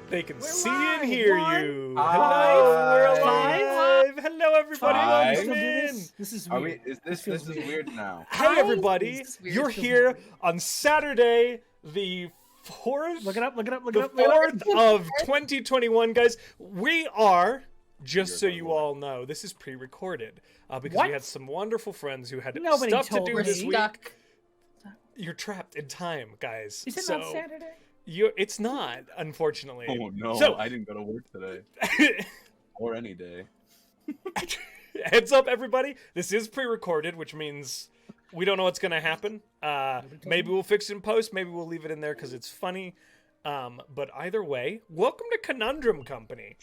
They can We're see live. and hear One. you. Hi. Hello, we're Five. alive. Hello, everybody. Hi. Welcome Still do in. this is Are weird. we? This feels is weird now. Hey, everybody. This is weird. You're Feels here not weird. on Saturday, the 4th. Look it up. The 4th of 2021, guys. We are, just so you all know, this is pre-recorded because What? we had some wonderful friends who had Nobody stuff to told do me. this We're week. stuck. You're trapped in time, guys. Is it so not Saturday? It's not, unfortunately. Oh no! So- I didn't go to work today or any day. Heads up, everybody. This is pre-recorded, which means we don't know what's going to happen. Maybe we'll fix it in post. Maybe we'll leave it in there because it's funny. But either way, welcome to Conundrum Company.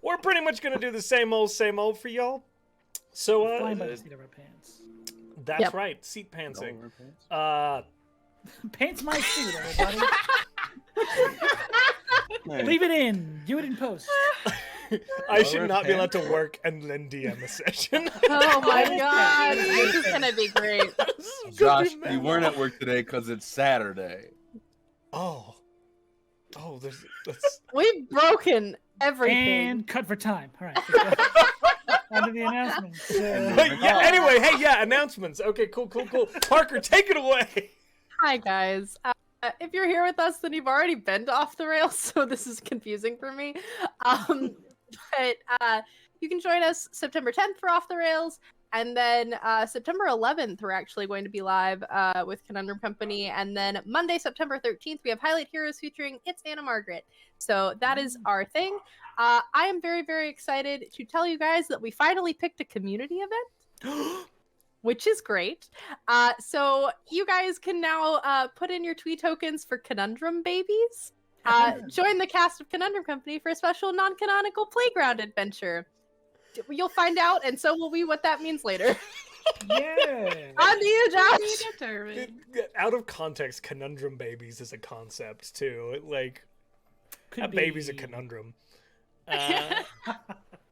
We're pretty much going to do the same old for y'all. So, Flying by the seat of our pants. that's Yep. right. Seat pantsing. No pants? Pants my suit, everybody. Hey, Leave it in. Do it in post. I should Lower not be allowed pants? to work and then DM a session. Oh my god, this is gonna be great. This is Josh, gonna be you mad. weren't at work today because it's Saturday. Oh, that's We've broken everything. And cut for time. All right. On to the announcements. But yeah, anyway, hey, yeah, announcements. Okay, cool. Parker, take it away. Hi guys. If you're here with us, then you've already been to Off the Rails, so this is confusing for me. But you can join us September 10th for Off the Rails, and then September 11th we're actually going to be live with Conundrum Company, and then Monday, September 13th, we have Highlight Heroes featuring It's Anna Margaret. So that is our thing. I am very, very excited to tell you guys that we finally picked a community event. Which is great. So you guys can now put in your Twee tokens for Conundrum Babies. Join the cast of Conundrum Company for a special non-canonical playground adventure. You'll find out, and so will we, what that means later. Yeah. On to you, Josh! Out of context, conundrum babies is a concept too. Like, Could a be. baby's a conundrum.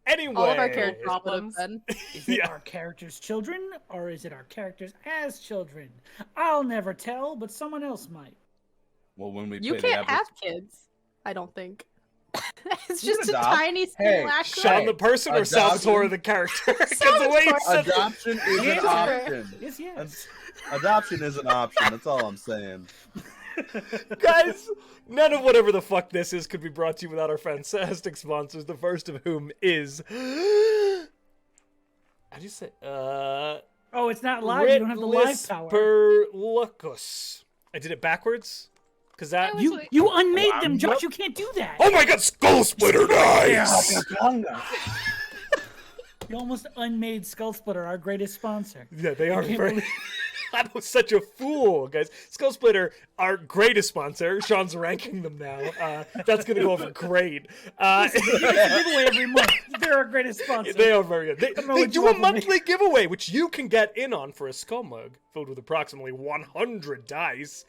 Anyway, All of our characters would have Problems. been. Is it Yeah. our characters' children, or is it our characters as children? I'll never tell, but someone else might. Well, when we You play the can't have episode, kids, I don't think. It's You just a can adopt. tiny Hey, simulacrum. Sean the person or Adoption. Salvator the character? Because the way you said adoption is an Yes. option. Yes. Adoption is an option. That's all I'm saying. guys, none of whatever the fuck this is could be brought to you without our fantastic sponsors. The first of whom is, how do you say? Oh, it's not live. You don't have the live power. Perlucus. I did it backwards. Cause that. You unmade them, Josh. You can't do that. Oh my God! Skull Splitter dice. You almost unmade Skull Splitter, our greatest sponsor. Yeah, they are can't very. believe- I was such a fool, guys. Skull Splitter, our greatest sponsor. Sean's ranking them now. That's gonna go over great. It's a giveaway every month. They're our greatest sponsor. They are very good. don't know They what you do a want from me. monthly giveaway, which you can get in on for a skull mug filled with approximately 100 dice.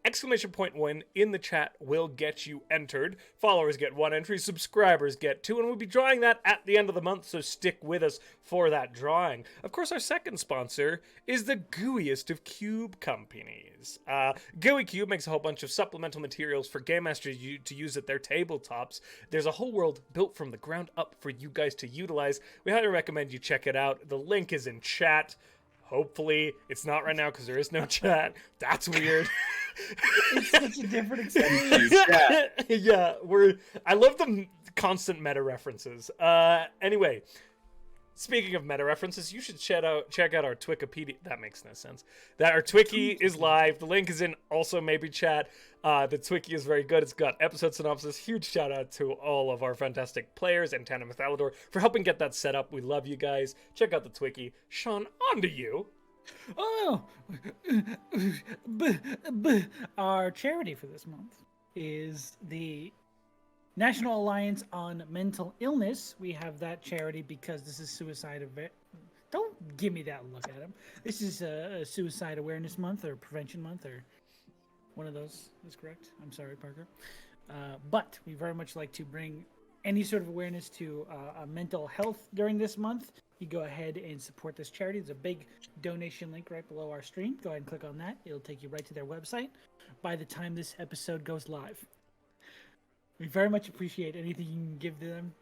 Exclamation point win in the chat will get you entered. Followers get 1 entry, subscribers get 2, and we'll be drawing that at the end of the month, so stick with us for that drawing. Of course, our second sponsor is the gooeyest of cube companies. Gooey Cube makes a whole bunch of supplemental materials for Game Masters to use at their tabletops. There's a whole world built from the ground up for you guys to utilize. We highly recommend you check it out. The link is in chat. Hopefully, it's not right now because there is no chat. That's weird. It's such a different experience. Yeah, I love the constant meta references. Anyway, speaking of meta references, you should check out our Twikipedia. That makes no sense. Our Twiki is live. The link is in also maybe chat. The Twiki is very good. It's got episode synopsis. Huge shout out to all of our fantastic players and Tandem with Salvator for helping get that set up. We love you guys. Check out the Twiki. Sean, on to you. Oh, our charity for this month is the National Alliance on Mental Illness. We have that charity because this is suicide. Don't give me that look at him. This is a suicide awareness month or prevention month or one of those is correct. I'm sorry, Parker. But we very much like to bring any sort of awareness to mental health during this month. You go ahead and support this charity. There's a big donation link right below our stream. Go ahead and click on that. It'll take you right to their website by the time this episode goes live. We very much appreciate anything you can give them.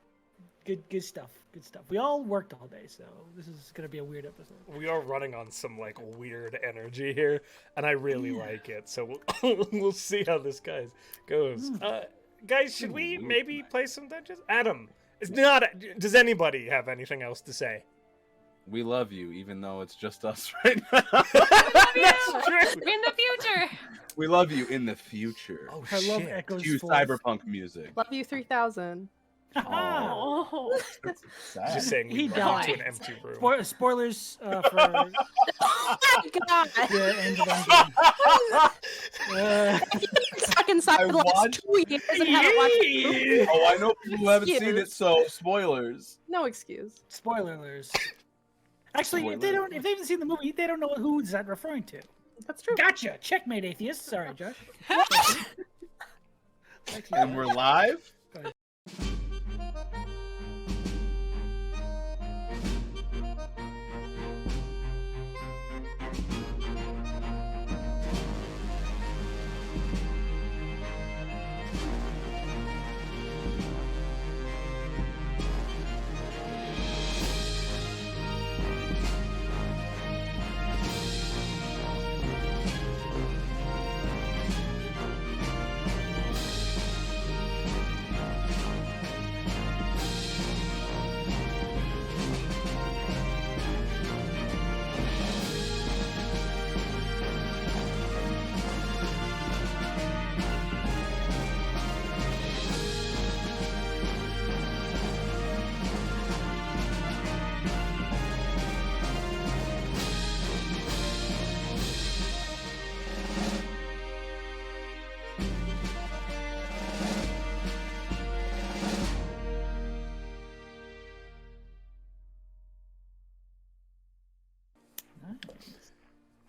Good stuff. Good stuff. We all worked all day, so this is gonna be a weird episode. We are running on some like weird energy here, and I really like it. So we'll see how this goes. Guys, should we maybe play some dungeons? Adam, it's not. Does anybody have anything else to say? We love you, even though it's just us right now. That's true. In the future. We love you in the future. Oh Her love shit! echoes Cue forth. cyberpunk music. Love you 3000. Oh. That's sad. Just saying, He we run into died. an empty room. Spoilers for Oh my god! the end of Endgame. Stuck inside for the last watched- 2 years and haven't watched the movie. Oh, I know people who haven't seen it, Excuse. so spoilers. No excuse. Spoilers. Actually, if they haven't seen the movie, they don't know who is that referring to. That's true. Gotcha. Checkmate, atheist. Sorry, Josh. And we're live?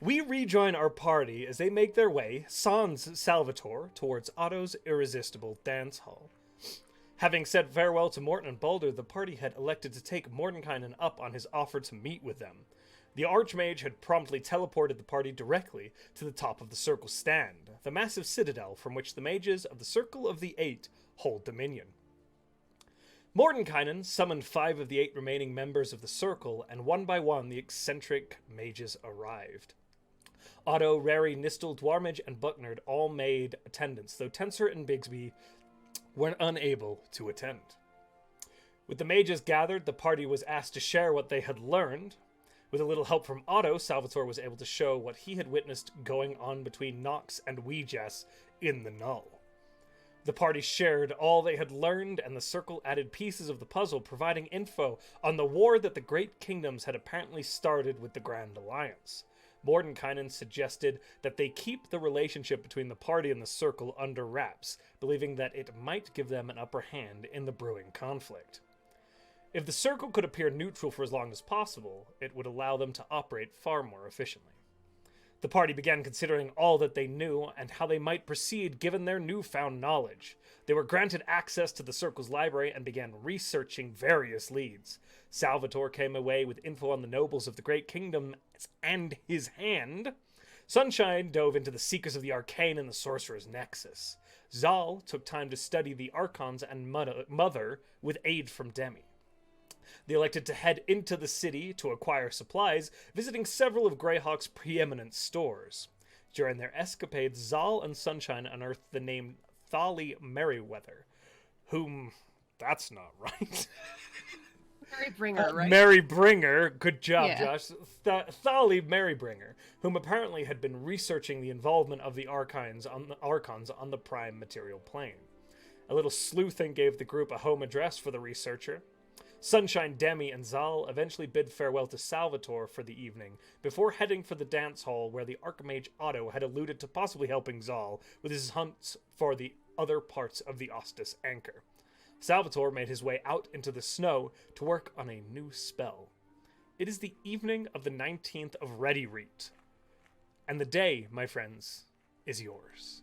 We rejoin our party as they make their way, sans Salvator, towards Otto's irresistible dance hall. Having said farewell to Morton and Balder, the party had elected to take Mordenkainen up on his offer to meet with them. The Archmage had promptly teleported the party directly to the top of the Circle Stand, the massive citadel from which the mages of the Circle of the Eight hold dominion. Mordenkainen summoned 5 of the 8 remaining members of the Circle, and one by one the eccentric mages arrived. Otto, Rary, Nistel, Dwarmage, and Bucknard all made attendance, though Tensor and Bigsby were unable to attend. With the mages gathered, the party was asked to share what they had learned. With a little help from Otto, Salvator was able to show what he had witnessed going on between Nox and Weejas in the Null. The party shared all they had learned, and the Circle added pieces of the puzzle, providing info on the war that the Great Kingdoms had apparently started with the Grand Alliance. Mordenkainen suggested that they keep the relationship between the party and the Circle under wraps, believing that it might give them an upper hand in the brewing conflict. If the Circle could appear neutral for as long as possible, it would allow them to operate far more efficiently. The party began considering all that they knew and how they might proceed given their newfound knowledge. They were granted access to the Circle's library and began researching various leads. Salvator came away with info on the nobles of the Great Kingdom and his hand. Sunshine dove into the Seekers of the Arcane and the Sorcerer's Nexus. Zahl took time to study the Archons and Mother with aid from Demi. They elected to head into the city to acquire supplies, visiting several of Greyhawk's preeminent stores. During their escapades, Zahl and Sunshine unearthed the name Thali Merryweather, whom... that's not right. Merrybringer, right? Merrybringer, good job, Yeah. Josh. Thali Merrybringer, whom apparently had been researching the involvement of the Archons on the Prime Material Plane. A little sleuthing gave the group a home address for the researcher. Sunshine, Demi, and Zahl eventually bid farewell to Salvator for the evening, before heading for the dance hall where the Archmage Otto had alluded to possibly helping Zahl with his hunts for the other parts of the Ostis Anchor. Salvator made his way out into the snow to work on a new spell. It is the evening of the 19th of Ready-Reet, and the day, my friends, is yours.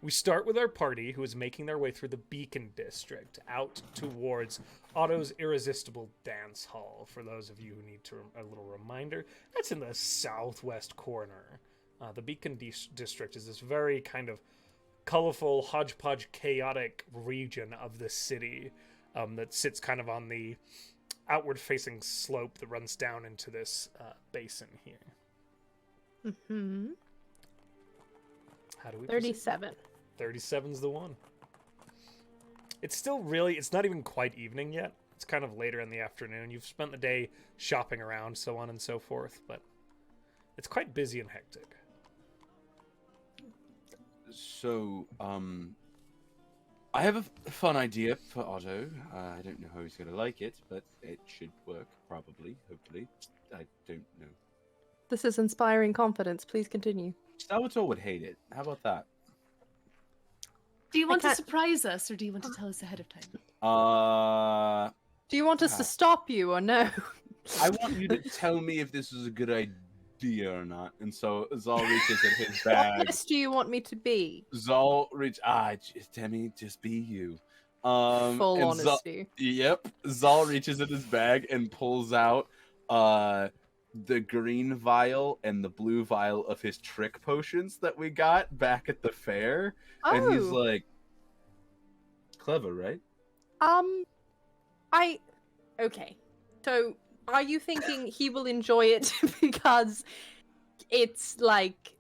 We start with our party, who is making their way through the Beacon District, out towards Otto's Irresistible Dance Hall. For those of you who need a little reminder, that's in the southwest corner. The Beacon District is this very kind of colorful, hodgepodge, chaotic region of the city that sits kind of on the outward-facing slope that runs down into this basin here. Mm-hmm. How do we 37. 37's the one. It's still really, it's not even quite evening yet. It's kind of later in the afternoon. You've spent the day shopping around, so on and so forth, but it's quite busy and hectic. So, I have a fun idea for Otto. I don't know how he's going to like it, but it should work, probably, hopefully. I don't know. This is inspiring confidence. Please continue. Salvator would hate it. How about that? Do you want to surprise us, or do you want to tell us ahead of time? Do you want us to stop you or no? I want you to tell me if this is a good idea or not. And so Zahl reaches at his bag. What list do you want me to be? Zahl Demi, just be you. Full and honesty. Yep. Zahl reaches in his bag and pulls out the green vial and the blue vial of his trick potions that we got back at the fair. Oh. And he's like, clever, right? Okay. So, are you thinking he will enjoy it because it's like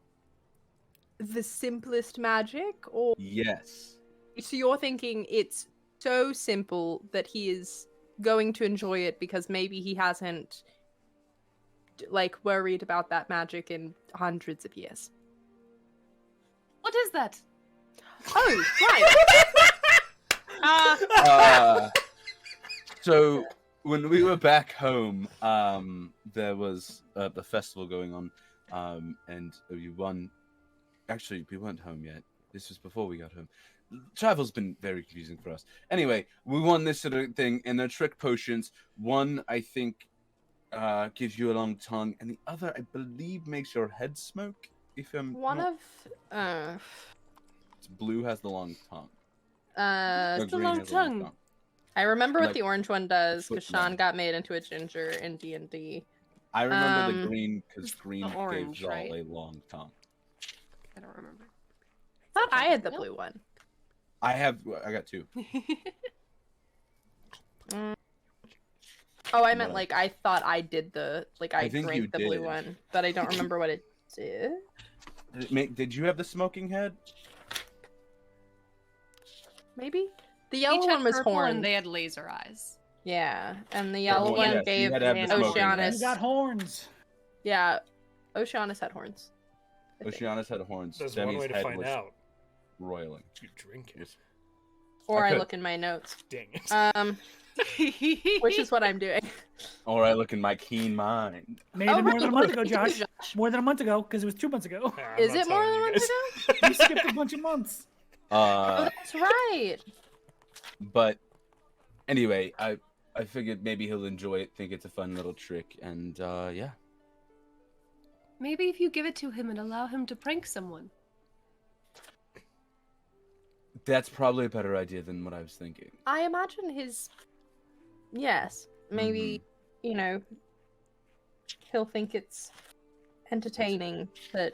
the simplest magic, or Yes. so you're thinking it's so simple that he is going to enjoy it because maybe he hasn't like worried about that magic in hundreds of years? What is that? Oh, right. So when we were back home, there was the festival going on, and we won. Actually, we weren't home yet. This was before we got home. Travel's been very confusing for us. Anyway, we won this sort of thing, and they're trick potions. One, I think, gives you a long tongue, and the other, I believe, makes your head smoke. If I'm One not... of Blue has the long tongue. It's a long tongue. I remember what Like, the orange one does because foot long. Sean got made into a ginger in D&D. I remember the green because the green orange, gives Zahl right? a long tongue. I don't remember. I thought I had the No. blue one. I got two. Oh, I meant Right. like I thought I did the I think you drank the blue did. one, but I don't remember what it did. Did you have the smoking head? Maybe the yellow Each had one was purple horn. and they had laser eyes. Yeah, and the yellow Well, one yes, you gave had to have the smoking Oceanus. You got horns. Yeah, Oceanus had horns. I think. Oceanus had horns. There's Demi's one way to head find was out. roiling. You drink it. Or I I could. look in my notes. Dang it. Which is what I'm doing. Or I look in my keen mind. Maybe Oh, more right. than a month ago, Josh. Josh. More than a month ago, because it was 2 months ago. I'm Is not it more telling than a you month guys. ago? You skipped a bunch of months. Oh, that's right. But anyway, I figured maybe he'll enjoy it, think it's a fun little trick, and yeah. Maybe if you give it to him and allow him to prank someone. That's probably a better idea than what I was thinking. I imagine his. Yes, maybe he'll think it's entertaining, but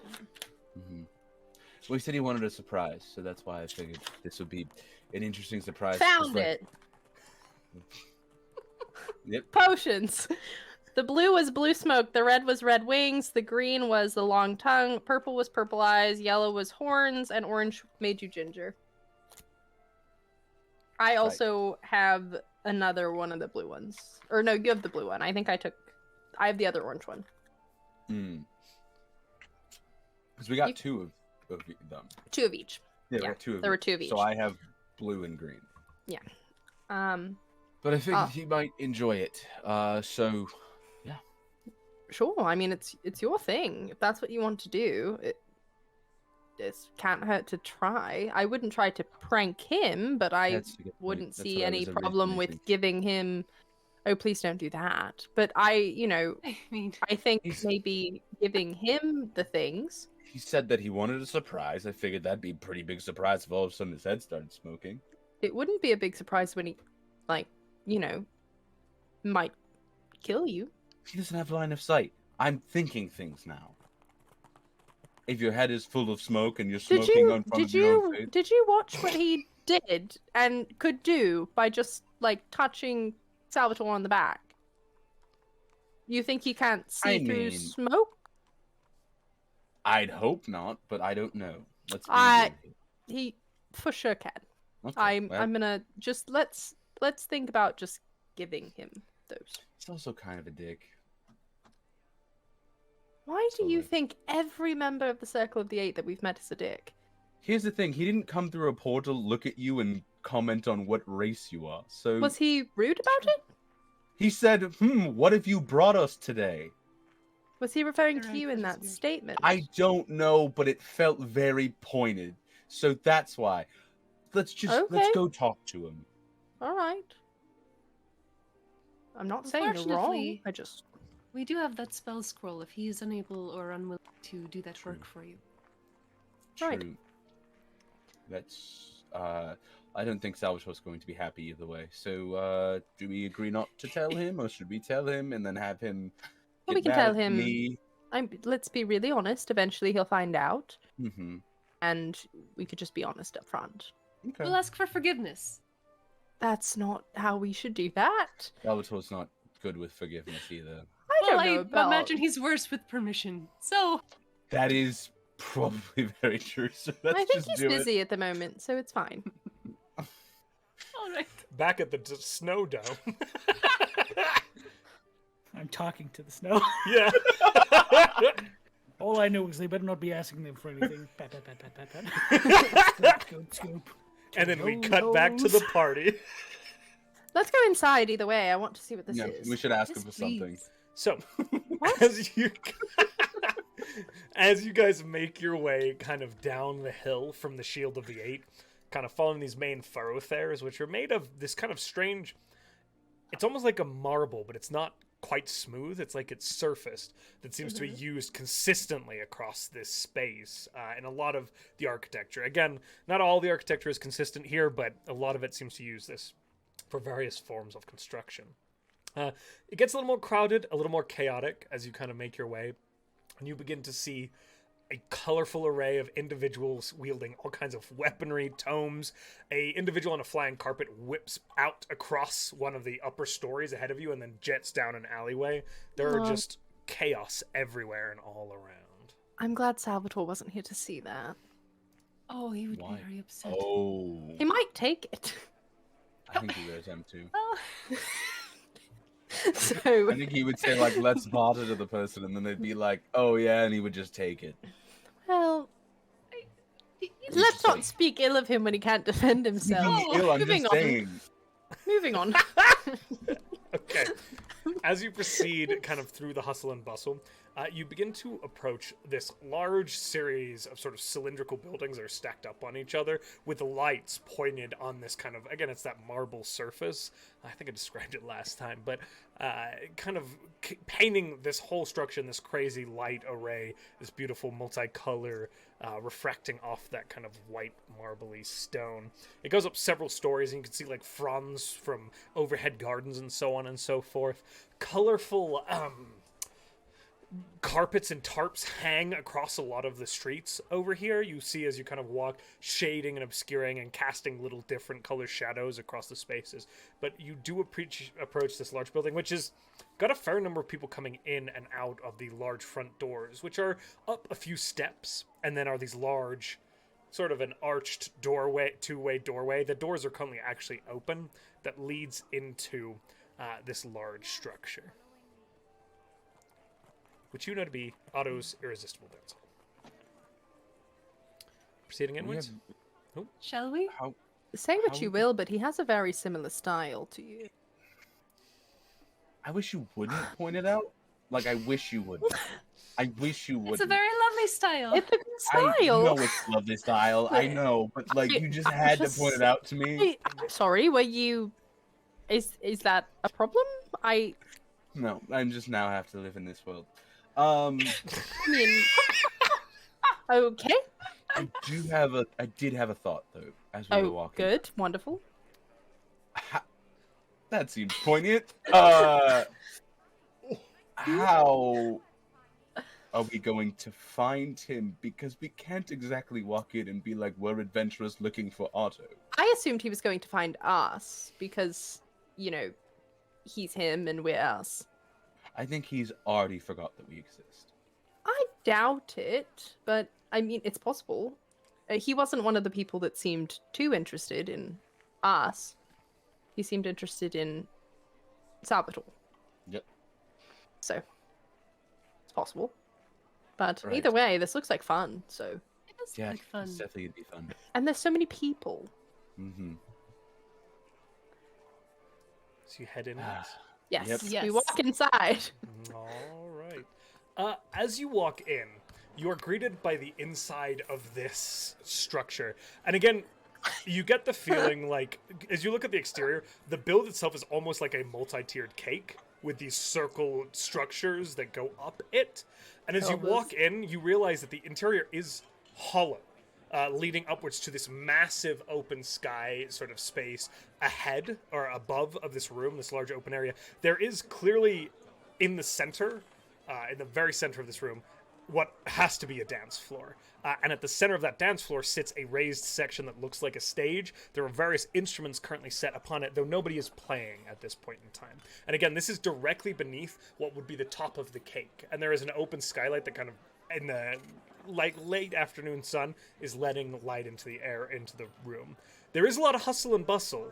Mm-hmm. Well, he said he wanted a surprise, so that's why I figured this would be an interesting surprise. found Like- it. Yep. Potions. The blue was blue smoke, the red was red wings, the green was the long tongue, purple was purple eyes, yellow was horns, and orange made you ginger. I also have another one of the blue ones. Or no, you have the blue one. I think I have the other orange one. Because we got You- two of them. Two of each. Yeah, we Yeah, got two of there them. were two of each. So I have blue and green. But I figured Oh. he might enjoy it. So Sure. I mean, it's your thing. If that's what you want to do, it can't hurt to try. I wouldn't try to prank him, but I that's a good point. wouldn't That's see what I any was problem originally with thinking. giving him. Oh, please don't do that. But I mean, I think He's- maybe giving him the things. He said that he wanted a surprise. I figured that'd be a pretty big surprise if all of a sudden his head started smoking. It wouldn't be a big surprise when he, might kill you. He doesn't have line of sight. I'm thinking things now. if your head is full of smoke and you're smoking on front of your own face. Did you watch what he did and could do by just like touching Salvator on the back? You think he can't see through smoke? I'd hope not, but I don't know. He for sure can. Okay, I'm gonna just let's think about just giving him those. He's also kind of a dick. Why do you think every member of the Circle of the Eight that we've met is a dick? Here's the thing, he didn't come through a portal, look at you, and comment on what race you are. So was he rude about it? He said, what have you brought us today? Was he referring to you in that statement? I don't know, but it felt very pointed. So that's why. Let's go talk to him. All right. I'm not saying you're wrong. We do have that spell scroll if he is unable or unwilling to do that work for you. Right. True. That's I don't think Salvator's going to be happy either way. So do we agree not to tell him, or should we tell him and then have him Well, we can tell him. Let's be really honest. Eventually, he'll find out, and we could just be honest up front. Okay. We'll ask for forgiveness. That's not how we should do that. Salvator's not good with forgiveness either. I imagine he's worse with permission. So that is probably very true. So let's I think just he's do busy at the moment, so it's fine. all right. Back at the snow dome. I'm talking to the snow. Yeah. All I know is they better not be asking them for anything. Pat, pat, pat, pat, pat, pat. Scoop, scoop. And then we cut back to the party. Let's go inside either way. I want to see what this is. We should ask him Yes, for something. So, What? as you guys make your way kind of down the hill from the Shield of the Eight, kind of following these main thoroughfares, which are made of this kind of strange, it's almost like a marble, but it's not quite smooth. It's like it's surfaced that seems to be used consistently across this space and a lot of the architecture. Again, not all the architecture is consistent here, but a lot of it seems to use this for various forms of construction. It gets a little more crowded, a little more chaotic as you kind of make your way, and you begin to see a colorful array of individuals wielding all kinds of weaponry, tomes. A individual on a flying carpet whips out across one of the upper stories ahead of you and then jets down an alleyway. There are just chaos everywhere and all around. I'm glad Salvator wasn't here to see that. Oh, he would Why? be very upset. Oh, He might take it. I think he would attempt to. Oh. So I think he would say, like, let's barter to the person, and then they'd be like, oh yeah, and he would just take it. well, let's not speak ill of him when he can't defend himself. I'm Moving just on. saying. Moving on. Okay. As you proceed kind of through the hustle and bustle, you begin to approach this large series of sort of cylindrical buildings that are stacked up on each other with the lights pointed on this kind of, again, it's that marble surface. I think I described it last time, but kind of painting this whole structure in this crazy light array, this beautiful multicolor refracting off that kind of white marbly stone. It goes up several stories, and you can see like fronds from overhead gardens and so on and so forth. Colorful carpets and tarps hang across a lot of the streets over here. You see as you kind of walk, shading and obscuring and casting little different color shadows across the spaces. But you do approach this large building, which has got a fair number of people coming in and out of the large front doors, which are up a few steps, and then are these large, sort of an arched doorway, two-way doorway. The doors are currently actually open that leads into this large structure, which you know to be Otto's irresistible dance hall. Proceeding inwards. Shall we? Say what you will, but he has a very similar style to you. I wish you wouldn't point it out. Like, I wish you would. I wish you would. It's a very lovely style. It's a good style. I know it's lovely style. I know, but like you just had to point it out to me. Hey, I'm sorry. Were you? Is that a problem? No, I just now have to live in this world. I mean, okay. I did have a thought though as we were walking. Good, wonderful. That seems poignant. How are we going to find him? Because we can't exactly walk in and be like, we're adventurers looking for Otto. I assumed he was going to find us because, you know, he's him and we're us. I think he's already forgot that we exist. I doubt it, but I mean, it's possible. He wasn't one of the people that seemed too interested in us. He seemed interested in Salvator. Yep. So, it's possible. But Right. either way, this looks like fun, so... It does Yeah, look like fun. it's definitely gonna be fun. And there's so many people. Mm-hmm. So you head in. Yes, Yep. we Yes. walk inside. All right. As you walk in, you are greeted by the inside of this structure. And again, you get the feeling like, as you look at the exterior, the build itself is almost like a multi-tiered cake with these circle structures that go up it. And as you walk in, you realize that the interior is hollow, leading upwards to this massive open sky sort of space ahead or above of this room, this large open area. There is clearly in the center, in the very center of this room, what has to be a dance floor. And at the center of that dance floor sits a raised section that looks like a stage. There are various instruments currently set upon it, though nobody is playing at this point in time. And again, this is directly beneath what would be the top of the cake. And there is an open skylight that kind of, in the late afternoon sun, is letting light into the air, into the room. There is a lot of hustle and bustle.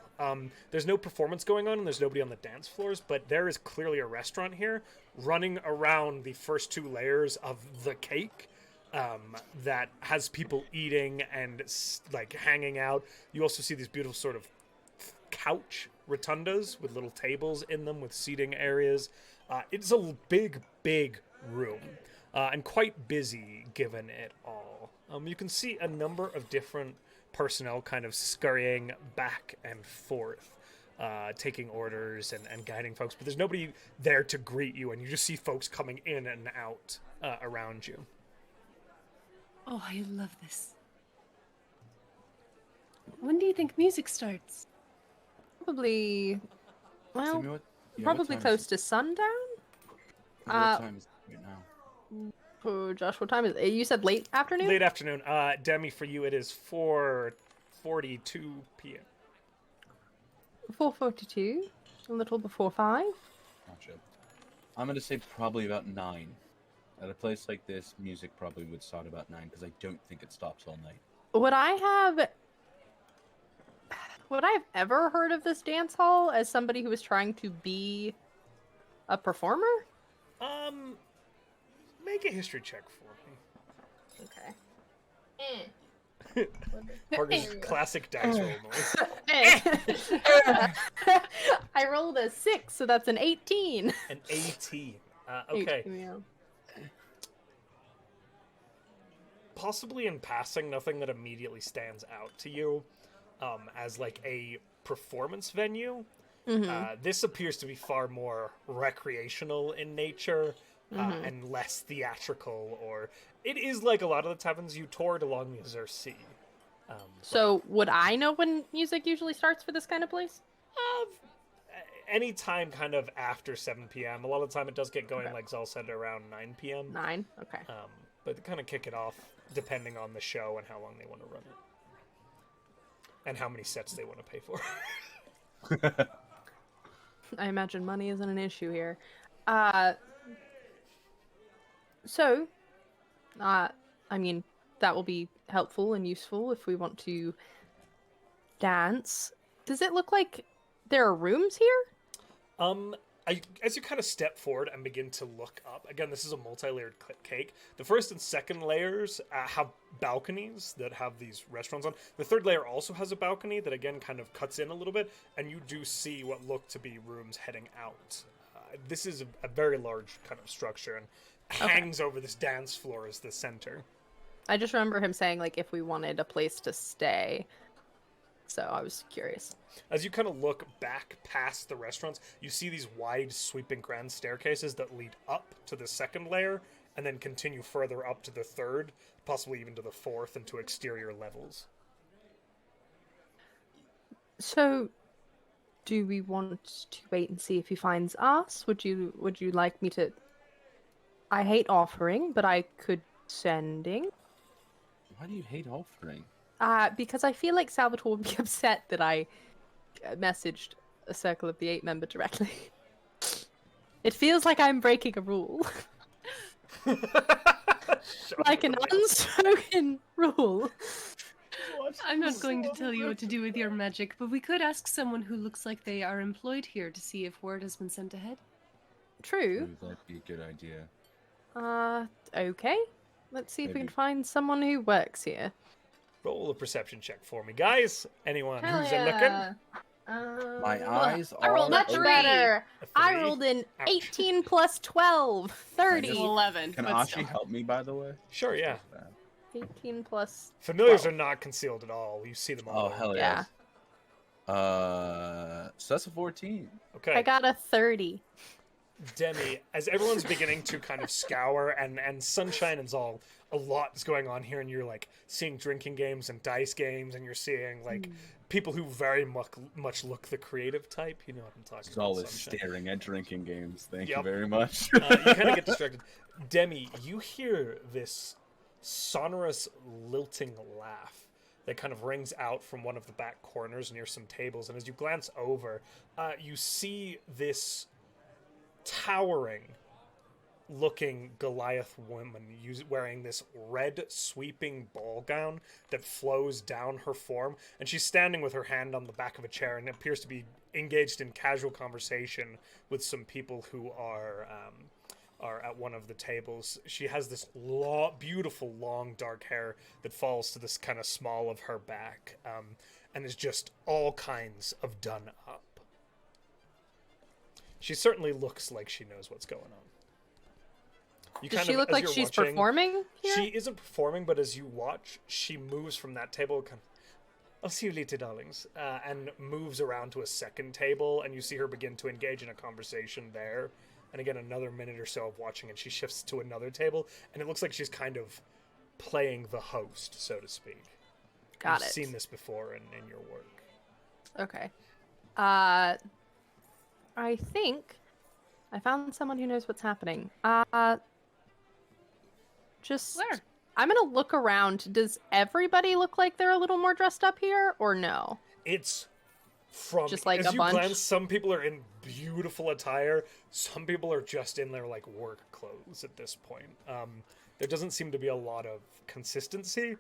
There's no performance going on, and there's nobody on the dance floors, but there is clearly a restaurant here running around the first two layers of the cake that has people eating and like hanging out. You also see these beautiful sort of couch rotundas with little tables in them with seating areas. It's a big, big room and quite busy given it all. You can see a number of different personnel kind of scurrying back and forth, taking orders and guiding folks, but there's nobody there to greet you, and you just see folks coming in and out around you. Oh, I love this. When do you think music starts? Probably, well, Tell me what- yeah, what probably time close is to sundown? it? What time is it right now? Oh, Josh, what time is it? You said late afternoon? Late afternoon. Demi, for you, it is 4:42 p.m. 4:42, a little before 5. Gotcha. I'm gonna say probably about 9. At a place like this, music probably would start about 9 because I don't think it stops all night. Would I have ever heard of this dance hall as somebody who was trying to be a performer? Make a history check for me. Okay. Parker's classic dice roll noise. I rolled a 6, so that's an 18. An 18. Okay. 18, yeah. Possibly in passing, nothing that immediately stands out to you as like a performance venue. This appears to be far more recreational in nature and less theatrical, or it is like a lot of the taverns you toured along the Azure Sea. So, would I know when music usually starts for this kind of place? Any time kind of after 7 p.m. A lot of the time it does get going, like Zahl said, around 9 p.m. 9? Okay. But they kind of kick it off depending on the show and how long they want to run it. And how many sets they want to pay for. I imagine money isn't an issue here. So, I mean, that will be helpful and useful if we want to dance. Does it look like there are rooms here? As you kind of step forward and begin to look up, again, this is a multi-layered cake. The first and second layers have balconies that have these restaurants on. The third layer also has a balcony that, again, kind of cuts in a little bit, and you do see what look to be rooms heading out. This is a very large kind of structure and hangs over this dance floor as the center. I just remember him saying, like, if we wanted a place to stay. So I was curious. As you kind of look back past the restaurants, you see these wide, sweeping grand staircases that lead up to the second layer and then continue further up to the third, possibly even to the fourth, and to exterior levels. So, do we want to wait and see if he finds us? Would you like me to I hate offering, but I could sending. Why do you hate offering? Because I feel like Salvatore would be upset that I messaged a Circle of the Eight member directly. It feels like I'm breaking a rule. Like an unspoken rule. I'm not going to tell you what to do with your magic, but we could ask someone who looks like they are employed here to see if word has been sent ahead. True. Ooh, that'd be a good idea. Okay. Let's see if we Maybe. can find someone who works here. Roll a perception check for me, guys. Anyone Hell who's yeah. My eyes I are rolled Much Three. better. A I three. rolled an Ouch. 18 plus 12. 30. 11. Can but Ashi still. help me, by the way? Sure, yeah. 18 plus. Familiars 12. are not concealed at all. You see them all. Oh, over. hell Yeah. yeah. So that's a 14. Okay. I got a 30. Demi, as everyone's beginning to kind of scour, and Sunshine and Zahl, a lot is going on here, and you're like seeing drinking games and dice games, and you're seeing like people who very much look the creative type. You know what I'm talking Zahl about. is Sunshine. staring at drinking games. Thank you Yep. very much. You kind of get distracted. Demi, you hear this sonorous, lilting laugh that kind of rings out from one of the back corners near some tables, and as you glance over, you see this towering looking Goliath woman wearing this red sweeping ball gown that flows down her form, and she's standing with her hand on the back of a chair and appears to be engaged in casual conversation with some people who are at one of the tables. She has this beautiful long dark hair that falls to this kind of small of her back, and is just all kinds of done up. She certainly looks like she knows what's going on. Does she look like she's performing here? She isn't performing, but as you watch, she moves from that table, kind of, I'll see you later, darlings, and moves around to a second table, and you see her begin to engage in a conversation there. And again, another minute or so of watching, and she shifts to another table, and it looks like she's kind of playing the host, so to speak. Got You've it. seen this before in your work. Okay. I think I found someone who knows what's happening. Just Where? I'm gonna look around. Does everybody look like they're a little more dressed up here, or no? It's from Just like as a you bunch? glance, some people are in beautiful attire, some people are just in their like work clothes at this point. There doesn't seem to be a lot of consistency,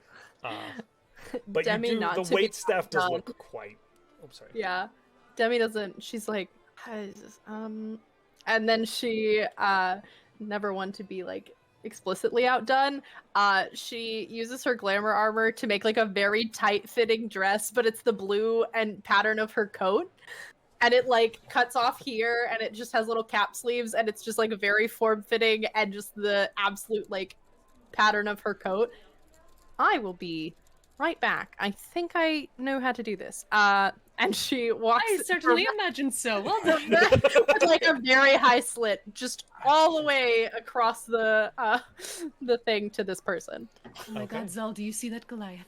but Demi, you do, not the to be wait staff does done. look quite. Oh, sorry. Yeah. Demi doesn't. She's like, "Hi, is this-" and then she never one to be like explicitly outdone. She uses her glamour armor to make like a very tight fitting dress, but it's the blue and pattern of her coat. And it like cuts off here and it just has little cap sleeves and it's just like very form fitting and just the absolute like pattern of her coat. I will be right back. I think I know how to do this. And she walks I certainly imagine so. Well done. with like a very high slit, just all the way across the thing to this person. Oh my Okay. god, Zahl, do you see that Goliath?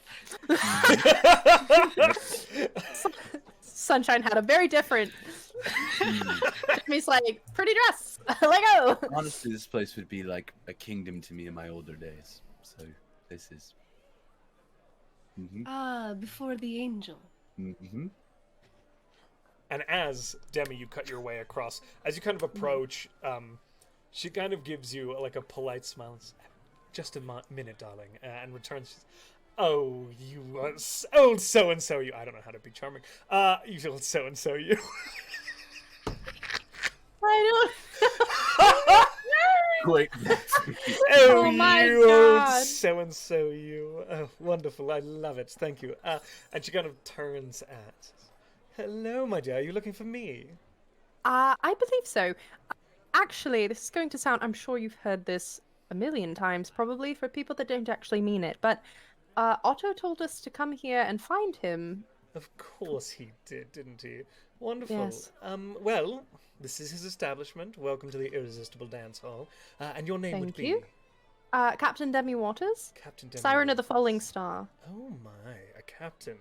Sunshine had a very different. Demi's like, pretty dress. Let go. Honestly, this place would be like a kingdom to me in my older days. So this is. Ah, before the angel. And as Demi, you cut your way across. As you kind of approach, she kind of gives you like a polite smile. And says, just a minute, darling, and returns. Oh, you old so and so you. I don't know how to be charming. You old so and so you. I don't. Quick. Oh, Oh my you old God. so and so you. Oh, wonderful! I love it. Thank you. And she kind of turns at. Hello, my dear. Are you looking for me? I believe so. Actually, this is going to sound. I'm sure you've heard this a million times, probably for people that don't actually mean it. But Otto told us to come here and find him. Of course he did, didn't he? Wonderful. Yes. Well, this is his establishment. Welcome to the Irresistible Dance Hall. And your name would Thank be? you. Captain Demi Waters, Captain Demi. Siren of the Falling Star. Oh my, a captain.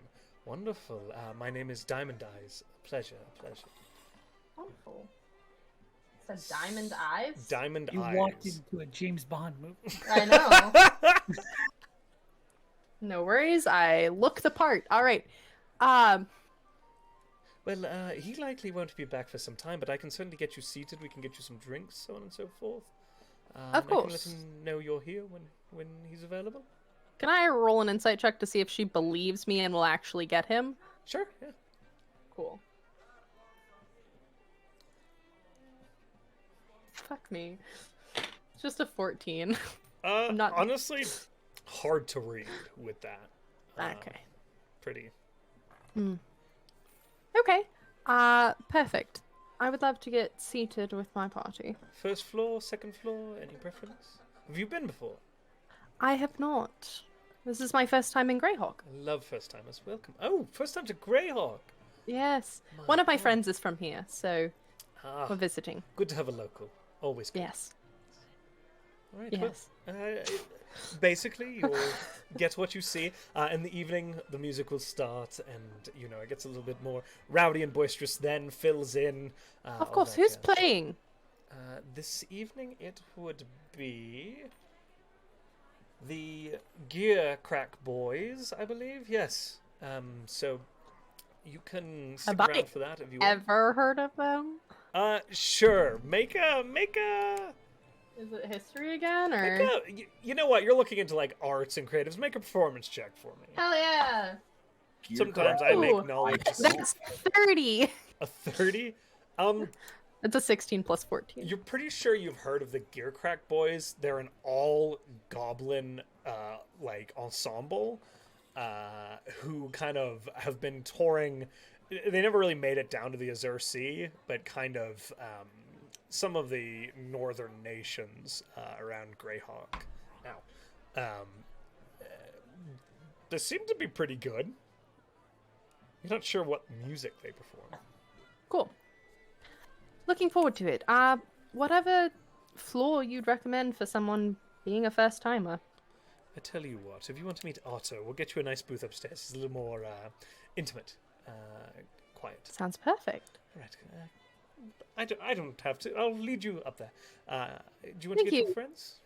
Wonderful. My name is Diamond Eyes. A pleasure, a pleasure. Wonderful. said diamond eyes? Diamond You eyes. walked into a James Bond movie. I know. No worries. I look the part. All right. Well, he likely won't be back for some time, but I can certainly get you seated. We can get you some drinks, so on and so forth. Of I can let course. him know you're here when he's available. Can I roll an insight check to see if she believes me and will actually get him? Sure, yeah. Cool. Fuck me. It's just a 14. I'm not- Honestly, hard to read with that. Okay. Pretty. Okay. Perfect. I would love to get seated with my party. First floor, second floor, any preference? Have you been before? I have not. This is my first time in Greyhawk. I love first timers. Welcome. Oh, first time to Greyhawk. Yes. My One of my God. friends is from here, so Ah, we're visiting. good to have a local. Always good. Yes. All right. Yes. Well, basically, you'll get what you see. In the evening, the music will start, and it gets a little bit more rowdy and boisterous. Then fills in. Of all course. that Who's jazz. playing? This evening, it would be the Gear Crack Boys, I believe. Yes. So you can stick Have I around for that if you want. Ever heard of them? Sure. Make a. Is it history again, or? You know what? You're looking into like arts and creatives. Make a performance check for me. Hell yeah! Sometimes I Ooh. make knowledge That's 30. a 30. That's a 16 plus 14. You're pretty sure you've heard of the Gear Crack Boys. They're an all goblin like ensemble who kind of have been touring. They never really made it down to the Azure Sea, but kind of some of the northern nations around Greyhawk. Now, they seem to be pretty good. You're not sure what music they perform. Cool. Looking forward to it. Whatever floor you'd recommend for someone being a first timer. I tell you what, if you want to meet Otto, we'll get you a nice booth upstairs. It's a little more intimate, quiet. Sounds perfect. Right. I don't have to. I'll lead you up there. Do you want Thank to get you. some friends?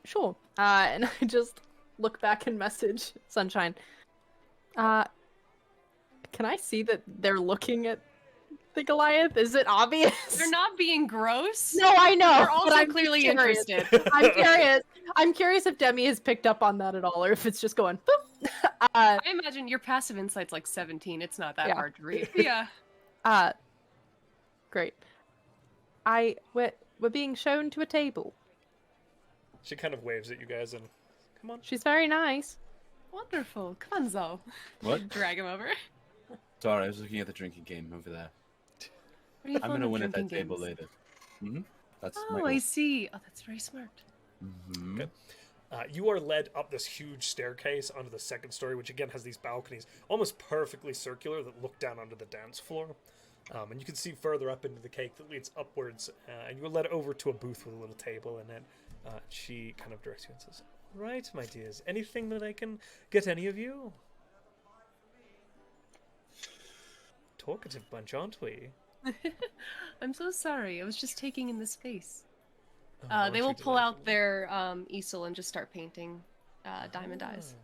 Sure. And I just look back and message Sunshine. Can I see that they're looking at the Goliath? Is it obvious? They're not being gross. No, I know. They're but also I'm clearly curious. interested. I'm curious. I'm curious if Demi has picked up on that at all, or if it's just going. Boop. I imagine your passive insight's like 17. It's not that Yeah. hard to read. Yeah. Great. We're being shown to a table. She kind of waves at you guys and come on. She's very nice. Wonderful. Come on, Zahl. What? Drag him over. Sorry, I was looking at the drinking game over there. Are you I'm fond gonna of win at that drinking table games? later. That's my Oh, goal. I see. Oh, that's very smart. Good. You are led up this huge staircase onto the second story, which again has these balconies, almost perfectly circular, that look down onto the dance floor. And you can see further up into the cake that leads upwards, and you are led over to a booth with a little table, and then she kind of directs you and says, "Right, my dears, anything that I can get any of you?" Talkative bunch, aren't we? I'm so sorry. I was just taking in the space. Oh, aren't They you will pull out delightful? their easel and just start painting diamond eyes.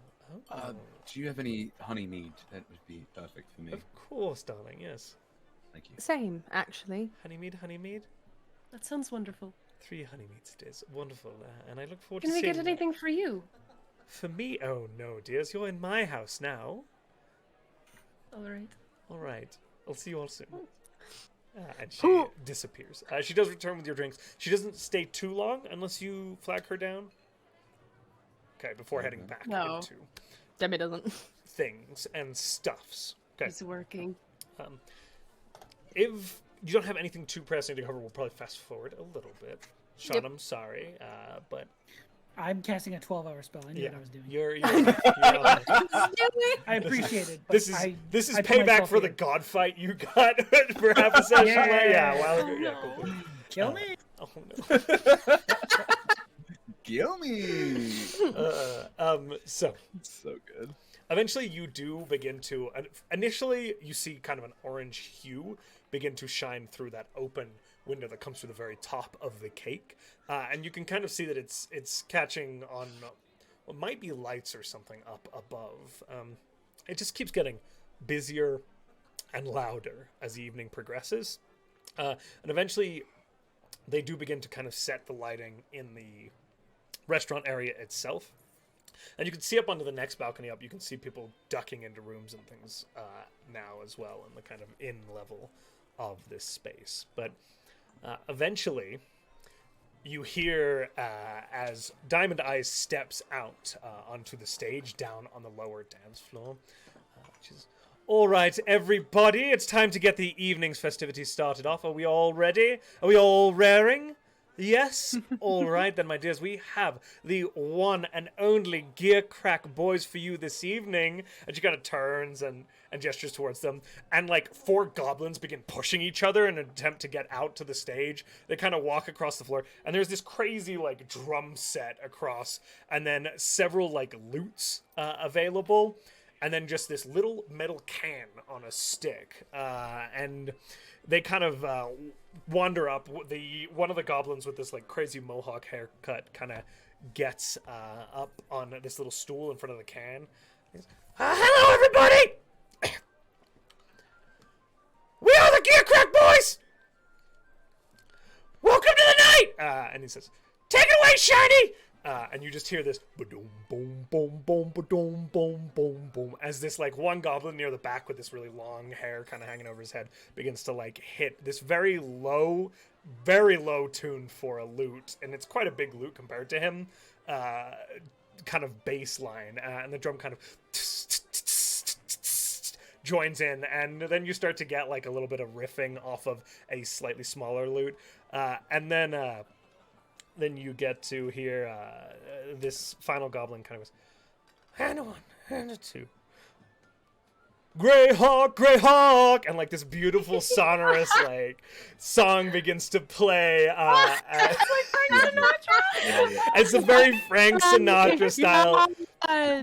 Oh. Do you have any honey mead? That would be perfect for me. Of course, darling, yes. Thank you. Same, actually. Honey mead? That sounds wonderful. 3 honey meads it is. Wonderful. And I look forward Can to we seeing get you. anything for you? For me? Oh, no, dears. You're in my house now. All right. All right. I'll see you all soon. And she disappears. She does return with your drinks. She doesn't stay too long unless you flag her down. Okay, before heading back No. into Demi doesn't. things and stuffs. Okay. It's working. If you don't have anything too pressing to cover, we'll probably fast forward a little bit. Sean, Yep. I'm sorry, but I'm casting a 12-hour spell. I knew yeah, what I was doing. you're I appreciate it. But This is I payback myself for the here. god fight you got for half a session. Yeah, a while ago. Oh, Yeah, cool, cool. Kill me. Oh no. Kill me! So So good. eventually you do begin to. Initially, you see kind of an orange hue begin to shine through that open window that comes through the very top of the cake, and you can kind of see that it's catching on what might be lights or something up above. It just keeps getting busier and louder as the evening progresses, and eventually they do begin to kind of set the lighting in the restaurant area itself. And you can see up onto the next balcony up, you can see people ducking into rooms and things now as well, in the kind of in level of this space. But eventually, you hear as Diamond Eyes steps out onto the stage down on the lower dance floor, which is, all right, everybody, it's time to get the evening's festivities started off. Are we all ready? Are we all raring? Yes? All right, then, my dears, we have the one and only Gear Crack Boys for you this evening. And she kind of turns and gestures towards them. And, like, 4 goblins begin pushing each other in an attempt to get out to the stage. They kind of walk across the floor. And there's this crazy, like, drum set across. And then several, like, lutes available. And then just this little metal can on a stick. And they kind of wander up. One of the goblins with this like crazy mohawk haircut kind of gets up on this little stool in front of the can. Hello, everybody! We are the Gear Crack Boys! Welcome to the night! And he says, take it away, Shiny! And you just hear this ba-doom, boom, boom, boom, ba-doom, boom, boom, boom, as this like one goblin near the back with this really long hair kind of hanging over his head begins to like hit this very low tune for a lute, and it's quite a big lute compared to him, kind of bass line, and the drum kind of joins in, and then you start to get like a little bit of riffing off of a slightly smaller lute, and then you get to hear this final goblin kind of goes, hand 1, hand 2. Greyhawk, and like this beautiful sonorous like song begins to play. It's a very Frank Sinatra style. A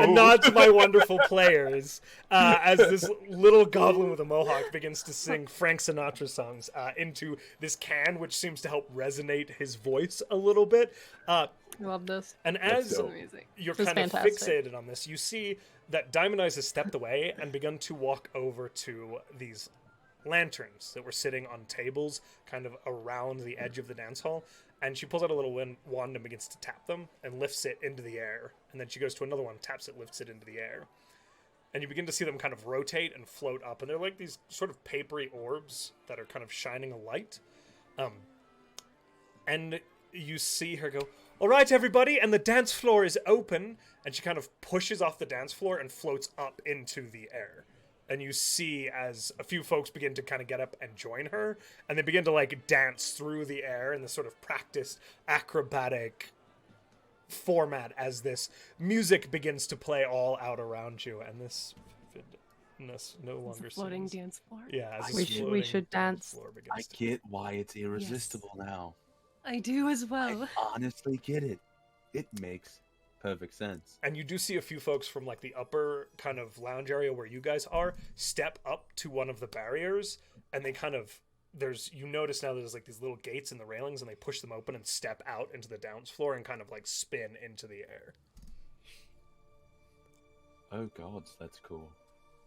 nod to my wonderful players, as this little goblin with a mohawk begins to sing Frank Sinatra songs into this can, which seems to help resonate his voice a little bit. I love this. And as amazing. You're This is kind of fantastic. fixated on this, you see that Diamond Eyes has stepped away and begun to walk over to these lanterns that were sitting on tables kind of around the edge of the dance hall. And she pulls out a little wand and begins to tap them and lifts it into the air. And then she goes to another one, taps it, lifts it into the air. And you begin to see them kind of rotate and float up. And they're like these sort of papery orbs that are kind of shining a light. And you see her go, all right, everybody, and the dance floor is open. And she kind of pushes off the dance floor and floats up into the air. And you see as a few folks begin to kind of get up and join her, and they begin to like dance through the air in this sort of practiced acrobatic format as this music begins to play all out around you, and this no longer Floating seems... dance floor. Yeah, as We this should floating dance. floor begins I to- get why it's irresistible now. I do as well. I honestly get it. It makes perfect sense. And you do see a few folks from like the upper kind of lounge area where you guys are step up to one of the barriers, and they kind of you notice now there's like these little gates in the railings, and they push them open and step out into the dance floor and kind of like spin into the air. Oh gods, that's cool.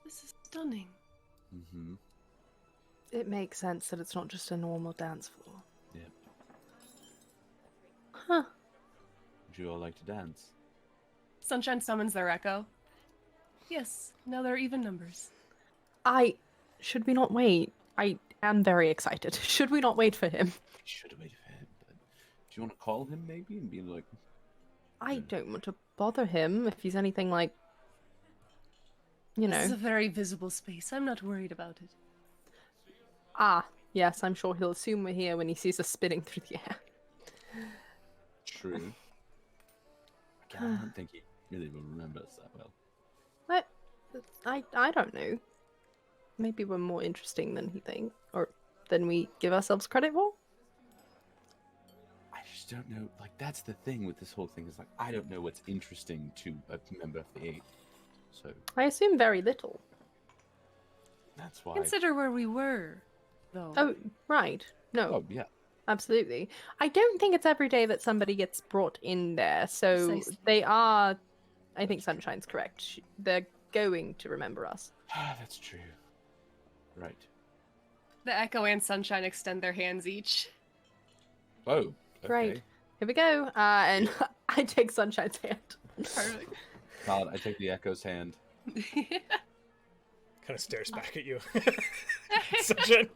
This is stunning. Mm-hmm. It makes sense that it's not just a normal dance floor. Yeah. Huh. Would you all like to dance? Sunshine summons their echo. Yes, now there are even numbers. Should we not wait? I am very excited. Should we not wait for him? We should have waited for him. But do you want to call him maybe and be like, I don't want to bother him if he's anything like, you This is know. a very visible space. I'm not worried about it. Ah, yes, I'm sure he'll assume we're here when he sees us spinning through the air. true? Again, I don't think he really will remember us that well. What? I don't know. Maybe we're more interesting than he thinks, or than we give ourselves credit for. I just don't know. Like, that's the thing with this whole thing is like, I don't know what's interesting to a member of the Eight. So I assume very little. that's why. Consider where we were. though. Oh, right. No, Oh yeah. absolutely. I don't think it's every day that somebody gets brought in there, so Precisely. they are. I think Sunshine's correct. They're going to remember us. That's true. Right. The Echo and Sunshine extend their hands each. Oh. Okay. Right. Here we go. And I take Sunshine's hand. Perfect. God, I take the Echo's hand. Kind of stares back at you. Sunshine.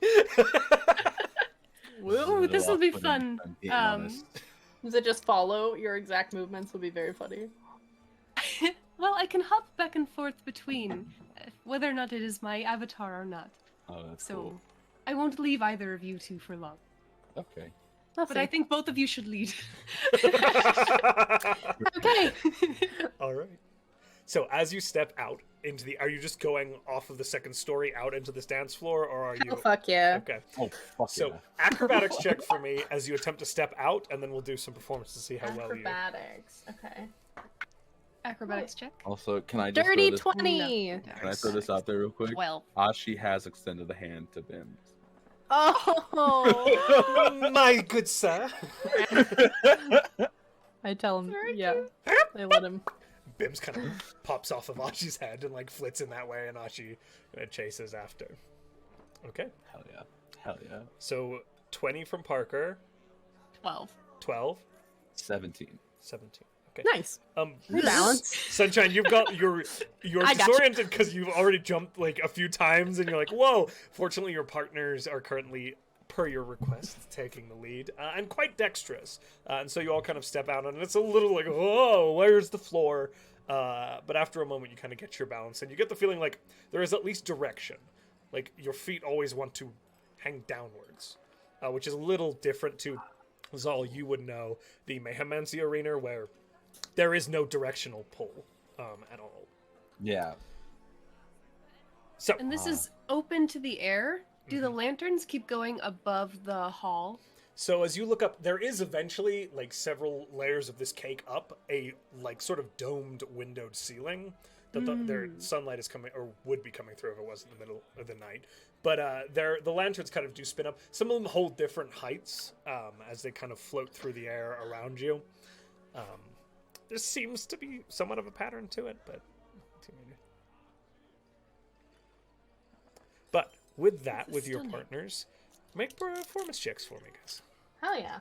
Ooh, this will be fun. I'm being honest. Does it just follow? Your exact movements will be very funny. Well, I can hop back and forth between, whether or not it is my avatar or not. Oh, that's So, cool. I won't leave either of you two for long. Okay. But I think both of you should lead. Okay. All right. So as you step out into the, are you just going off of the second story out into this dance floor, or are you? Oh, fuck yeah. Okay. Oh, fuck So yeah. acrobatics check for me as you attempt to step out, and then we'll do some performance to see how well you. Acrobatics. Okay. Acrobatics check. Also, can I just Dirty throw this, 20. No. Can I throw this out there real quick? 12. Ashi has extended a hand to Bim. Oh. My good sir. I tell him. Yeah. I let him. Bim's kind of pops off of Ashi's head and like flits in that way, and Ashi chases after. Okay. Hell yeah. Hell yeah. So 20 from Parker, 12. 12, 17. 17. Okay. Nice. Balance. Sunshine, you've got you're I got you. disoriented because you've already jumped like a few times, and you're like, whoa. Fortunately, your partners are currently, per your request, taking the lead and quite dexterous, and so you all kind of step out, and it's a little like, whoa, where's the floor? But after a moment, you kind of get your balance, and you get the feeling like there is at least direction. Like your feet always want to hang downwards, which is a little different to Zahl. You would know the Mayhemancy arena where there is no directional pull at all. Yeah. So, And this is open to the air. Do the lanterns keep going above the hall? so as you look up, there is eventually like several layers of this cake up a like sort of domed windowed ceiling that their sunlight is coming or would be coming through if it was in the middle of the night. But the lanterns kind of do spin up. Some of them hold different heights as they kind of float through the air around you. There seems to be somewhat of a pattern to it, but with that, with your partners, make performance checks for me, guys. Hell yeah.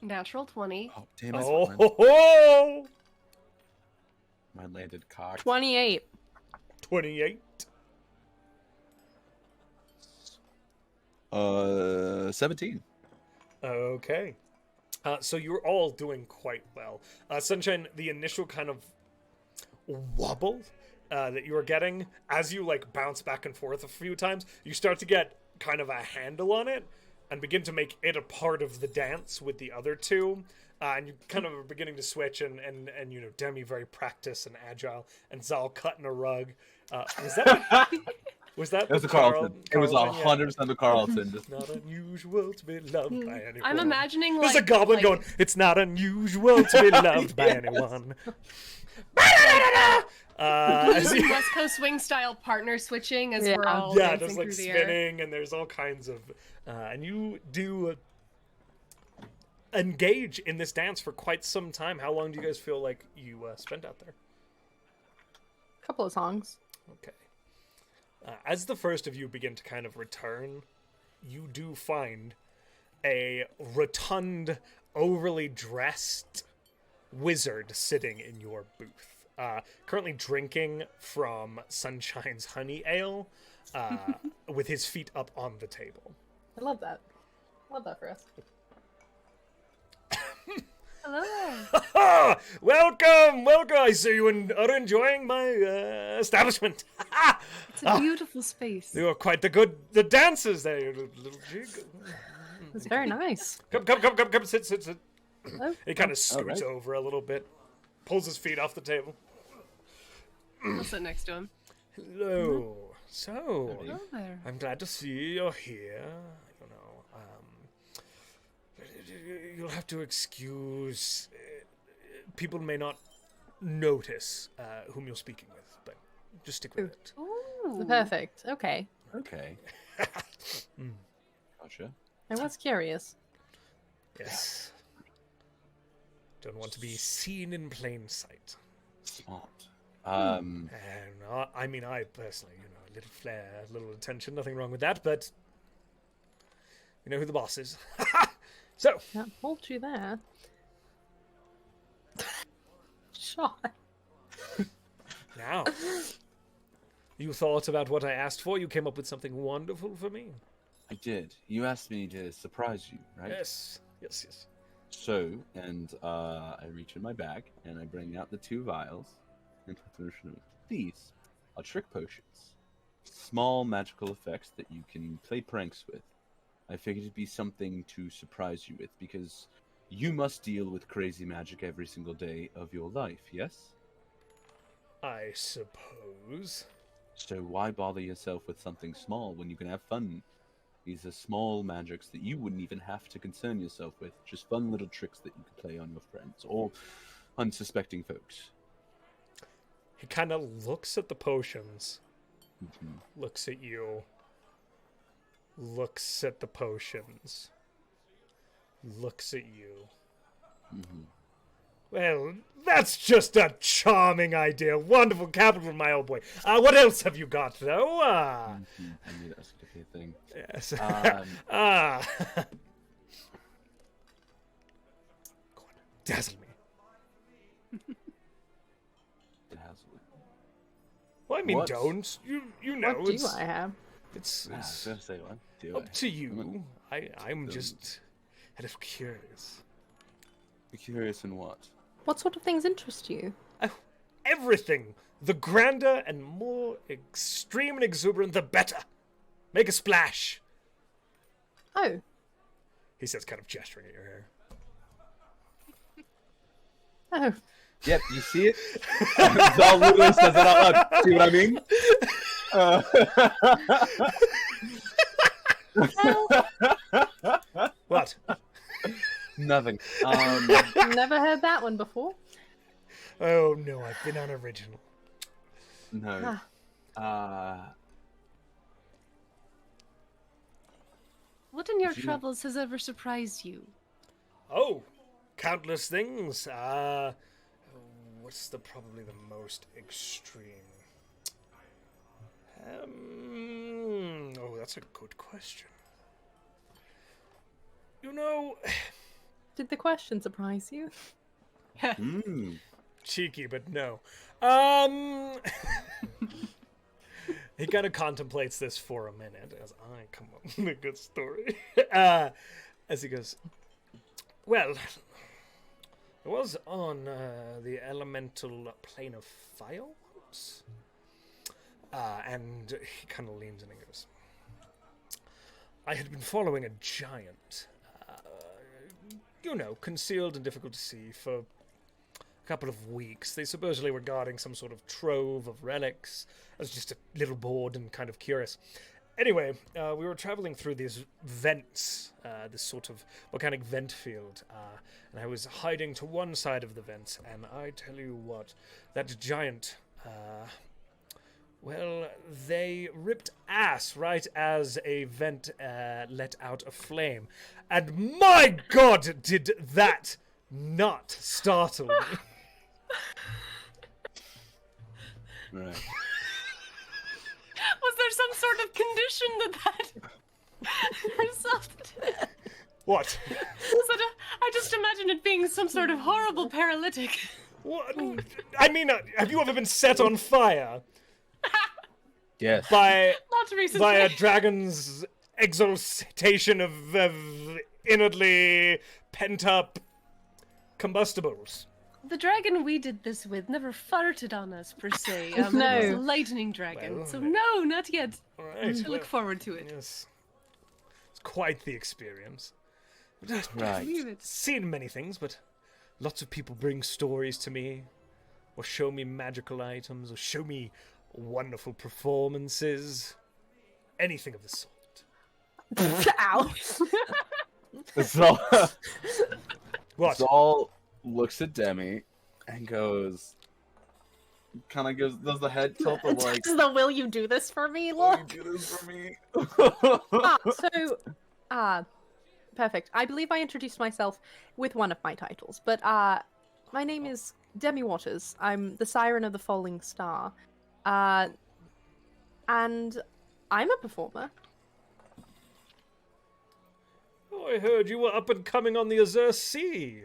Natural 20. Oh, damn it. Oh, ho, ho! My landed cock. 28. 28. 17. Okay. So you're all doing quite well. Sunshine, the initial kind of wobble that you are getting, as you like bounce back and forth a few times, you start to get kind of a handle on it and begin to make it a part of the dance with the other two. And you kind of are beginning to switch, and you know, Demi very practiced and agile, and Zahl cutting a rug. Was that? Was that? It was the the Carlton. It was Carlton? 100% the Carlton. It's not unusual to be loved by anyone. I'm imagining There's like a goblin like, going, it's not unusual to be loved by anyone. As you- West Coast Swing style partner switching as we're Yeah. all yeah, dancing there's like through the air. spinning, and there's all kinds of, and you do engage in this dance for quite some time. How long do you guys feel like you spent out there? Couple of songs. Okay. As the first of you begin to kind of return, you do find a rotund, overly dressed wizard sitting in your booth, currently drinking from Sunshine's honey ale, with his feet up on the table. I love that. Love that for us. Hello. Welcome! I see you are enjoying my establishment. It's a beautiful space. You are quite the dancers there. You little jig. It's very nice. Come, sit. Oh. He kind of scoots right. over a little bit, pulls his feet off the table. I'll sit next to him. Hello. So, Hello there. I'm glad to see you're here. You know, you'll have to excuse. People may not notice whom you're speaking with, but Just stick with it. Ooh. Perfect. Okay. Okay. Mm, Gotcha. I was curious. yes. Don't want to be seen in plain sight. Smart. And I mean, I personally, a little flair, a little attention, nothing wrong with that, but you know who the boss is. So, Can't hold you there. Shot. now, you thought about what I asked for, you came up with something wonderful for me. I did. You asked me to surprise you, right? Yes. So, and I reach in my bag and I bring out the 2 vials and put them in. These are trick potions. Small magical effects that you can play pranks with. I figured it'd be something to surprise you with because you must deal with crazy magic every single day of your life, yes? I suppose. So why bother yourself with something small when you can have fun? These are small magics that you wouldn't even have to concern yourself with. Just fun little tricks that you could play on your friends or unsuspecting folks. He kind of looks at the potions, Mhm. looks at you, looks at the potions, looks at you. Mhm. Well, that's just a charming idea. Wonderful capital, my old boy. What else have you got, though? I knew that was going to be a thing. Yes. Um, Go on, dazzle me. Dazzle. Well, I mean, What? don't. You know, What do it's, I have? it's, I was it's going to say one. Do up to you. I'm Don't. just a little curious. Be curious in what? What sort of things interest you? Everything. The grander and more extreme and exuberant, the better. Make a splash. Oh, He says, kind of gesturing at your hair. oh. Yep, you see it? Zahl literally says it out loud. See what I mean? What? Nothing. Never heard that one before. Oh no, I've been unoriginal. No. What in your You- travels has ever surprised you? Oh, countless things. What's probably the most extreme? Oh, that's a good question. You know, Did the question surprise you? cheeky, but no. He kind of contemplates this for a minute as I come up with a good story. As he goes, well, I was on the elemental plane of fire once. And he kind of leans in and goes, I had been following a giant, concealed and difficult to see for a couple of weeks. They supposedly were guarding some sort of trove of relics. I was just a little bored and kind of curious. Anyway, we were traveling through these vents, this sort of volcanic vent field, and I was hiding to one side of the vents, and I tell you what, that giant, well, they ripped ass right as a vent let out a flame. And my God, did that not startle me. Right. Was there some sort of condition that resulted? What? I just imagine it being some sort of horrible paralytic. What? I mean, have you ever been set on fire Yes. by Not recently. a dragon's exaltation of inwardly pent-up combustibles? The dragon we did this with never farted on us, per se. It was No. a lightning dragon. Well, so no, not yet. All right. I look well, forward to it. Yes. It's quite the experience. Right. Believe it. Seen many things, but lots of people bring stories to me, or show me magical items, or show me wonderful performances. Anything of the sort. Ow. Zahl, What? Zahl looks at Demi and goes, kind of does the head tilt of like, Does the will you do this for me will look? you do this for me? Perfect. I believe I introduced myself with one of my titles, but my name is Demi Waters. I'm the Siren of the Falling Star. And I'm a performer. Oh, I heard you were up and coming on the Azure Sea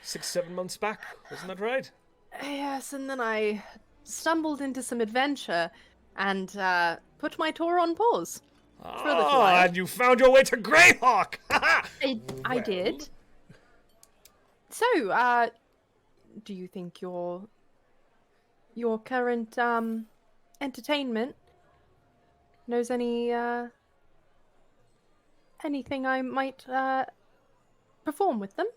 6-7 months back. Wasn't that right? Yes, and then I stumbled into some adventure and put my tour on pause. For a little while. And you found your way to Greyhawk! I did. So, do you think your current entertainment knows anything I might perform with them?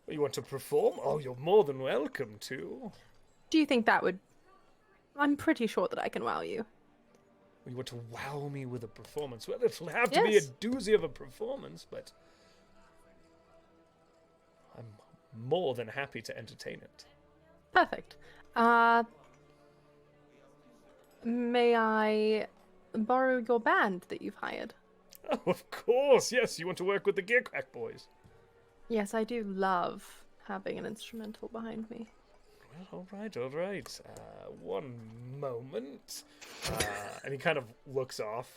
You want to perform? Oh, you're more than welcome to. Do you think that would... I'm pretty sure that I can wow you. You want to wow me with a performance? Well, it'll have to be a doozy of a performance, but I'm more than happy to entertain it. Perfect. May I borrow your band that you've hired? Oh, of course, yes. You want to work with the Gearcrack boys? Yes, I do love having an instrumental behind me. Well, all right. One moment. And he kind of looks off.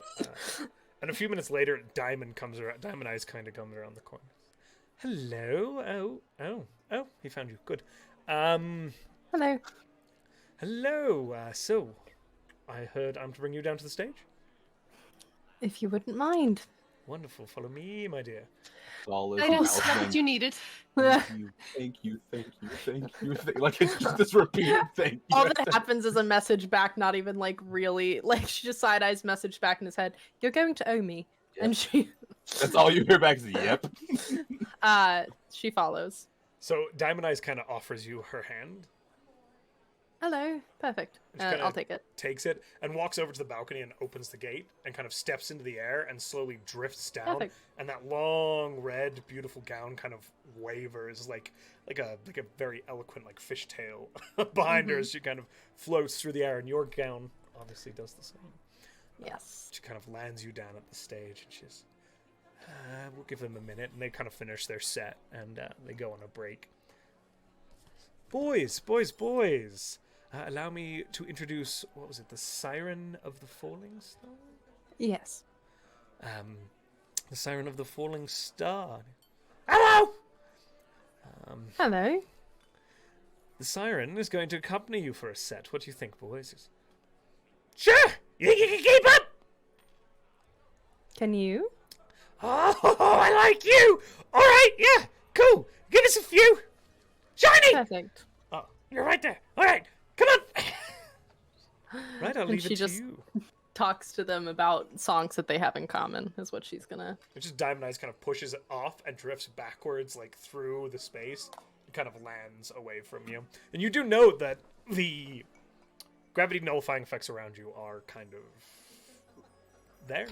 And a few minutes later, Diamond Eyes kind of comes around the corner. Hello. Oh, he found you. Good. Hello. Hello. So, I heard I'm to bring you down to the stage? If you wouldn't mind. Wonderful. Follow me, my dear. I know what you needed. Thank you. Like, it's just this repeated thing. All that happens is a message back, not even like really. Like, she just side-eyes message back in his head. You're going to owe me. Yep. And she... That's all you hear back is, yep. She follows. So, Diamond Eyes kind of offers you her hand. Hello. Perfect. I'll take it. Takes it and walks over to the balcony and opens the gate and kind of steps into the air and slowly drifts down. Perfect. And that long, red, beautiful gown kind of wavers like a very eloquent like fishtail behind her as she kind of floats through the air. And your gown obviously does the same. Yes. She kind of lands you down at the stage and she's, we'll give them a minute. And they kind of finish their set and they go on a break. Boys. Allow me to introduce, what was it, the Siren of the Falling Star? Yes. The Siren of the Falling Star. Hello! Hello. The Siren is going to accompany you for a set. What do you think, boys? Sure! You think you can keep up? Can you? Oh, I like you! Alright, yeah, cool. Give us a few. Shiny! Perfect. Oh, you're right there. Alright. Come on! Right, I'll leave it to you. Talks to them about songs that they have in common, is what she's gonna... It's just Diamond Eyes kind of pushes it off and drifts backwards, like, through the space. It kind of lands away from you. And you do note that the gravity nullifying effects around you are kind of... there.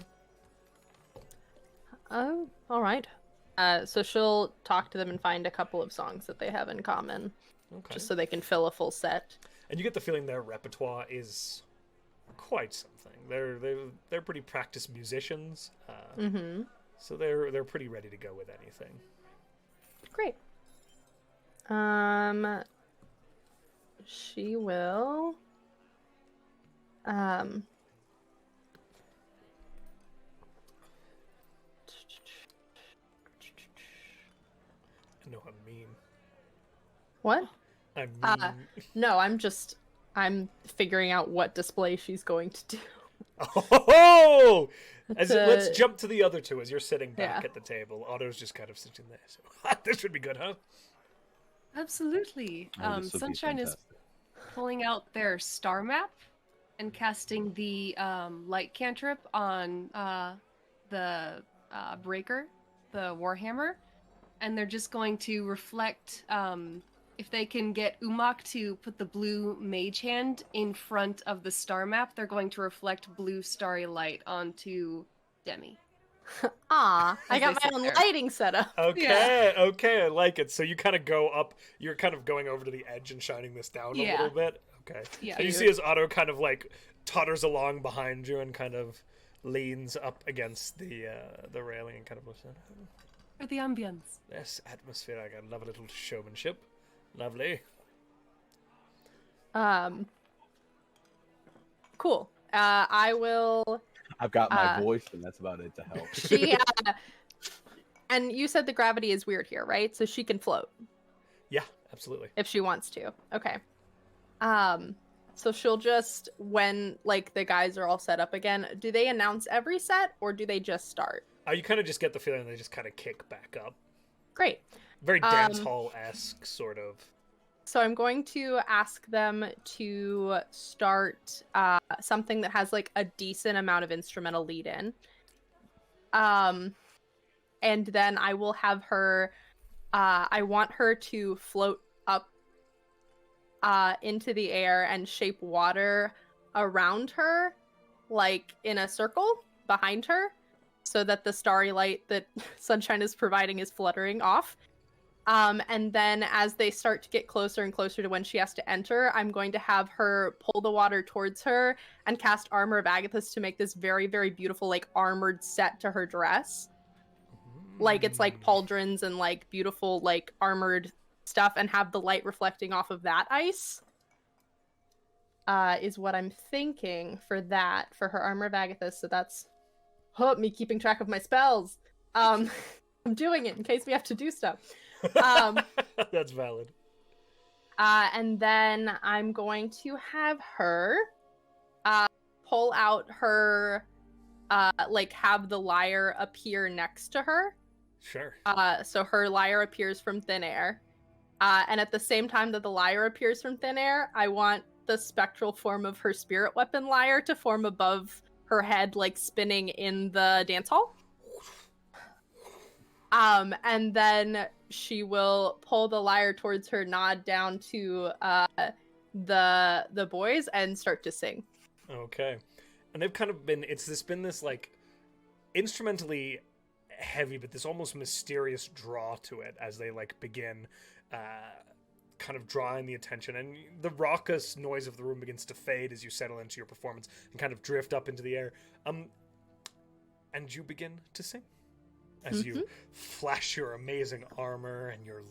Oh, alright. So she'll talk to them and find a couple of songs that they have in common. Okay. Just so they can fill a full set. And you get the feeling their repertoire is quite something. They're pretty practiced musicians, so they're pretty ready to go with anything. Great. She will. I know I'm mean. What? I'm mean. No, I'm figuring out what display she's going to do. Oh! Let's jump to the other two as you're sitting back at the table. Otto's just kind of sitting there. So, this should be good, huh? Absolutely. This would be Sunshine is fantastic. pulling out their star map and casting the light cantrip on the breaker, the Warhammer, and they're just going to reflect. If they can get Umak to put the blue mage hand in front of the star map, they're going to reflect blue starry light onto Demi. Ah, I got my own lighting setup. Okay, I like it. So you kind of go up, you're kind of going over to the edge and shining this down a little bit. Okay. Yeah. And you see as Otto kind of like totters along behind you and kind of leans up against the railing and kind of looks at For the ambience. this atmosphere. I love a little showmanship. Lovely. Cool. I will. I've got my voice, and that's about it to help. She. And you said the gravity is weird here, right? So she can float Yeah, absolutely. if she wants to. Okay. So she'll just, when like the guys are all set up again, do they announce every set or do they just start? You kind of just get the feeling they just kind of kick back up. Great. Very dance hall-esque, sort of. So I'm going to ask them to start something that has like a decent amount of instrumental lead in. And then I will have her, I want her to float up into the air and shape water around her, like in a circle behind her, so that the starry light that Sunshine is providing is fluttering off. And then as they start to get closer and closer to when she has to enter, I'm going to have her pull the water towards her and cast Armor of Agathis to make this very, very beautiful, like, armored set to her dress. Like, it's like pauldrons and, like, beautiful, like, armored stuff, and have the light reflecting off of that ice. Is what I'm thinking for that, for her Armor of Agathis. So that's me keeping track of my spells. I'm doing it in case we have to do stuff. That's valid. And then I'm going to have her pull out her, like, have the lyre appear next to her. Sure. So her lyre appears from thin air. And at the same time that the lyre appears from thin air, I want the spectral form of her spirit weapon lyre to form above her head, like spinning in the dance hall. And then she will pull the lyre towards her, nod down to the boys, and start to sing. Okay. And they've kind of been, it's been this like instrumentally heavy, but this almost mysterious draw to it as they like begin kind of drawing the attention, and the raucous noise of the room begins to fade as you settle into your performance and kind of drift up into the air. And you begin to sing as you flash your amazing armor and your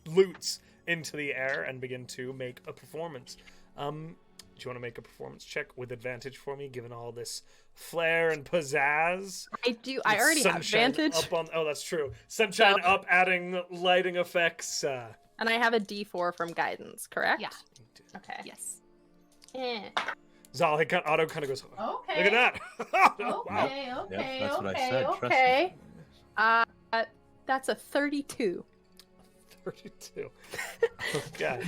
loots into the air and begin to make a performance. Do you want to make a performance check with advantage for me, given all this flair and pizzazz? I do. I already have advantage. Oh, that's true. Sunshine up, adding lighting effects. And I have a D4 from guidance, correct? Yeah. Okay. Yes. Zahl, Otto kind of goes, Okay. look at that. Okay, Yep, okay, that's what I okay, said, trust okay. That's a 32. 32. Okay.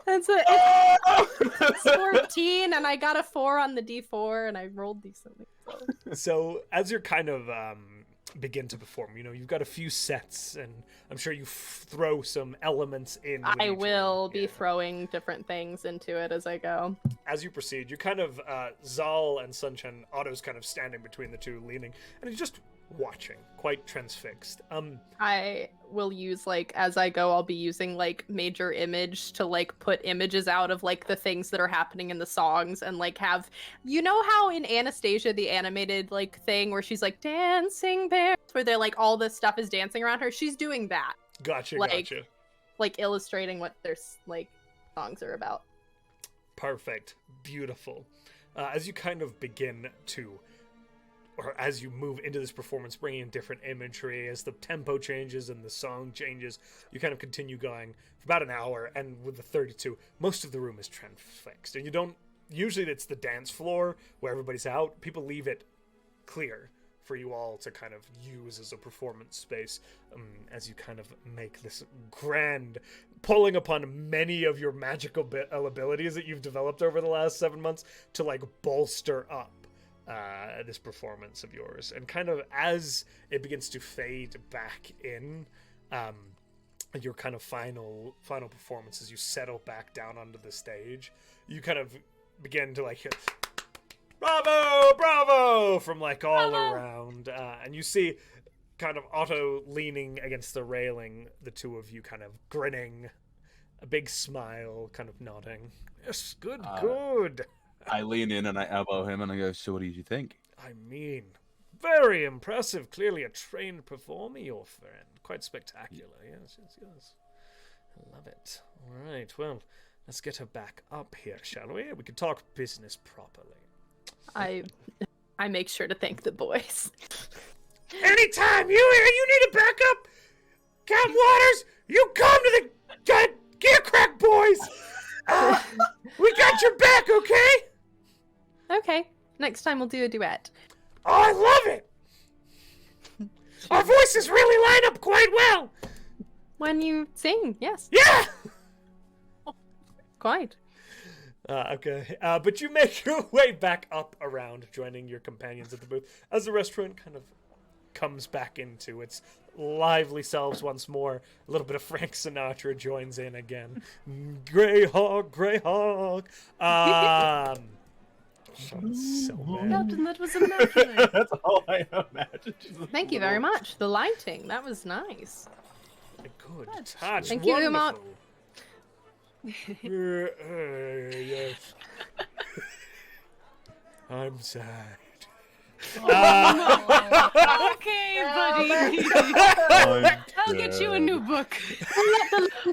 It's 14, and I got a 4 on the D4, and I rolled decently. So as you're kind of begin to perform, you've got a few sets, and I'm sure you throw some elements in. I will be throwing different things into it as I go. As you proceed, you kind of, Zahl and Sunshine, Otto's kind of standing between the two, leaning, and he's just watching, quite transfixed. I will use, like, as I go, I'll be using, like, major image to, like, put images out of, like, the things that are happening in the songs, and, like, have, you know how in Anastasia, the animated, like, thing where she's like, dancing bears, where they're, like, all this stuff is dancing around her? She's doing that. Gotcha. Like, illustrating what their, like, songs are about. Perfect. Beautiful. As you kind of begin to, or as you move into this performance, bringing in different imagery, as the tempo changes and the song changes, you kind of continue going for about an hour, and with the 32, most of the room is transfixed. And you don't, usually it's the dance floor where everybody's out. People leave it clear for you all to kind of use as a performance space, as you kind of make this grand, pulling upon many of your magical abilities that you've developed over the last 7 months to like bolster up this performance of yours. And kind of as it begins to fade back in, your kind of final performance, as you settle back down onto the stage, you kind of begin to like hear bravo, bravo from like all around, and you see kind of Otto leaning against the railing, the two of you kind of grinning a big smile, kind of nodding. Yes, good, Uh, good. I lean in and I elbow him and I go, so what did you think? I mean, very impressive. Clearly a trained performer, your friend. Quite spectacular. Yes, yes, yes. I love it. All right, well, let's get her back up here, shall we? We can talk business properly. I make sure to thank the boys. Anytime you need a backup, Captain Waters, you come to the Gear Crack boys. We got your back, okay? Okay, next time we'll do a duet. Oh, I love it. Our voices really line up quite well. When you sing, yes, Yeah. quite. Okay, but you make your way back up around, joining your companions at the booth as the restaurant kind of comes back into its lively selves once more. A little bit of Frank Sinatra joins in again. Greyhawk, Greyhawk. So bad. Captain, that was immaculate. That's all I imagine. Thank you very much. The lighting, that was nice. Good touch. Thank you, Umar. Yes. I'm sad. Okay, buddy. I'll get you a new book.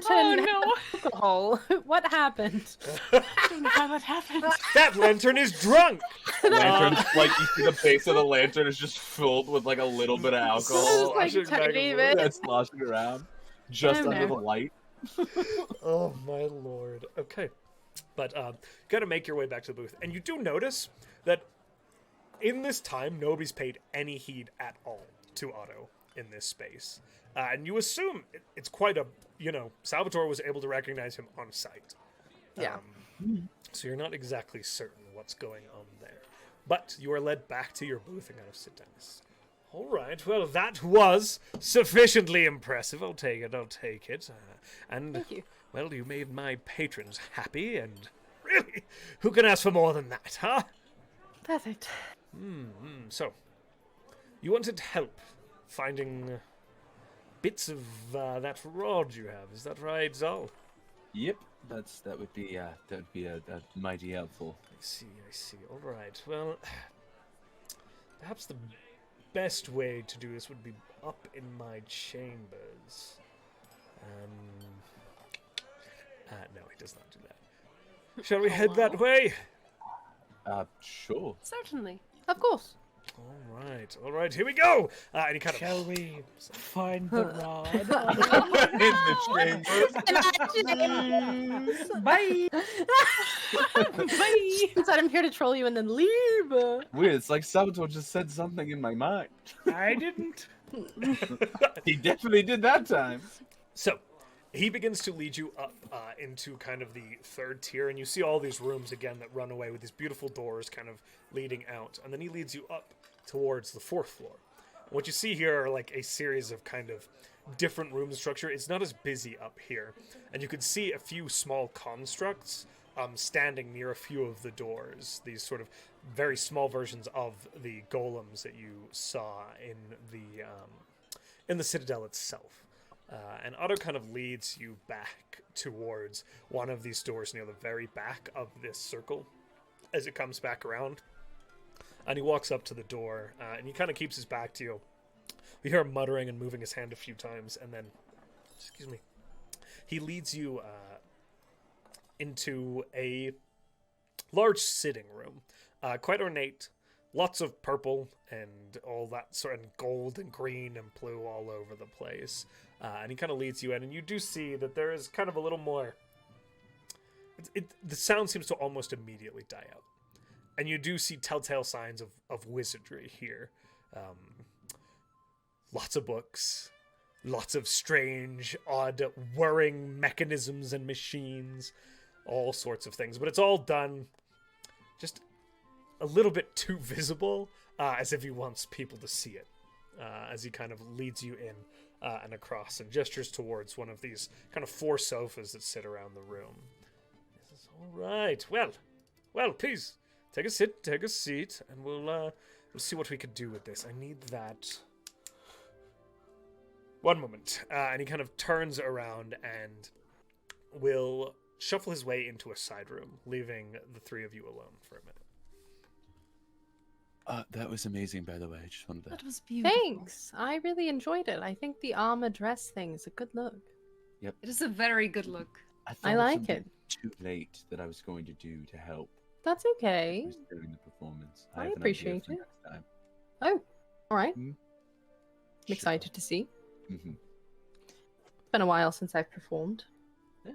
Oh no! Alcohol. What happened? I don't know how that happened. That lantern is drunk. Lantern's like you see the base of the lantern is just filled with like a little bit of alcohol. Just like sloshing back and tiny forth. bit. That's sloshing around just Oh, under no. the light. Oh my lord. Okay. But gotta make your way back to the booth. And you do notice that in this time, nobody's paid any heed at all to Otto in this space. And you assume it's quite a, Salvator was able to recognize him on sight. Yeah. So you're not exactly certain what's going on there. But you are led back to your booth and kind of sit down. All right, well, that was sufficiently impressive. I'll take it. And, Thank you. well, you made my patrons happy, and really, who can ask for more than that, huh? Perfect. So, you wanted help finding bits of that rod you have, is that right, Zahl? Yep, that would be mighty helpful. I see. All right, well, perhaps the best way to do this would be up in my chambers. No, he does not do that. Shall we head that way? Sure. Certainly. Of course. All right, here we go! And he kind of... Shall we find the rod? In the chamber. Bye. Bye. Said I'm here to troll you and then leave. Weird, it's like Salvatore just said something in my mind. I didn't. He definitely did that time. So, he begins to lead you up into kind of the third tier, and you see all these rooms again that run away with these beautiful doors kind of leading out. And then he leads you up towards the fourth floor. What you see here are like a series of kind of different room structure. It's not as busy up here. And you can see a few small constructs standing near a few of the doors. These sort of very small versions of the golems that you saw in the citadel itself. And Otto kind of leads you back towards one of these doors near the very back of this circle as it comes back around. And he walks up to the door, and he kind of keeps his back to you. You hear him muttering and moving his hand a few times, and then, he leads you into a large sitting room. Quite ornate, lots of purple and all that sort of gold and green and blue all over the place. And he kind of leads you in, and you do see that there is kind of a little more... the sound seems to almost immediately die out. And you do see telltale signs of wizardry here. Lots of books, lots of strange, odd, whirring mechanisms and machines, all sorts of things. But it's all done just a little bit too visible, as if he wants people to see it, as he kind of leads you in and across and gestures towards one of these kind of 4 sofas that sit around the room. This is all right. Well, please, take a seat, and we'll see what we could do with this. I need that. One moment. And he kind of turns around, and will shuffle his way into a side room, leaving the three of you alone for a minute. That was amazing, by the way. I just wanted to... That was beautiful. Thanks. I really enjoyed it. I think the armor dress thing is a good look. It is a very good look. thought I of like something it. Too late that I was going to do to help. That's okay. Who's doing the performance? I have an idea appreciate for it. next time. Oh, all right. Hmm? I'm excited to see. Mm-hmm. It's been a while since I've performed. Yeah.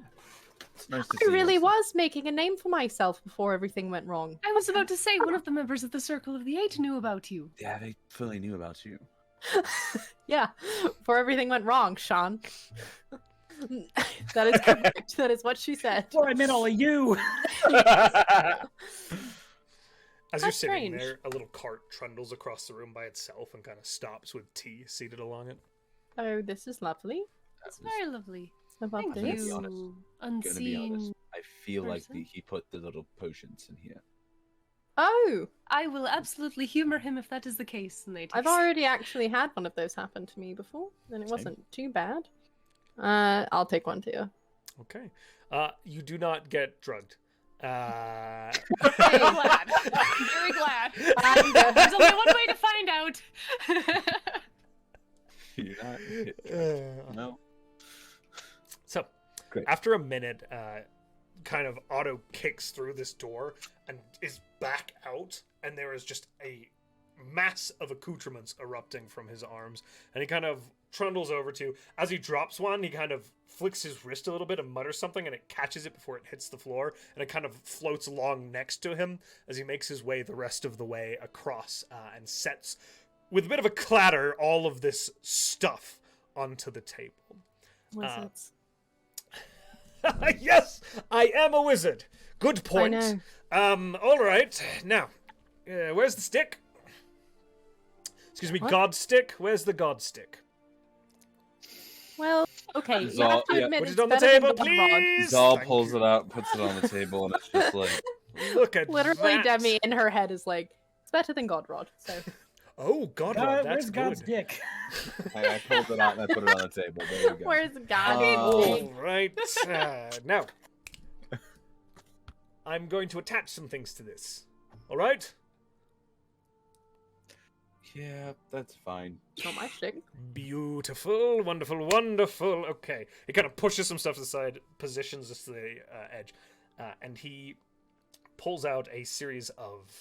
It's nice to I see really you. was making a name for myself before everything went wrong. I was about to say one of the members of the Circle of the Eight knew about you. Yeah, they fully knew about you. Yeah, before everything went wrong, Sean. That is correct. That is what she said. Before I met all of you. As you're That's sitting strange. there, a little cart trundles across the room by itself and kind of stops with tea seated along it. Oh, this is lovely. That's very lovely. So about Thank gonna be this. honest. you, Gonna be honest. unseen. I feel like person? he put the little potions in here. Oh, I will absolutely humor him if that is the case. And they I've taste- already actually had one of those happen to me before, and it wasn't too bad. I'll take one too. Okay. You do not get drugged. Very glad. Very glad. And, There's only one way to find out. You're not. No. So, Great. after a minute, kind of Otto kicks through this door and is back out, and there is just a mass of accoutrements erupting from his arms, and he kind of trundles over to, as he drops one, he kind of flicks his wrist a little bit and mutters something, and it catches it before it hits the floor, and it kind of floats along next to him as he makes his way the rest of the way across, and sets, with a bit of a clatter, all of this stuff onto the table. Wizards. Yes, I am a wizard. Good point. know. All right. Now, where's the stick? Excuse me, What? God stick. Where's the God stick? Well, okay. You Zahl, have to yeah. admit Put it's it on the better than table, God Rod. please. Zahl Thank pulls you. it out, puts it on the table, and it's just like, Look at Literally, that. Demi in her head is like, it's better than God Rod. So Oh, God, God, that's where's good. God's dick? I pulled it out and I put it on the table. There you go. where's God? All right. Now, I'm going to attach some things to this. All right? Yeah, that's fine. Not my shtick. Beautiful, wonderful, wonderful. Okay. He kind of pushes some stuff to the side, positions us to the edge, and he pulls out a series of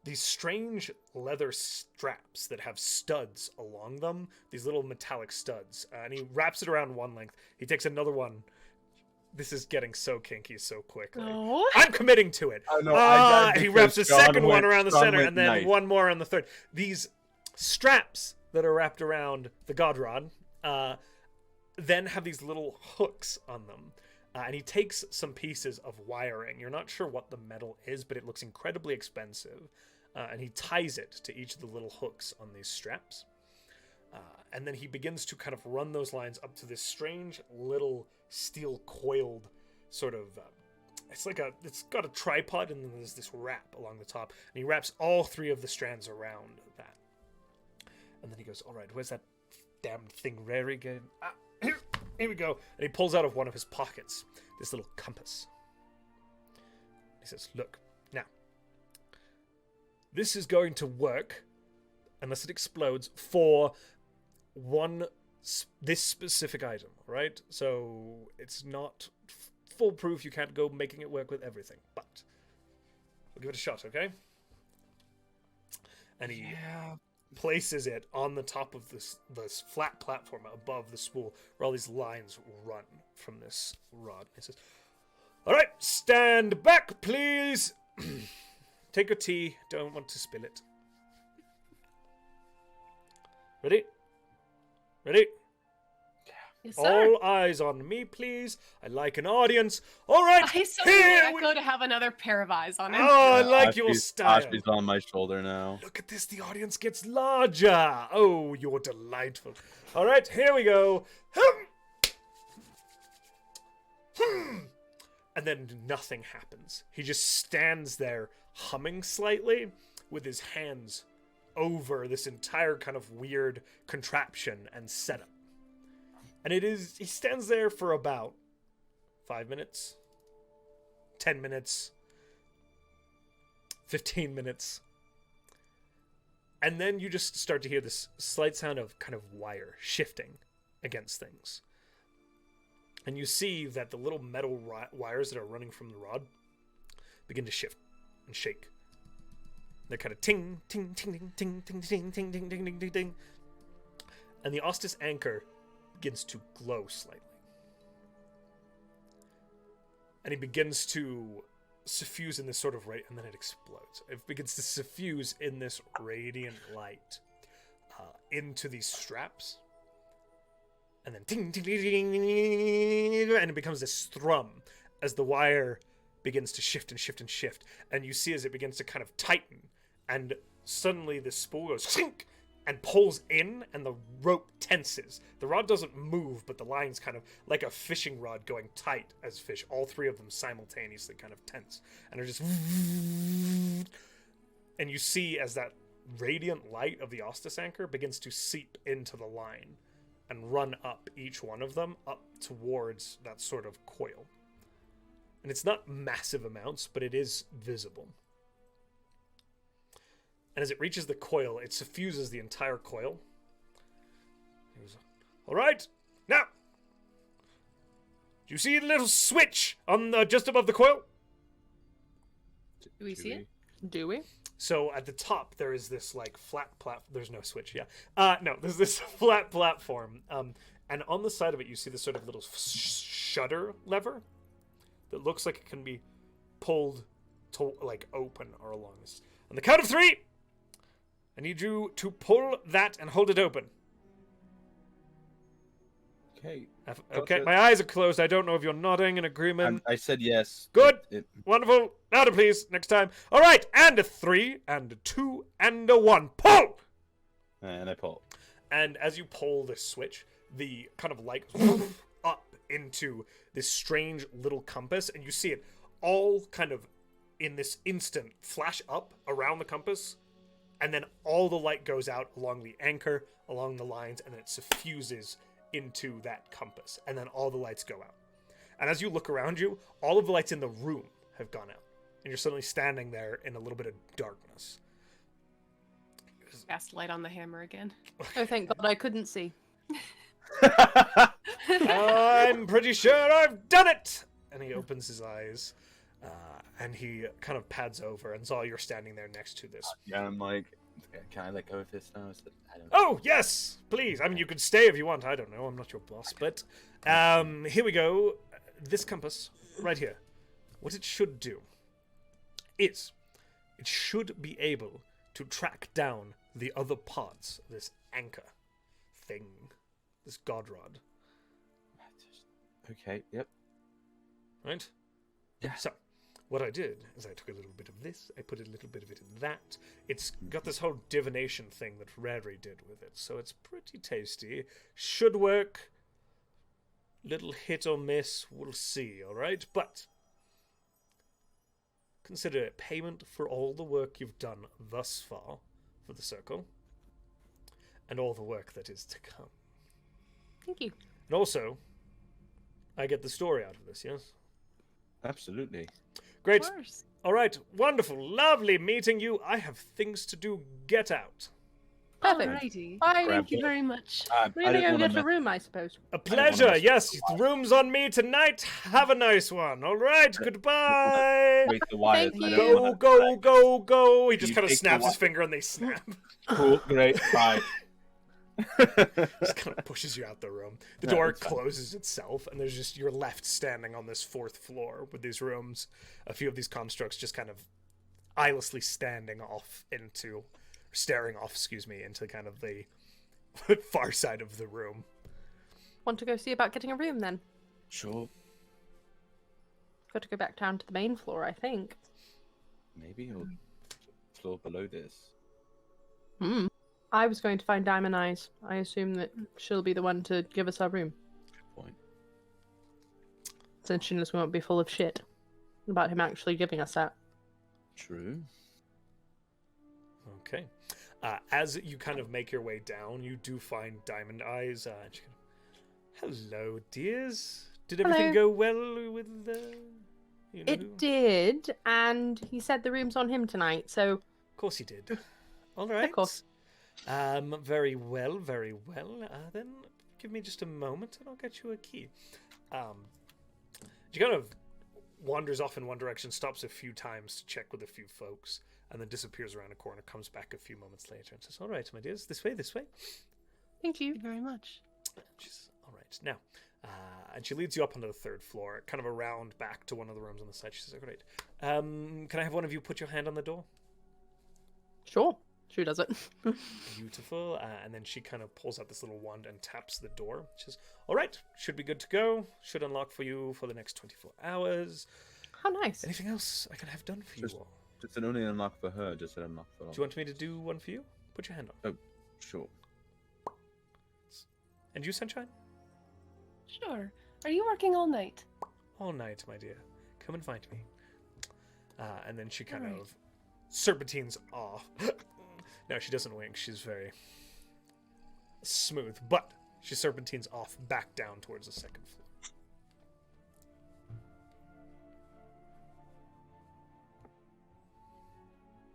these strange leather straps that have studs along them, these little metallic studs, and he wraps it around one length. He takes another one. This is getting so kinky so quickly. Oh. I'm committing to it. Oh, no, I got it He because wraps a Sean second one went- around the Sean center, went and then nice. one more on the third. These straps that are wrapped around the god rod then have these little hooks on them. And he takes some pieces of wiring. You're not sure what the metal is, but it looks incredibly expensive. And he ties it to each of the little hooks on these straps. And then he begins to kind of run those lines up to this strange little steel coiled sort of it's got a tripod, and then there's this wrap along the top, and he wraps all three of the strands around that. And then he goes, all right, where's that damned thing rare again? Here we go. And he pulls out of one of his pockets this little compass. He says, look, now this is going to work unless it explodes for this specific item, right? So it's not foolproof. You can't go making it work with everything, but we'll give it a shot, okay? And he places it on the top of this flat platform above the spool where all these lines run from this rod. He says, all right, stand back, please. Take your tea. Don't want to spill it. Ready? Ready? Yes, sir. All eyes on me, please. I like an audience. All right, I so here we... echo to have another pair of eyes on him. Oh, I like your style. Ashby's on my shoulder now. Look at this. The audience gets larger. Oh, you're delightful. All right, here we go. And then nothing happens. He just stands there humming slightly with his hands over this entire kind of weird contraption and setup. And he stands there for about 5 minutes, 10 minutes, 15 minutes. And then you just start to hear this slight sound of kind of wire shifting against things. And you see that the little metal wires that are running from the rod begin to shift and shake. They're kind of ting, ting, ting, ting, ting, ting, ting, ting, ting, ting, ting, ting, ting. And the Ostis anchor begins to glow slightly. And he begins to suffuse in this sort of and then it explodes. It begins to suffuse in this radiant light into these straps. And then ting, ting, ting, ting, ting, and it becomes this thrum as the wire begins to shift and shift and shift. And you see as it begins to kind of tighten. And suddenly the spool goes sink and pulls in, and the rope tenses. The rod doesn't move, but the line's kind of like a fishing rod going tight as fish. All three of them simultaneously kind of tense. And they're just... And you see as that radiant light of the Ostis anchor begins to seep into the line and run up each one of them up towards that sort of coil. And it's not massive amounts, but it is visible. And as it reaches the coil, it suffuses the entire coil. All right, now, do you see the little switch on the just above the coil? Do we see it? Do we? So at the top there is this like flat There's no switch, yeah. No, there's this flat platform, and on the side of it you see this sort of little shutter lever that looks like it can be pulled to like open or along this. On the count of 3. I need you to pull that and hold it open. Okay. Okay, my eyes are closed. I don't know if you're nodding in agreement. I said yes. Good. Wonderful. Louder, please. Next time. All right. And a 3, and a 2, and a 1. Pull! And I pull. And as you pull this switch, the kind of light goes up into this strange little compass, and you see it all kind of in this instant flash up around the compass. And then all the light goes out along the anchor, along the lines, and then it suffuses into that compass. And then all the lights go out. And as you look around you, all of the lights in the room have gone out. And you're suddenly standing there in a little bit of darkness. Cast light on the hammer again. Oh, thank God I couldn't see. I'm pretty sure I've done it! And he opens his eyes. And he kind of pads over, and Zahl, you're standing there next to this. Yeah, I'm like, can I let go of this now? I don't know. Oh, yes, please. I mean, you could stay if you want. I don't know. I'm not your boss. But here we go. This compass right here. What it should do is it should be able to track down the other parts of this anchor thing, this god rod. Okay, yep. Right? Yeah. So, what I did is I took a little bit of this, I put a little bit of it in that. It's got this whole divination thing that Rary did with it, so it's pretty tasty. Should work. Little hit or miss, we'll see, alright? But consider it payment for all the work you've done thus far for the circle, and all the work that is to come. Thank you. And also, I get the story out of this, yes? Absolutely. Great. Of course. All right. Wonderful. Lovely meeting you. I have things to do. Get out. Perfect. Alrighty. Bye. Thank you very much. We're gonna go get a room, I suppose. A pleasure. Yes. The room's on me tonight. Have a nice one. All right. Goodbye. Wait, the wires. Thank I you. don't Go, wanna- go, go, go. He just You kind of take the snaps his wire. finger and they snap. Cool, great, bye. Just kind of pushes you out the room. The No, door it's fine. closes itself, and there's just you're left standing on this 4th floor with these rooms. A few of these constructs just kind of eyelessly staring off, into kind of the far side of the room. Want to go see about getting a room then? Sure, Got to go back down to the main floor, I think. maybe, or floor below this. I was going to find Diamond Eyes. I assume that she'll be the one to give us our room. Good point. Since she knows we won't be full of shit about him actually giving us that. True. Okay. As you kind of make your way down, you do find Diamond Eyes. Hello, dears. Did everything Hello. go well with the? You know who? It did, and he said the room's on him tonight, so Of course he did. All right. course. Very well, very well. Then give me just a moment and I'll get you a key. She kind of wanders off in one direction, stops a few times to check with a few folks, and then disappears around a corner, comes back a few moments later and says, all right, my dears, this way, this way. Thank you. Thank you very much. She's, all right, now. And she leads you up onto the third floor, kind of around back to one of the rooms on the side. She says, all right, can I have one of you put your hand on the door? Sure. She does it. Beautiful. And then she kind of pulls out this little wand and taps the door. She says, all right, should be good to go. Should unlock for you for the next 24 hours. How nice. Anything else I can have done for you all? Just an only unlock for her, just an unlock for all. Do you want me to do one for you? Put your hand on. Oh, sure. And you, Sunshine? Sure. Are you working all night? All night, my dear. Come and find me. And then she kind Alright. of serpentines off. No, she doesn't wink. She's very smooth. But she serpentines off back down towards the second floor.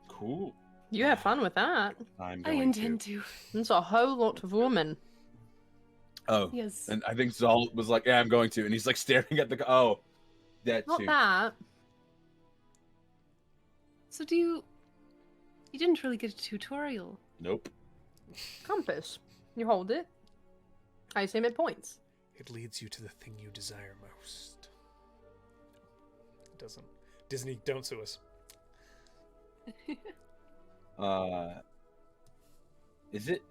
Cool. You have fun with that. I'm I going intend to. to. That's a whole lot of women. Oh, Yes. and I think Zahl was like, yeah, I'm going to. And he's like staring at the... Oh, that Not too. that. So do you... You didn't really get a tutorial. Nope. Compass. You hold it. I assume it points. It leads you to the thing you desire most. It doesn't. Disney, don't sue us. Is it...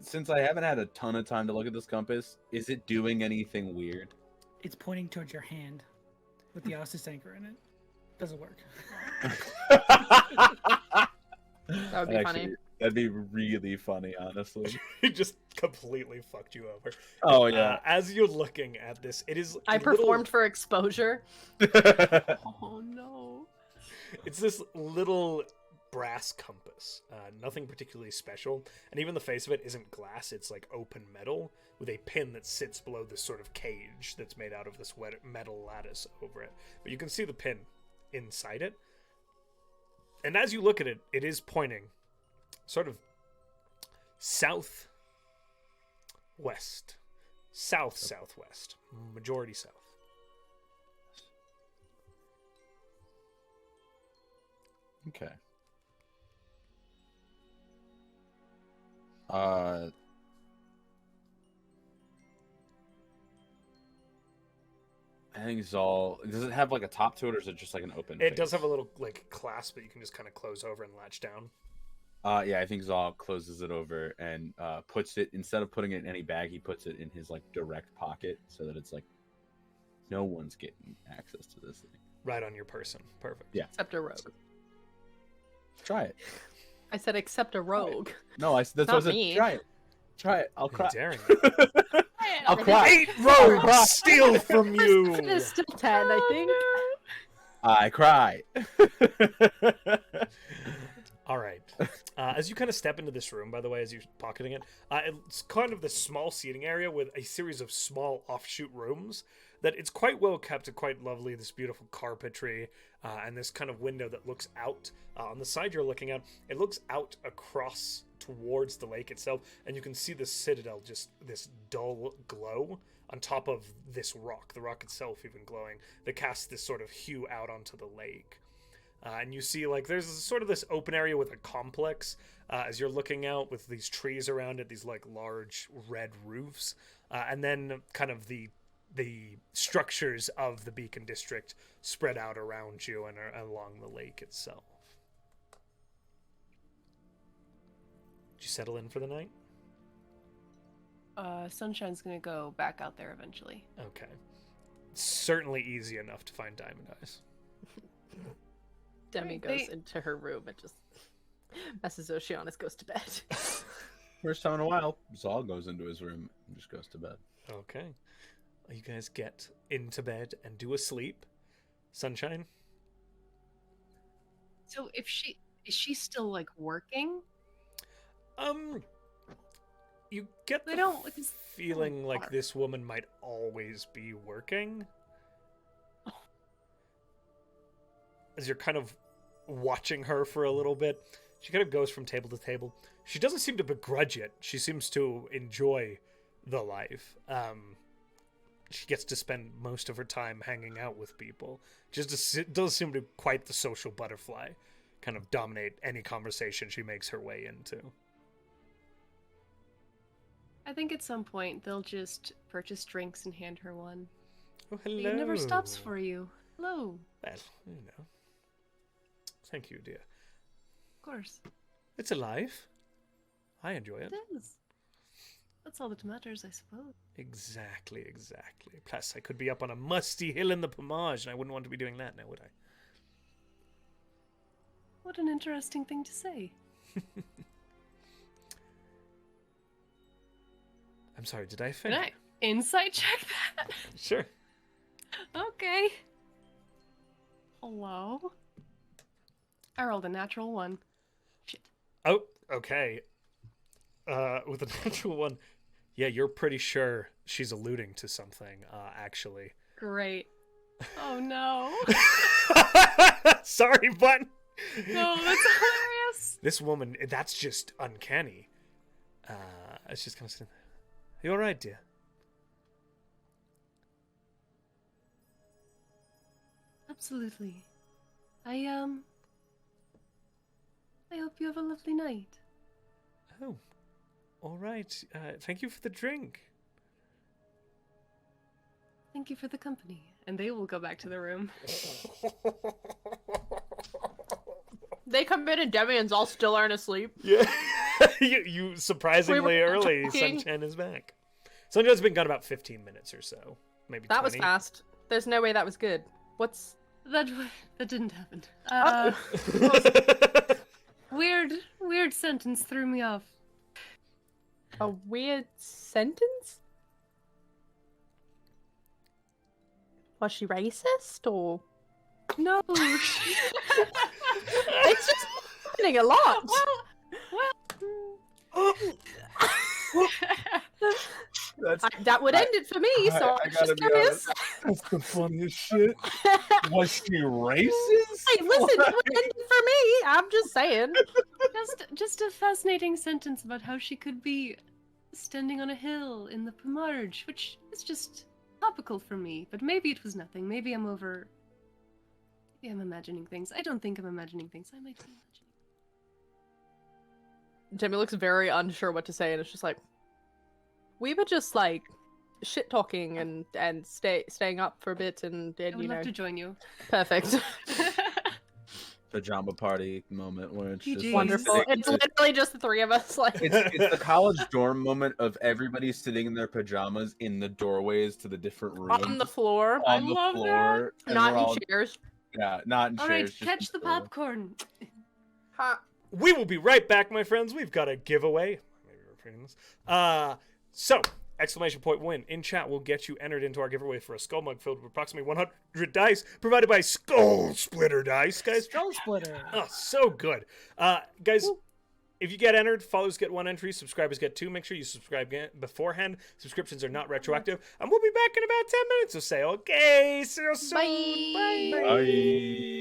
Since I haven't had a ton of time to look at this compass, is it doing anything weird? It's pointing towards your hand with the Ossus anchor in it. Doesn't work. That would be funny. That'd be really funny, honestly. It just completely fucked you over. Oh, yeah. As you're looking at this, it is. I performed for exposure. Oh no. It's this little brass compass. Nothing particularly special. And even the face of it isn't glass, it's like open metal with a pin that sits below this sort of cage that's made out of this metal lattice over it. But you can see the pin inside it. And as you look at it, it is pointing sort of southwest. Southwest. Majority south. Okay. I think Zahl... Does it have like a top to it, or is it just like an open It does face? have a little like clasp that you can just kind of close over and latch down. Yeah, I think Zahl closes it over and puts it, instead of putting it in any bag, he puts it in his like direct pocket so that it's like no one's getting access to this thing. Right on your person. Perfect. Yeah. Except a rogue. Try it. I said except a rogue. No, that's what I Not said. me. Try it. Try it. I'll cry. Daring. I'll cry. 8 rogues steal from you. It is still 10, I think. I cry. All right. As you kind of step into this room, by the way, as you're pocketing it, it's kind of this small seating area with a series of small offshoot rooms that it's quite well kept and quite lovely. This beautiful carpentry and this kind of window that looks out. On the side you're looking at, it looks out across towards the lake itself, and you can see the citadel, just this dull glow on top of this rock, the rock itself even glowing, that casts this sort of hue out onto the lake. And you see, like, there's sort of this open area with a complex as you're looking out with these trees around it, these, like, large red roofs. And then kind of the structures of the Beacon District spread out around you and along the lake itself. Did you settle in for the night? Sunshine's gonna go back out there eventually. Okay. Certainly easy enough to find Diamond Eyes. Demi goes into her room and just messes Oceanus, goes to bed. First time in a while, Zahl goes into his room and just goes to bed. Okay. You guys get into bed and do a sleep. Sunshine? So if is she still like working? You get They the don't- it's- feeling like bark. this woman might always be working. As you're kind of watching her for a little bit, she kind of goes from table to table. She doesn't seem to begrudge it. She seems to enjoy the life. She gets to spend most of her time hanging out with people. Does seem to be quite the social butterfly. Kind of dominate any conversation she makes her way into. I think at some point they'll just purchase drinks and hand her one. Oh, hello. It never stops for you. Hello. Well, you know. Thank you, dear. Of course. It's alive. I enjoy it. It is. That's all that matters, I suppose. Exactly. Plus, I could be up on a musty hill in the Pomage, and I wouldn't want to be doing that now, would I? What an interesting thing to say. I'm sorry, did I Can offend I insight check that? you? Sure. Okay. Hello? I rolled a natural 1. Shit. Oh, okay. With a natural one, yeah, you're pretty sure she's alluding to something, actually. Great. Oh no. Sorry, button. No, that's hilarious. This woman, that's just uncanny. It's just kind of sitting there. You all right, dear? Absolutely. I hope you have a lovely night. Oh, all right. Thank you for the drink. Thank you for the company. And they will go back to the room. They come in and Demi and Zahl still aren't asleep. Yeah. you surprisingly We were early. talking. Sunshine is back. Sunshine's been gone about 15 minutes or so. Maybe That 20. was fast. There's no way that was good. What's... That didn't happen. Weird sentence threw me off. A weird sentence? Was she racist, or...? No. It's just happening a lot. That would end it for me, so I was gotta just be curious. honest. That's the funniest shit. Was she racist? Hey, listen, it would end it for me. I'm just saying. just a fascinating sentence about how she could be standing on a hill in the Pomage, which is just topical for me. But maybe it was nothing. Maybe I'm imagining things. I don't think I'm imagining things. I might be imagining. Demi looks very unsure what to say, and it's just like, we were just like shit talking and staying up for a bit, and I would you know, love to join you. perfect, Pajama party moment where it's just GG. wonderful. Like, It's literally just the three of us. Like, it's the college dorm moment of everybody sitting in their pajamas in the doorways to the different rooms on the floor, I on the love floor, and not we're in all, chairs. yeah, not in All chairs. right, just catch the on floor. popcorn. Ha. We will be right back, my friends. We've got a giveaway. Maybe we're repeating this. So, exclamation point win in chat will get you entered into our giveaway for a skull mug filled with approximately 100 dice, provided by Skull Splitter Dice, guys. Skull Splitter. Oh, so good. Guys, if you get entered, followers get 1 entry, subscribers get 2. Make sure you subscribe beforehand. Subscriptions are not retroactive. And we'll be back in about 10 minutes, so say okay. See you soon. Bye. Bye.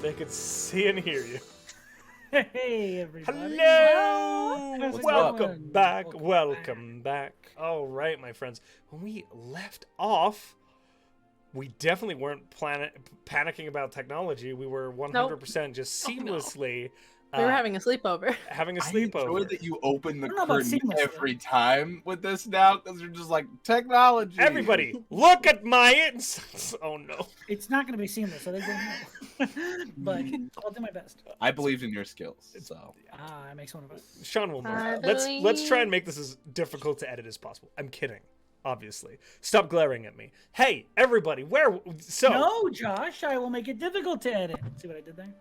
They could see and hear you. Hey, everybody. Hello! How's it Welcome going? back. Welcome Welcome back. All right, my friends. When we left off, we definitely weren't panicking about technology. We were 100% just Oh, no. seamlessly We were having a sleepover. having a I enjoy sleepover. that you open the I don't know about curtain seamlessly. every time with this now, because you're just like, technology. Everybody, look at my insides. Oh no. It's not going to be seamless, so they don't know. But I'll do my best. I believed in your skills, so. It makes one of us. Sean will know. I Let's try and make this as difficult to edit as possible. I'm kidding. Obviously. Stop glaring at me. Hey, everybody, No, Josh, I will make it difficult to edit. See what I did there?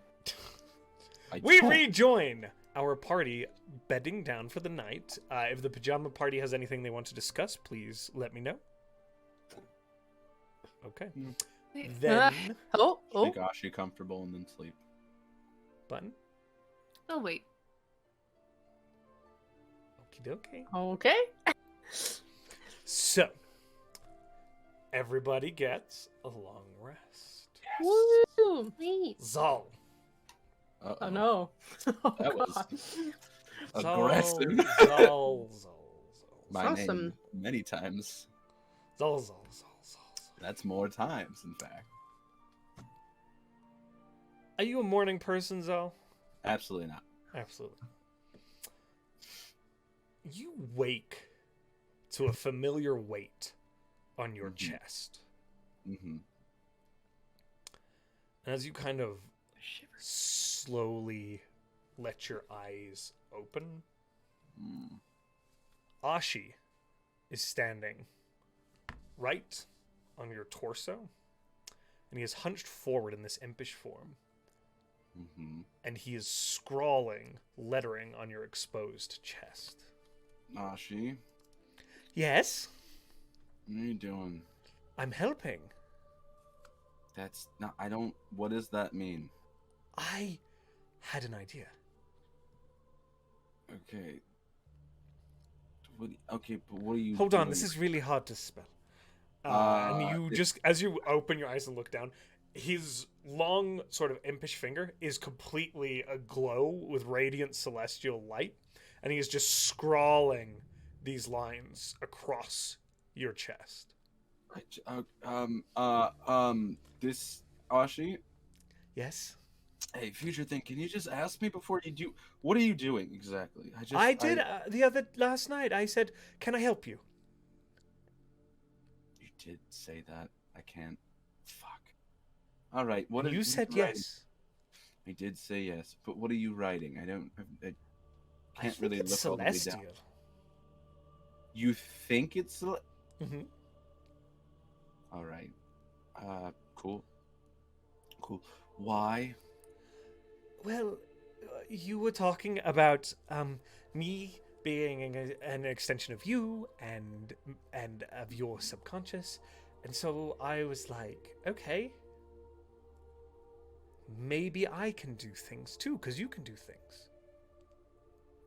We rejoin our party bedding down for the night. If the pajama party has anything they want to discuss, please let me know. Okay. Then Oh. Make Ashi comfortable and then sleep. button. Oh wait. Okie dokie. Okay. So everybody gets a long rest. Woo! Wait. Zahl. Uh-oh. Oh no. Oh, That was God. aggressive. Zahl. My Awesome. name many times. Zahl. That's more times, in fact. Are you a morning person, Zahl? Absolutely not. Absolutely. You wake to a familiar weight on your chest. Mm-hmm. And as you kind of slowly let your eyes open, Ashi is standing right on your torso, and he is hunched forward in this impish form, Mm-hmm. and he is scrawling lettering on your exposed chest. Ashi, Yes, what are you doing? I'm helping. That's not. I don't. What does that mean? I had an idea. Okay. Okay, but what are you? Hold on, doing? this is really hard to spell. And you it's- just, as you open your eyes and look down, his long, sort of impish finger is completely aglow with radiant celestial light, and he is just scrawling these lines across your chest. This Ashi. Yes, Hey, future thing. Can you just ask me before you do? What are you doing exactly? I did last night. I said, "Can I help you?" You did say that. I can't. Fuck. All right. What are You said writing? yes. I did say yes, but what are you writing? I don't. I I can't think really it's look all the way celestial. down. You think it's Mhm. all right? Cool. Cool. Why? Well, you were talking about me being an extension of you and of your subconscious, and so I was like, okay, maybe I can do things too, because you can do things.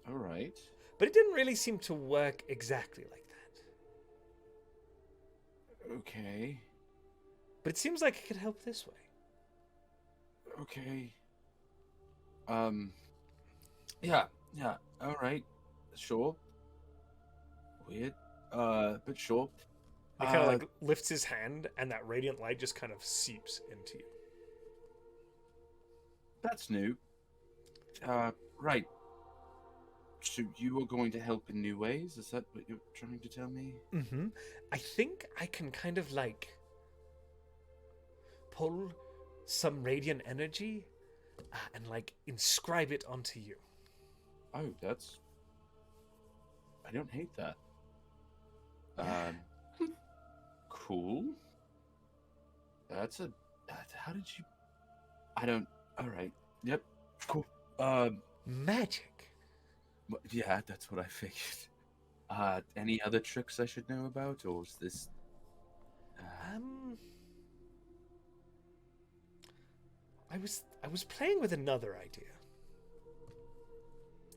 All right. But it didn't really seem to work exactly like that. Okay. But it seems like it could help this way. Okay. Yeah. Yeah. All right. Sure. Weird. But sure. He kind of like lifts his hand, and that radiant light just kind of seeps into you. That's new. Right. So you are going to help in new ways? Is that what you're trying to tell me? Mm-hmm. I think I can kind of like pull some radiant energy and like inscribe it onto you. Oh, that's. I don't hate that. Cool. That's a. How did you? I don't. All right. Yep. Cool. Magic. Yeah, that's what I figured. Any other tricks I should know about, or is this? I was playing with another idea.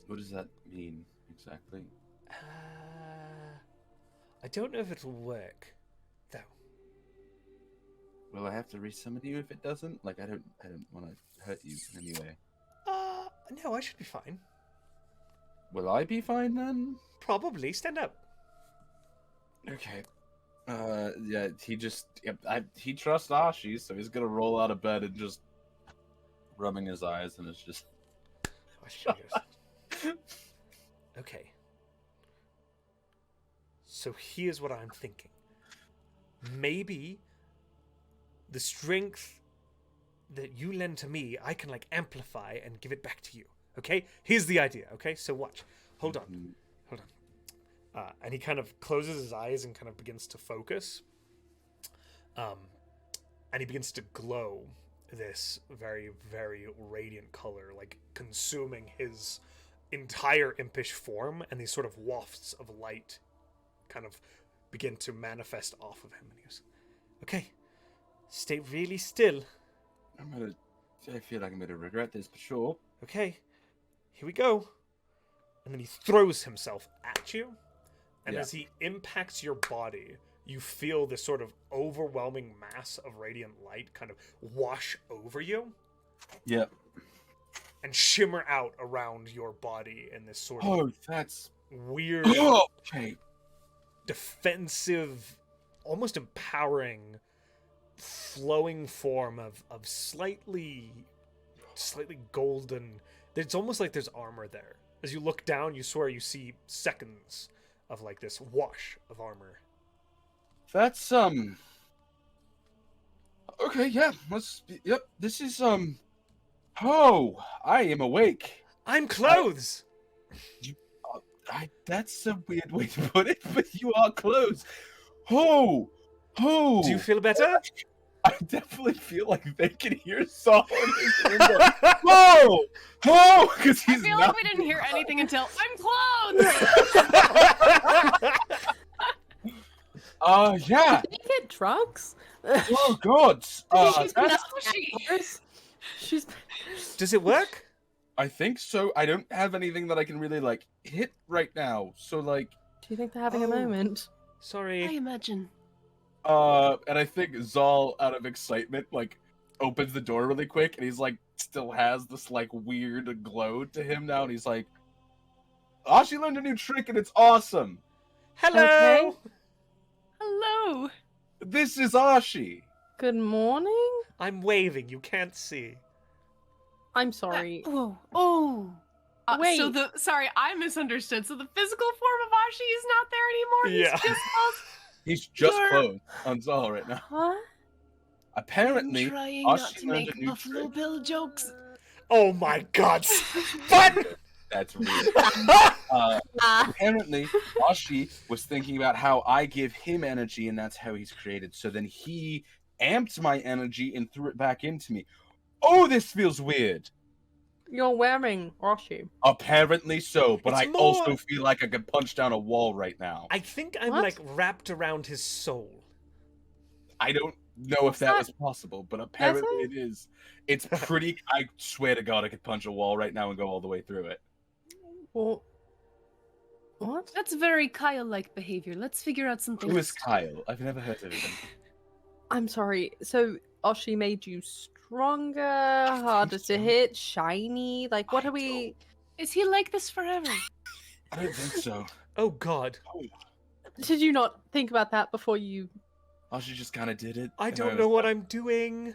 What does that mean exactly? I don't know if it'll work, though. will I have to resummon you if it doesn't? Like, I don't want to hurt you in any way. No, I should be fine. Will I be fine then? Probably. Stand up. Okay. Yeah, he trusts Ashi, so he's gonna roll out of bed and just rubbing his eyes, and it's just. Okay. So here's what I'm thinking. Maybe the strength that you lend to me, I can like amplify and give it back to you. Okay? Here's the idea. Okay? So watch. Hold on. And he kind of closes his eyes and kind of begins to focus. And he begins to glow this very, very radiant color, like consuming his entire impish form, and these sort of wafts of light kind of begin to manifest off of him. And he goes, okay, stay really still. I feel like I'm gonna regret this for sure. Okay, here we go. And then he throws himself at you, and as he impacts your body, you feel this sort of overwhelming mass of radiant light kind of wash over you. Yep. And shimmer out around your body in this sort of that's weird, okay, defensive, almost empowering, flowing form of slightly golden. It's almost like there's armor there. As you look down, you swear you see seconds of like this wash of armor. That's okay, yeah, this is oh, I am awake. I'm clothes. That's a weird way to put it, but you are close. Oh. Do you feel better? I definitely feel like they can hear Zahl in his window. Whoa! Because he's I feel like we didn't hear anything until I'm clothed. Yeah. Did you get drugs? Oh God. She's. Does it work? I think so. I don't have anything that I can really like hit right now. So like. Do you think they're having a moment? Sorry. I imagine. And I think Zahl, out of excitement, like opens the door really quick, and he's like still has this like weird glow to him now, and he's like, Ashi learned a new trick, and it's awesome. Hello. Okay. Hello. This is Ashi. Good morning. I'm waving. You can't see. I'm sorry. Oh. Wait. Sorry, I misunderstood. So the physical form of Ashi is not there anymore. Yeah. He's just clothed. He's just closed on Zahl right now. Huh? Apparently, I'm trying Ashi not to learned make a new Buffalo trick. Bill jokes. Oh my God! What? That's weird. Apparently, Ashi was thinking about how I give him energy, and that's how he's created. So then he amped my energy and threw it back into me. Oh, this feels weird. You're wearing Ashi. Apparently so, but It's I more- also feel like I could punch down a wall right now. I think I'm What? like wrapped around his soul. I don't know if that not- was possible, but apparently it? it is. It's pretty. I swear to God, I could punch a wall right now and go all the way through it. Well, what? That's very Kyle-like behavior. Let's figure out something. Who is Kyle? I've never heard of him. I'm sorry. So Ashi made you stronger, harder to so. hit, shiny. Like, what I are we? Is he like this forever? I don't think so. Oh God. Did you not think about that before you? Ashi just kind of did it. I and don't was know what like, I'm doing.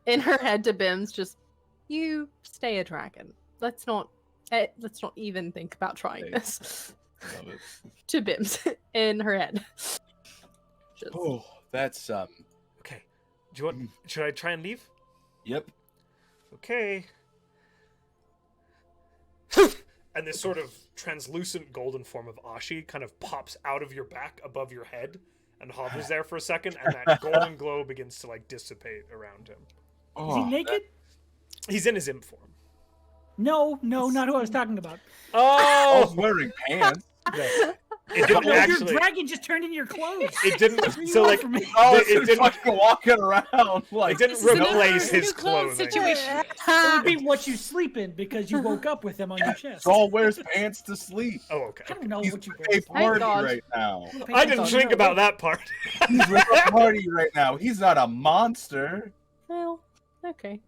In her head, to Bim's just, you stay a dragon. Let's not even think about trying Thanks. this. Love it. To Bim's in her head. Just, Oh, that's Okay. Do you want? Should I try and leave? Yep. Okay. And this sort of translucent golden form of Ashi kind of pops out of your back above your head and hovers there for a second, and that golden glow begins to like dissipate around him. Is he naked? He's in his imp form. No, not who I was talking about. I was Oh! wearing pants. Yeah. It didn't No, actually. your dragon just turned into your clothes. It didn't. What do you So want like, from me? Oh, it it's didn't. fucking walking around like It didn't This is another replace his new clothes clothing. situation. It would be what you sleep in because you woke up with them on your chest. Saul wears pants to sleep. Oh, okay. I don't know He's what you with wear. a party God. right now. I didn't think about that part. He's with a party right now. He's not a monster. Well, okay.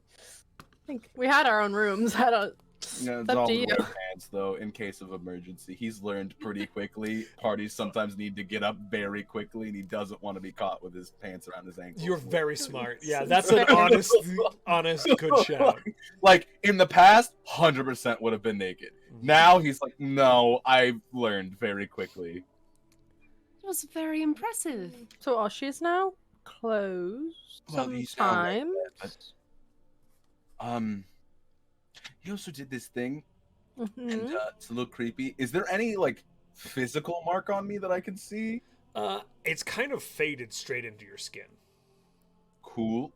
I think we had our own rooms. I don't. No, It's up Zahl to would you. wear pants though, in case of emergency. He's learned pretty quickly. Parties sometimes need to get up very quickly, and he doesn't want to be caught with his pants around his ankles. You're very smart. Yeah, that's an honest, good shout. Like in the past, 100% would have been naked. Now he's like, no, I've learned very quickly. It was very impressive. So Oshi's now closed Well, he's now right sometimes. He also did this thing, Mhm. and it's a little creepy. Is there any like physical mark on me that I can see? It's kind of faded straight into your skin. Cool.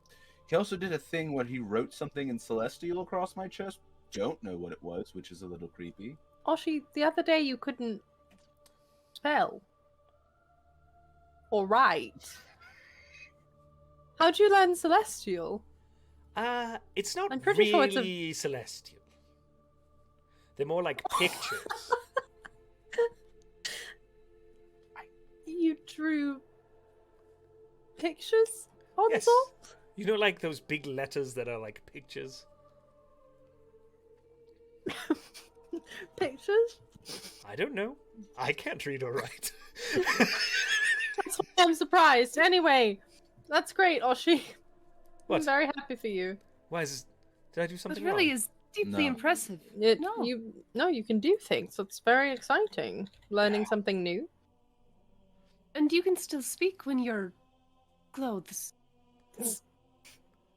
He also did a thing where he wrote something in Celestial across my chest. Don't know what it was, which is a little creepy. Oshi, the other day you couldn't spell or write. How'd you learn Celestial? It's not I'm pretty sure it's a- really celestial. They're more like pictures. You drew pictures on Yes. Zahl? You know, like those big letters that are like pictures? Pictures? I don't know. I can't read or write. That's why I'm surprised. Anyway, that's great, Oshi. What? I'm very happy for you. Why is this... Did I do It something really wrong? is deeply No. impressive. No. You can do things. It's very exciting. Learning something new. And you can still speak when your clothes.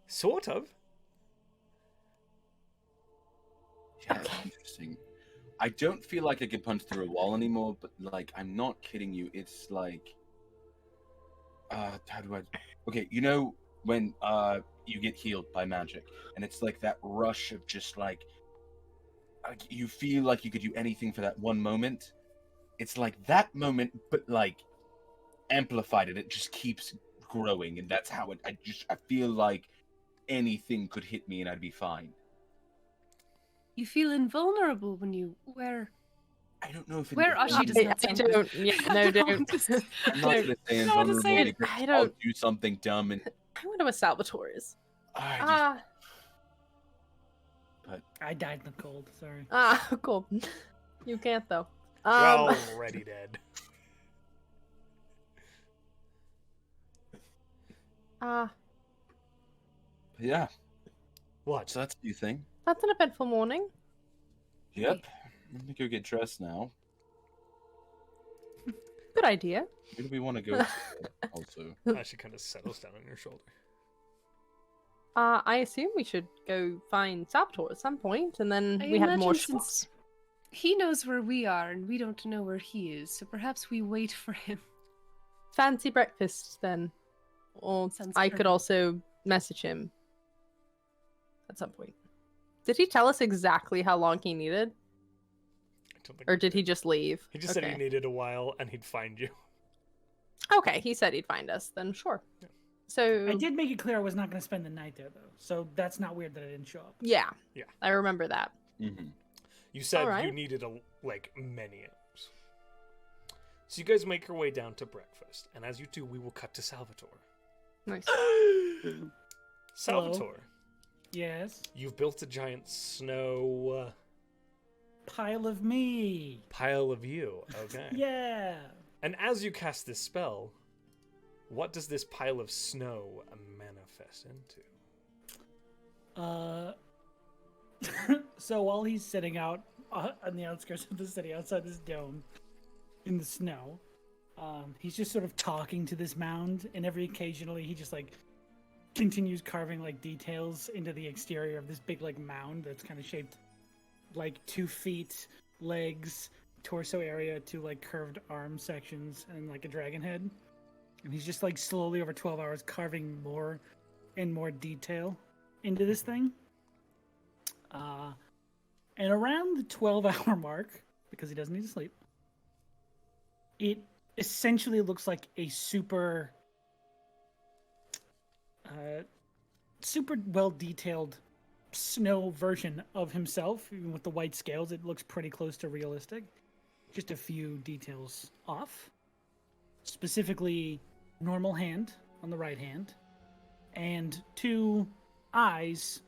Sort of. Yeah, interesting. I don't feel like I can punch through a wall anymore, but like I'm not kidding you. It's like, how do I? Okay, you know when you get healed by magic, and it's like that rush of just like you feel like you could do anything for that one moment. It's like that moment, but like amplified, and it just keeps growing, and that's how it. I feel like anything could hit me, and I'd be fine. You feel invulnerable when you wear. I don't know if it Where Oshi does not sound good. don't. Yeah, no, don't. I'm not gonna say I don't wanna say invulnerable it. because I I'll don't- do something dumb and I wonder what Salvator is. I I died in the cold. Sorry. Cool. You can't though. You're already dead. yeah. What? So that's a new thing. That's an eventful morning. Yep. Let me go get dressed now. Good idea. Where do we want to go? Also, She kind of settles down on your shoulder. I assume we should go find Salvator at some point, and then I we have more imagine shots. since he knows where we are and we don't know where he is, so perhaps we wait for him. Fancy breakfast then, or Sounds I could perfect. also message him at some point. Did he tell us exactly how long he needed, I don't think or did he just leave? He just said he Okay. needed a while and he'd find you. Okay, he said he'd find us. Then sure. Yeah. So I did make it clear I was not going to spend the night there, though. So that's not weird that I didn't show up. yeah, Yeah. I remember that. You said Alright. you needed many hours. So you guys make your way down to breakfast, and as you do, we will cut to Salvator. Nice. Salvator, Yes. you've built a giant snow Pile of me. pile of you. Okay. Yeah. And as you cast this spell, what does this pile of snow manifest into? So while he's sitting out on the outskirts of the city, outside this dome, in the snow, he's just sort of talking to this mound, and occasionally he just continues carving details into the exterior of this big mound that's kind of shaped like 2 feet, legs, torso area, 2 curved arm sections, and a dragon head. And he's just slowly over 12 hours carving more and more detail into this thing. And around the 12-hour mark, because he doesn't need to sleep, It essentially looks like a super well detailed snow version of himself. Even with the white scales, it looks pretty close to realistic. Just a few details off. Specifically, normal hand on the right hand, and 2 eyes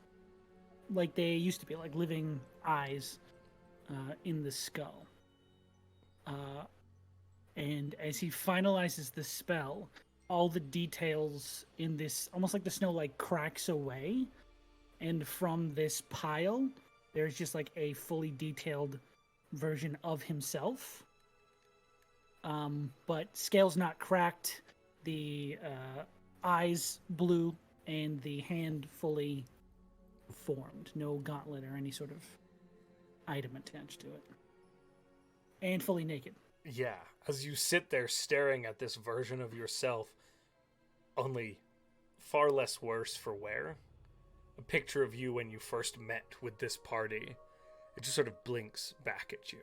like they used to be, like living eyes in the skull. And as he finalizes the spell, all the details in this, almost like the snow, like cracks away, and from this pile, there's just like a fully detailed version of himself. But scales not cracked, the eyes blue, and the hand fully formed. No gauntlet or any sort of item attached to it. And fully naked. Yeah, as you sit there staring at this version of yourself, only far less worse for wear, a picture of you when you first met with this party, it just sort of blinks back at you.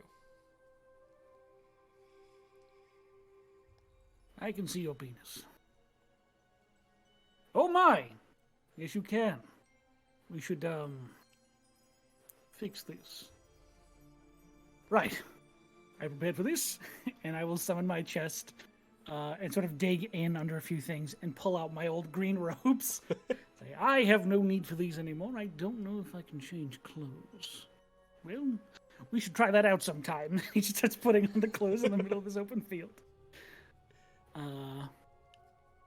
I can see your penis. Oh my! Yes, you can. We should, fix this. Right. I prepared for this, and I will summon my chest, and sort of dig in under a few things and pull out my old green robes. Say, I have no need for these anymore. I don't know if I can change clothes. Well, we should try that out sometime. He just starts putting on the clothes in the middle of this open field.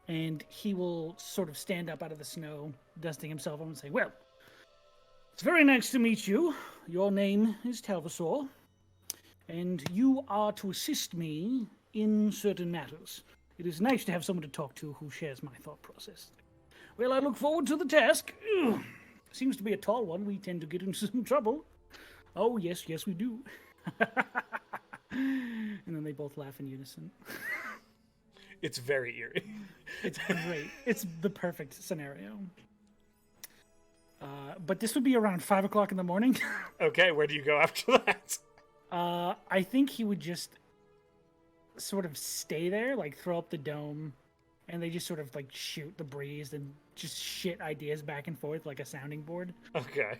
And he will sort of stand up out of the snow, dusting himself up, and say, well, it's very nice to meet you. Your name is Talvasaur, and you are to assist me in certain matters. It is nice to have someone to talk to who shares my thought process. Well, I look forward to the task. Ugh. Seems to be a tall one. We tend to get into some trouble. Oh, yes, we do. And then they both laugh in unison. It's very eerie. It's great. It's the perfect scenario. But this would be around 5 o'clock in the morning. Okay, where do you go after that? I think he would just sort of stay there, like throw up the dome, and they just sort of like shoot the breeze and just shit ideas back and forth like a sounding board. Okay.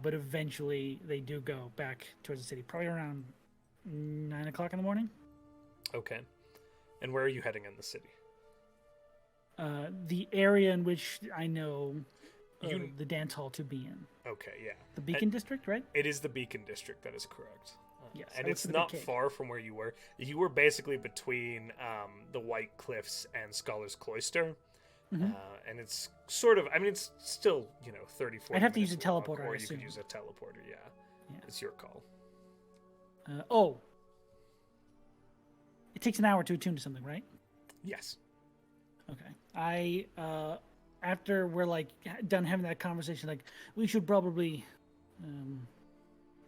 But eventually they do go back towards the city, probably around 9 o'clock in the morning. Okay. And where are you heading in the city? The area in which I know the dance hall to be in. Okay, yeah. The Beacon District, right? It is the Beacon District, that is correct. Yes. And it's not far from where you were. You were basically between the White Cliffs and Scholar's Cloister. Mm-hmm. And it's sort of, I mean, it's still, 34 I'd have to use a minutes walk, teleporter, or I you assume. could use a teleporter, yeah. It's your call. It takes an hour to attune to something, right? Yes. Okay. After we're like done having that conversation, like we should probably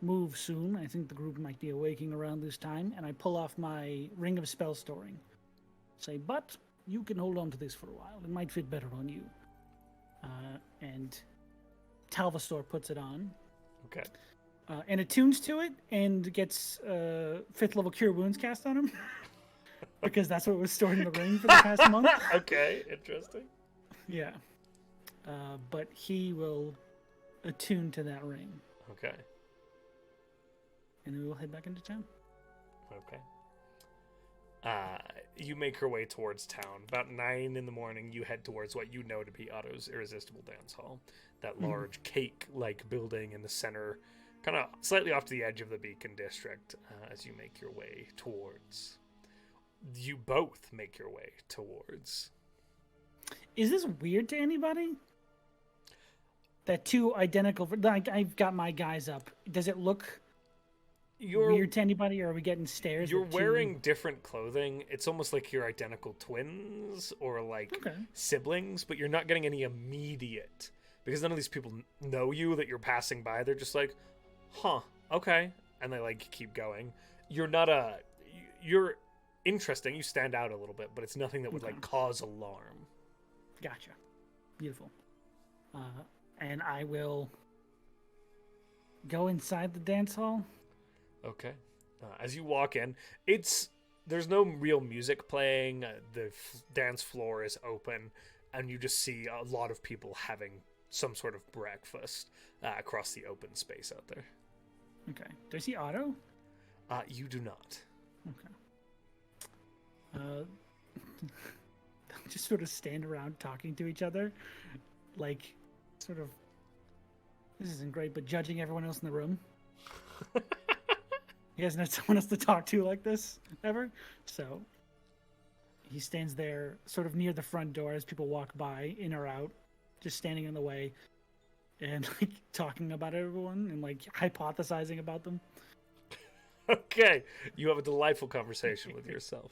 move soon. I think the group might be awaking around this time, and I pull off my ring of spell storing. Say, but you can hold on to this for a while. It might fit better on you. And Talvasaur puts it on. Okay. And attunes to it and gets 5th level Cure Wounds cast on him. Because that's what was stored in the ring for the past month. Okay, interesting. Yeah. But he will attune to that ring. Okay. And we will head back into town. Okay. You make your way towards town. About 9 in the morning, you head towards what you know to be Otto's Irresistible Dance Hall. That large cake-like building in the center, kind of slightly off to the edge of the Beacon District, as you make your way towards. You both make your way towards. Is this weird to anybody? That 2 identical... Like, I've got my guys up. Does it look... weird to anybody, or are we getting stares? You're wearing different clothing. It's almost like you're identical twins or like siblings, but you're not getting any immediate, because none of these people know you that you're passing by. They're just like, huh, okay, and they like keep going. You're not you're interesting. You stand out a little bit, but it's nothing that would like cause alarm. Gotcha. Beautiful. And I will go inside the dance hall. Okay. As you walk in, it's there's no real music playing. The dance floor is open, and you just see a lot of people having some sort of breakfast across the open space out there. Okay. Do I see Otto? You do not. Okay. Just sort of stand around talking to each other, like, sort of. This isn't great, but judging everyone else in the room. He hasn't had someone else to talk to like this ever, so he stands there, sort of near the front door as people walk by, in or out, just standing in the way, and like talking about everyone and like hypothesizing about them. Okay, you have a delightful conversation with yourself.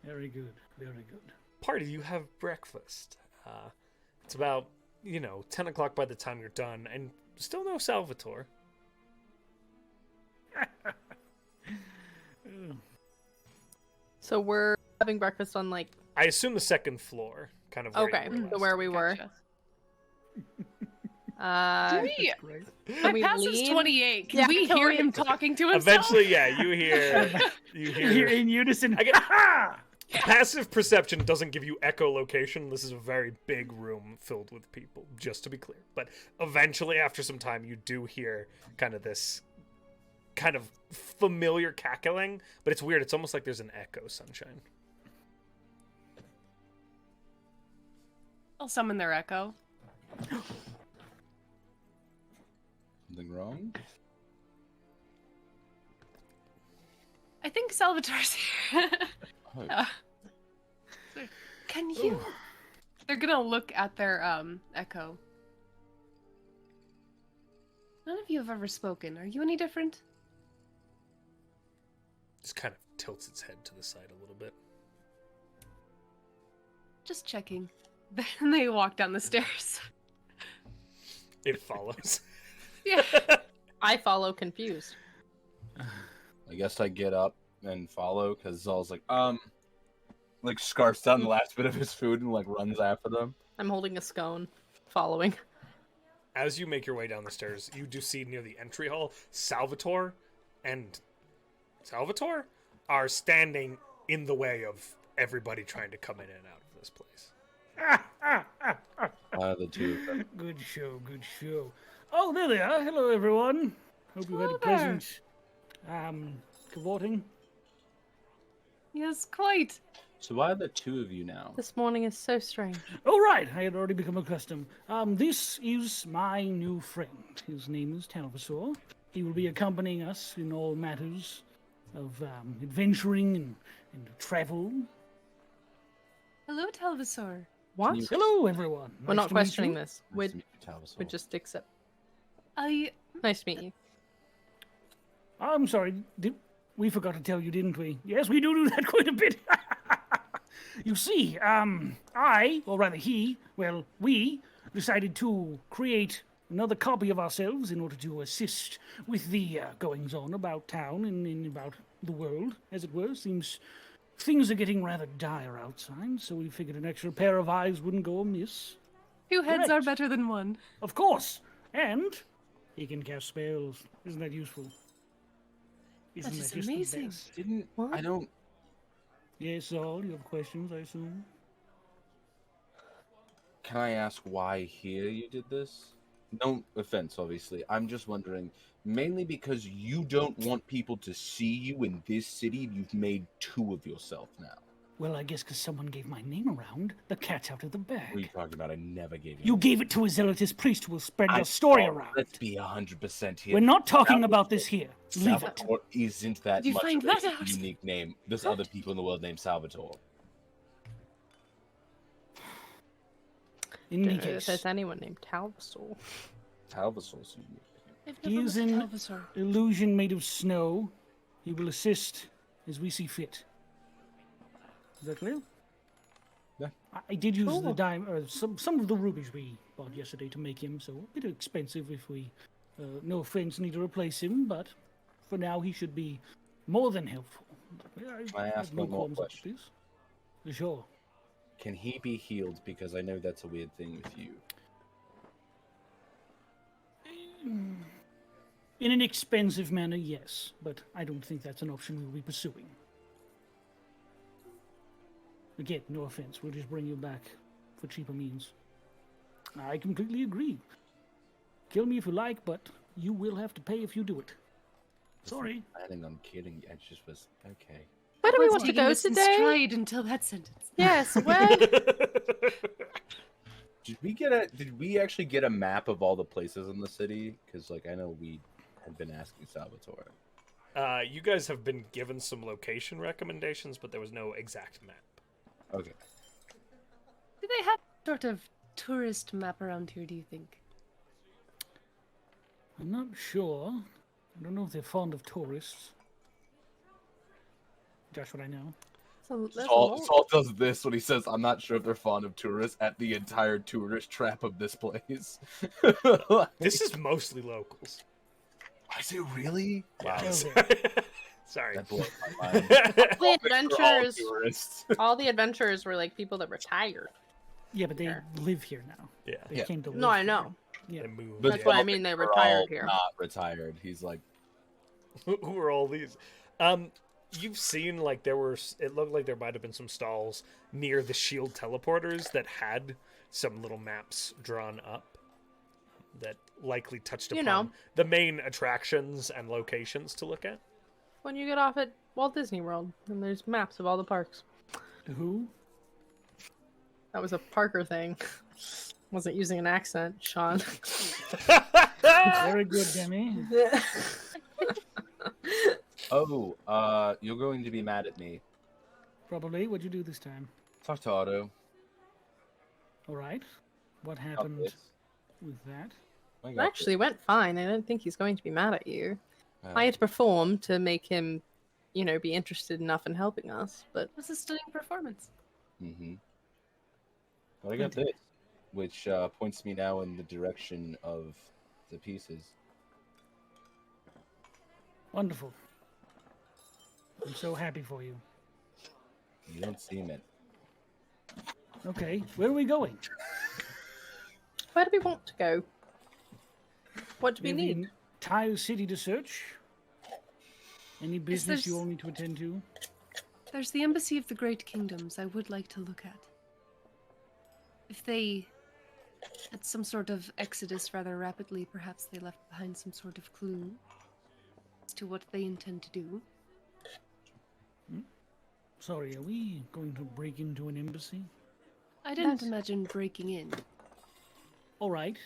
Very good, very good. Party, you have breakfast. It's about 10 o'clock by the time you're done, and still no Salvator. So we're having breakfast on like. I assume the second floor, kind of. Where Okay, you were so last. where we were. Demi, Great. my we pass is lean? 28. Can Yeah, we can hear we- him talking to himself? Eventually, yeah, you hear. You're in unison. I get- Ha! Passive perception doesn't give you echolocation. This is a very big room filled with people, just to be clear. But eventually, after some time, you do hear kind of this kind of familiar cackling, but it's weird. It's almost like there's an echo, Sunshine. I'll summon their echo. Something wrong? I think Salvator's here. Oh. Can you? They're gonna look at their echo. None of you have ever spoken. Are you any different? Just kind of tilts its head to the side a little bit. Just checking. Then they walk down the stairs. It follows. Yeah. I follow confused. I guess I get up and follow because Zahl's like scarfs down the last bit of his food and like runs after them. I'm holding a scone, following. As you make your way down the stairs, you do see near the entry hall, Salvator are standing in the way of everybody trying to come in and out of this place. The two of them. Good show, good show. Oh, there they are. Hello, everyone. Hope you had a Hello there. pleasant cavorting. Yes, quite. So why are there two of you now? This morning is so strange. Oh, right. I had already become accustomed. This is my new friend. His name is Talvasaur. He will be accompanying us in all matters of adventuring and travel. Hello, Talvasaur. What? You- Hello, everyone. We're Nice not to meet questioning you. this. Nice We're, to meet you, Talvasaur. we just accept. I Nice to meet you. I'm sorry. We forgot to tell you, didn't we? Yes, we do that quite a bit. You see, we decided to create another copy of ourselves in order to assist with the goings-on about town and about the world, as it were. Seems things are getting rather dire outside, so we figured an extra pair of eyes wouldn't go amiss. two heads are Correct. better than one. Of course, and he can cast spells. Isn't that useful? Isn't is just the amazing. best? Didn't What? I don't Yes, Saul, you have questions, I assume? Can I ask why here you did this? No offense, obviously. I'm just wondering, mainly because you don't want people to see you in this city, you've made two of yourself now. Well, I guess because someone gave my name around, the cat's out of the bag. What are you talking about? I never gave You you. gave it to a zealotous priest who will spread your story around. Let's be 100% here. We're not talking Salvator- about this here. Leave it. Salvator isn't that Did you much find of that a out? unique name. There's other people in the world named Salvatore. In Don't any know if case, there's anyone named Talvasaur. Salvatore's unique. I've he never is met an Talvasaur. illusion made of snow. He will assist as we see fit. Is that clear? Yeah. I did use the Cool. some of the rubies we bought yesterday to make him, so a bit expensive if we, no offense, need to replace him, but for now he should be more than helpful. I ask have no one more qualms about question? this. Sure. Can he be healed? Because I know that's a weird thing with you. In an expensive manner, yes, but I don't think that's an option we'll be pursuing. Again, no offense. We'll just bring you back for cheaper means. I completely agree. Kill me if you like, but you will have to pay if you do it. Sorry. Planning on killing you. I just was okay. Where do we Was want to taking go this in today? stride until that sentence. Yes, where? Did we actually get a map of all the places in the city? Because like I know we had been asking Salvator. You guys have been given some location recommendations, but there was no exact map. Okay. Do they have sort of tourist map around here, do you think? I'm not sure. I don't know if they're fond of tourists. That's what I know. So, there's a Saul, lot. Saul does this when he says, "I'm not sure if they're fond of tourists." At the entire tourist trap of this place. This is mostly locals. Is it really? Wow. Yeah. Okay. Sorry. That blows my mind. The They're all adventurers, tourists. all the adventurers were like people that retired. Yeah, but they Sure. live here now. Yeah. They Yeah. came to live No, I here. know. Yeah. They moved. But That's what I mean, they they're retired all here. Not retired. He's like, Who are all these? You've seen like there were. It looked like there might have been some stalls near the shield teleporters that had some little maps drawn up that likely touched You upon know. the main attractions and locations to look at. When you get off at Walt Disney World, and there's maps of all the parks. Who? That was a Parker thing. Wasn't using an accent, Sean. Very good, Demi. "Oh, you're going to be mad at me." Probably. What'd you do this time? Talk to Otto. All right. What About happened this. with that? I It got actually went fine. I don't think he's going to be mad at you. this. I had to perform to make him, be interested enough in helping us, but It was a stunning performance. Mm-hmm. But I got this, which points me now in the direction of the pieces. Wonderful. I'm so happy for you. You don't seem it. Okay, where are we going? where do we want to go? What do we have the need? entire city to search? Any business you there's- all need to attend to? There's the Embassy of the Great Kingdoms I would like to look at. If they had some sort of exodus rather rapidly, perhaps they left behind some sort of clue as to what they intend to do. Sorry, are we going to break into an embassy? I didn't That's- imagine breaking in. All right.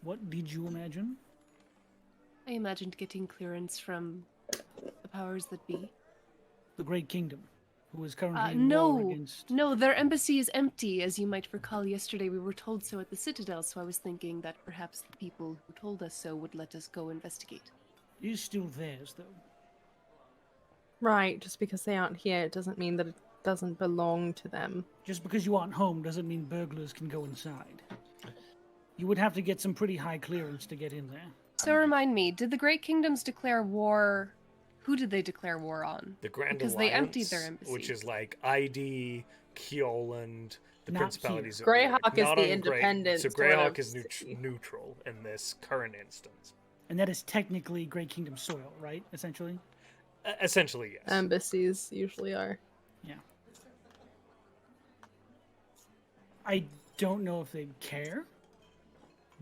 What did you imagine? I imagined getting clearance from the powers that be. The Great Kingdom, who is currently in war No, against... no, their embassy is empty. As you might recall, yesterday we were told so at the Citadel, so I was thinking that perhaps the people who told us so would let us go investigate. It is still theirs, though. Right, just because they aren't here, it doesn't mean that it doesn't belong to them. Just because you aren't home doesn't mean burglars can go inside. You would have to get some pretty high clearance to get in there. So remind me, did the Great Kingdoms declare war? Who did they declare war on? The Grand Because Alliance, they emptied their embassy. which is like ID, Kioland, the Not principalities. here. of Greyhawk Europe, is not the on Grey- independent So sort Greyhawk of is city. neutral in this current instance. And that is technically Great Kingdom soil, right? Essentially? Essentially, yes. Embassies usually are. Yeah. I don't know if they'd care,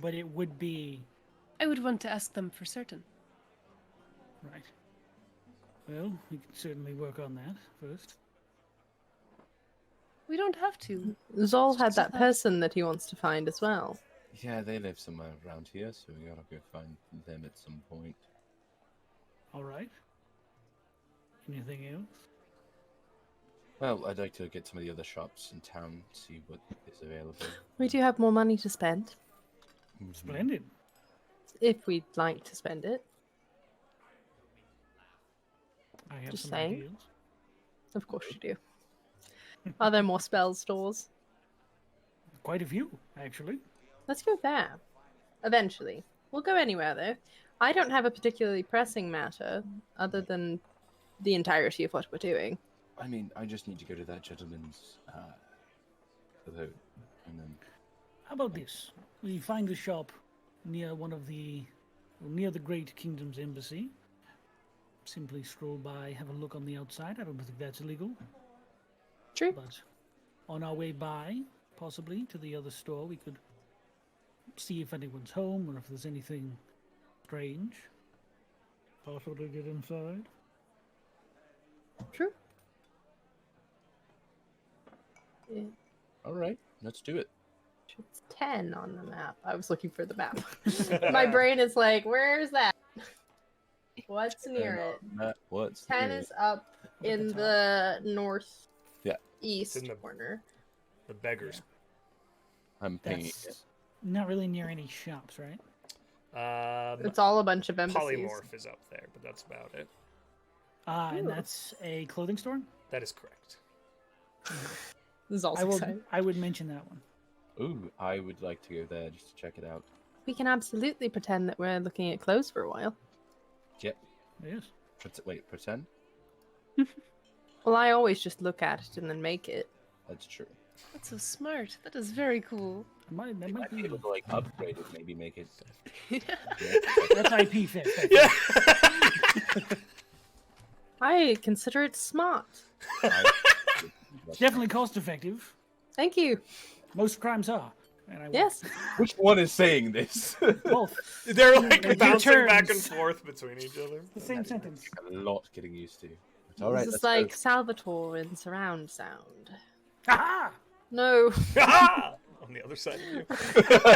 but it would be... I would want to ask them for certain. Right. Well, we can certainly work on that first. We don't have to. Zol had Just that that- person that he wants to find as well. Yeah, they live somewhere around here, so we gotta go find them at some point. All right. Anything else? Well, I'd like to get some of the other shops in town, see what is available. We do have more money to spend, Mhm. Splendid. if we'd like to spend it. I have Just some saying. ideas. Of course you do. Are there more spell stores? Quite a few, actually. Let's go there. Eventually. We'll go anywhere, though. I don't have a particularly pressing matter, other than the entirety of what we're doing. I mean, I just need to go to that gentleman's abode, and then How about this? We find a shop near near the Great Kingdom's embassy. Simply stroll by, have a look on the outside. I don't think that's illegal, True. but on our way by, possibly, to the other store, we could see if anyone's home or if there's anything strange. Possible to get inside. True. Yeah. All right, let's do it. It's 10 on the map. I was looking for the map. My brain is like, where's that? What's near it? What's 10 near is up in the north Yeah. east It's in the- corner. The beggars. I'm pinging it. That's not really near any shops, right? It's all a bunch of embassies. Polymorph is up there, but that's about it. And Ooh. that's a clothing store? That is correct. This is also exciting. I would mention that one. Ooh, I would like to go there just to check it out. We can absolutely pretend that we're looking at clothes for a while. Yep. Yes. Wait, pretend? Well, I always just look at it and then make it. That's true. That's so smart. That is very cool. That might Might be be. able to like upgrade it, maybe make it. That's IP fit. Yeah. I consider it smart. It's definitely cost effective. Thank you. Most crimes are. And I will- Yes. Which one is saying this? Both. They're like Like bouncing back and turns. forth between each other. The same sentence. A lot getting used to. But all right, This let's is like Salvator in surround sound. Aha! No. On the other side of you.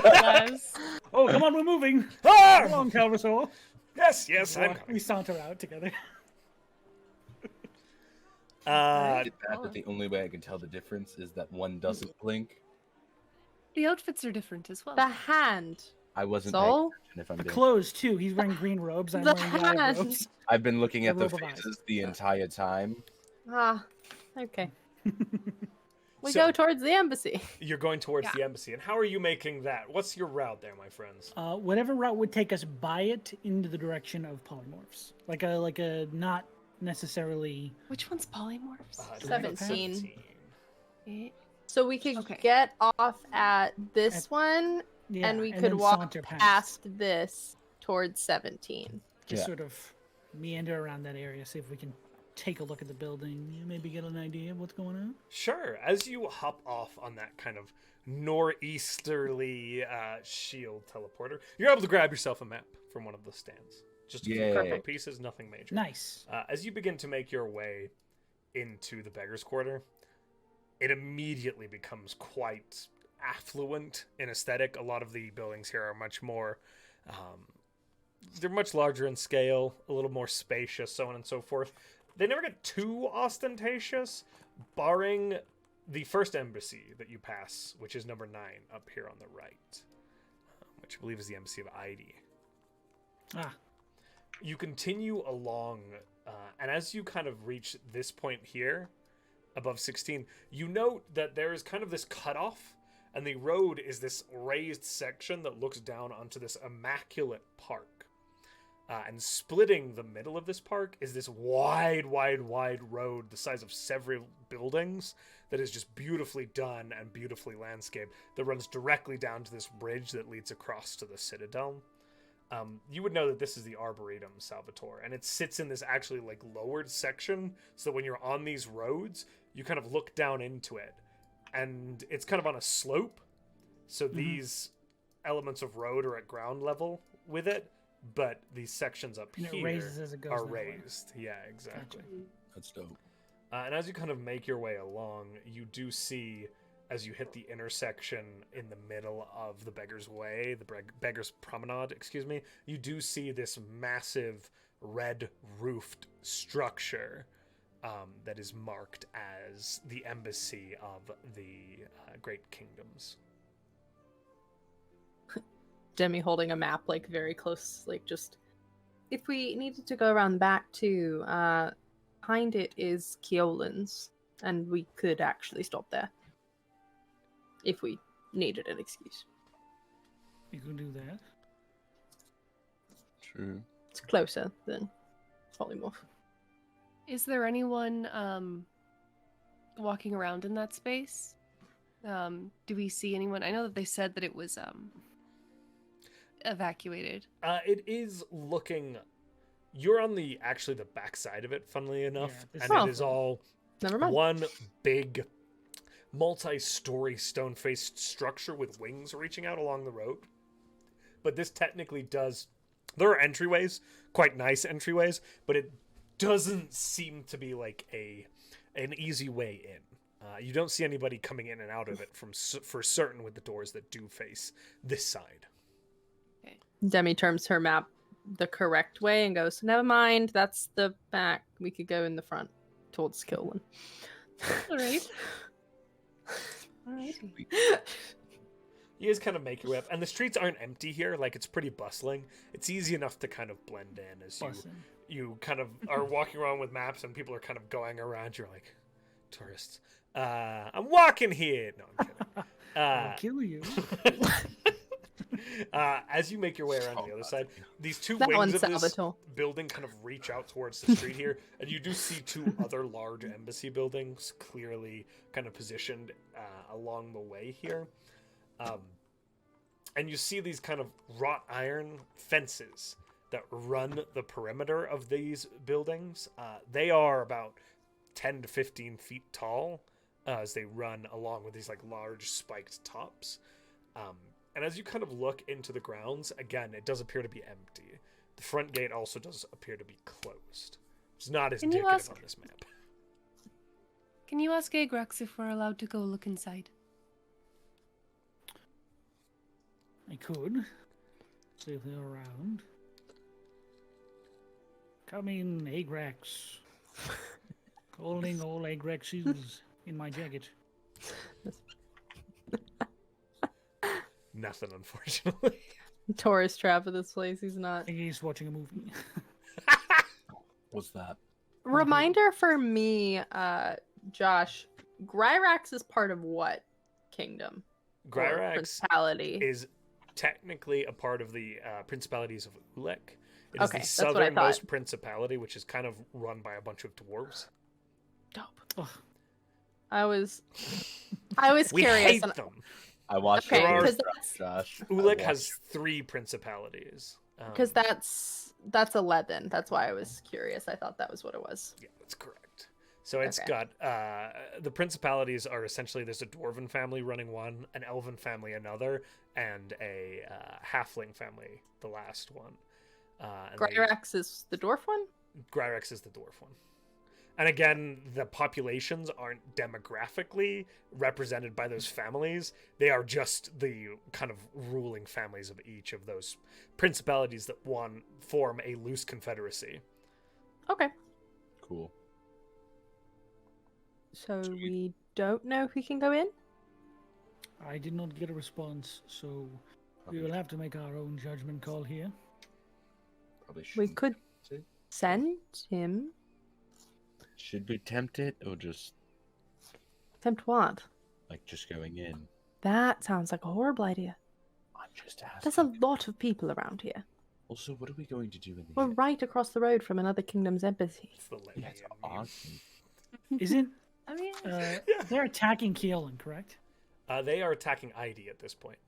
Yes. Oh, come on, we're moving. Come Ah! on, Calvasaur. Yes, yes, I'm We coming. saunter out together. I did that, but the only way I can tell the difference is that one doesn't blink. The outfits are different as well. The hand. I wasn't Soul? paying attention if I'm The being. clothes, too. He's wearing green robes. I'm The wearing yellow hand. robes. I've been looking at The the robe of eyes. faces the entire time. Ah, okay. We So- go towards the embassy. You're going towards Yeah. the embassy, and how are you making that? What's your route there, my friends? Whatever route would take us by it into the direction of polymorphs. Like a not necessarily. Which one's polymorphs? 17. Eh, So we could Okay. get off at this At- one, Yeah, and we could then walk saunter past this towards 17. Just Yeah. sort of meander around that area, see if we can take a look at the building, maybe get an idea of what's going on. Sure. As you hop off on that kind of northeasterly shield teleporter, you're able to grab yourself a map from one of the stands. Just a few Yay. purple pieces, nothing major. Nice. As you begin to make your way into the Beggar's Quarter, it immediately becomes quite affluent in aesthetic. A lot of the buildings here are much more, they're much larger in scale, a little more spacious, so on and so forth. They never get too ostentatious, barring the first embassy that you pass, which is number 9 up here on the right, which I believe is the embassy of Id. Ah, You continue along, and as you kind of reach this point here, above 16, you note that there is kind of this cutoff, and the road is this raised section that looks down onto this immaculate park. And splitting the middle of this park is this wide road the size of several buildings that is just beautifully done and beautifully landscaped that runs directly down to this bridge that leads across to the Citadel. You would know that this is the Arboretum, Salvator, and it sits in this actually like lowered section, so when you're on these roads, you kind of look down into it, and it's kind of on a slope, so these elements of road are at ground level with it, but these sections up and it here raises as it goes. are that way. raised. Yeah, exactly. That's dope. And as you kind of make your way along, you do see, as you hit the intersection in the middle of the Beggar's Way, the Beggar's Promenade, excuse me, you do see this massive red-roofed structure that is marked as the Embassy of the Great Kingdoms. Demi holding a map, like, very close, like, just... If we needed to go around the back, too, behind it is Keolan's, and we could actually stop there. If we needed an excuse. You can do that. True. It's closer than Polymorph. Is there anyone walking around in that space? Do we see anyone? I know that they said that it was evacuated. It is looking... You're on the back side of it, funnily enough, Yeah, and Oh. it is all Never mind. one big multi-story stone-faced structure with wings reaching out along the road. But this technically does... There are entryways, quite nice entryways, but it doesn't seem to be like an easy way in. You don't see anybody coming in and out of it for certain with the doors that do face this side. Demi turns her map the correct way and goes, never mind, that's the back. We could go in the front towards Kilwin. All right. All right. You guys kind of make your way up, and the streets aren't empty here. Like, it's pretty bustling. It's easy enough to kind of blend in as you kind of are walking around with maps, and people are kind of going around. You're like, tourists. I'm walking here. No, I'm kidding. I'll kill you. As you make your way around to the other side, these two That wings one's of this Salvator. building kind of reach out towards the street here, and you do see two other large embassy buildings clearly kind of positioned along the way here. And you see these kind of wrought iron fences that run the perimeter of these buildings. They are about 10 to 15 feet tall as they run along with these like large spiked tops. And as you kind of look into the grounds, again, it does appear to be empty. The front gate also does appear to be closed. It's not as indicative on this map. Can you ask Agrax if we're allowed to go look inside? I could. See if they're around. Come in, Agrax. Calling all Agraxes in my jacket. Nothing, unfortunately. Tourist trap of this place, he's I not. think he's watching a movie. What's that? Reminder for me, Josh, Gryrax is part of what kingdom? Or Gryrax principality. is technically a part of the principalities of Ulek. It is Okay, the that's what I southernmost thought. principality, which is kind of run by a bunch of dwarves. Dope. Ugh. I was We curious. hate and- them. I watched Okay, it, because Josh. Ulek has 3 principalities. that's 11. That's why I was curious. I thought that was what it was. Yeah, that's correct. So it's Okay. got the principalities are essentially there's a dwarven family running one, an elven family another, and a halfling family the last one. And Gryrax is the dwarf one? Gryrax is the dwarf one. And again, the populations aren't demographically represented by those families. They are just the kind of ruling families of each of those principalities that form a loose confederacy. Okay. Cool. So we don't know if we can go in? I did not get a response, so we will have to make our own judgment call here. Probably We should. could send him. Should we tempt it or just Tempt what? like just going in? That sounds like a horrible idea. I'm just asking. There's a lot of people around here. Also, what are we going to do in the We're right across the road from another kingdom's embassy. It's the Yeah, it's Levian. awesome. Isn't I mean, they're attacking Keelan, correct? They are attacking ID at this point.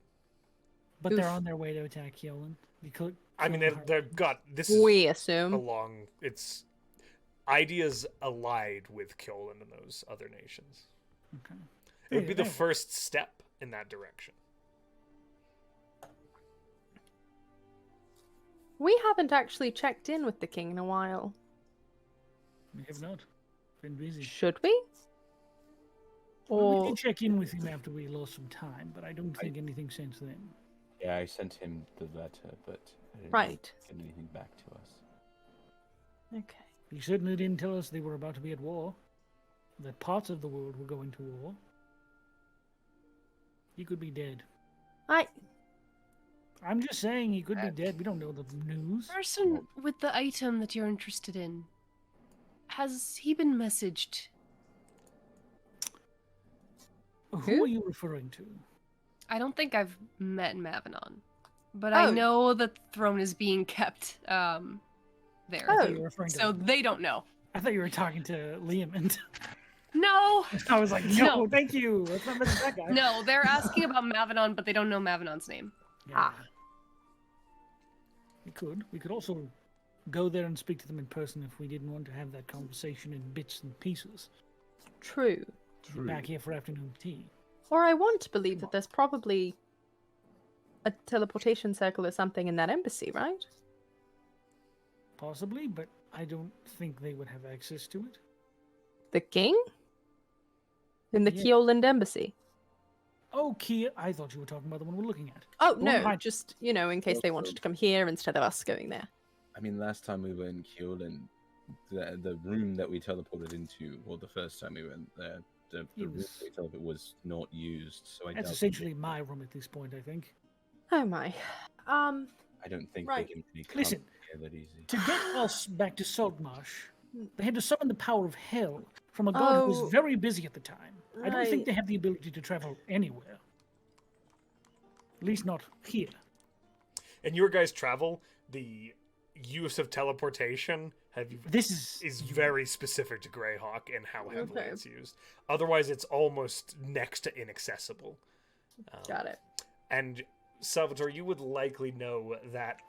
But they're Oof. on their way to attack Keelan. Because I mean, they've got this is We assume. along. It's ideas allied with Kyolan and those other nations. Okay. It would be the Yeah. first step in that direction. We haven't actually checked in with the king in a while. We have not been busy. Should we? Well, we Or can check in with him after we lost some time, but I don't think anything since then. Yeah, I sent him the letter, but I didn't Right. get anything back to us. okay. He certainly didn't tell us they were about to be at war. That parts of the world were going to war. He could be dead. I'm just saying he could be dead. We don't know the news. person with the item that you're interested in, has he been messaged? Who are you referring to? I don't think I've met Mavanon, but Oh. I know that the throne is being kept there. I Oh. thought you were referring So to. they don't know. I thought you were talking to Liam, and No, I was like, no, No. thank you. Let's not mess with that guy. no, they're asking about Mavanon, but they don't know Mavanon's name. Yeah. We could. We could also go there and speak to them in person if we didn't want to have that conversation in bits and pieces. True. You're back here for afternoon tea. Or I want to believe that there's probably a teleportation circle or something in that embassy, right? Possibly, but I don't think they would have access to it. The king? In the Yeah. Keoland embassy? Oh, Kia, I thought you were talking about the one we're looking at. Oh, One no, behind- just, in case they wanted to come here instead of us going there. I mean, last time we were in Kyolen, the room that we teleported into, or the first time we went there, the room was- we teleported was not used. So I That's doubt essentially my room at this point, I think. Oh my. I don't think Right. they can sneak Listen. up here that easy. To get us back to Saltmarsh, they had to summon the power of hell from a god who Oh. was very busy at the time. I don't think Right. they have the ability to travel anywhere. At least not here. In your guys' travel, the use of teleportation is very specific to Greyhawk and how heavily Okay. it's used. Otherwise, it's almost next to inaccessible. Got it. And Salvator, you would likely know that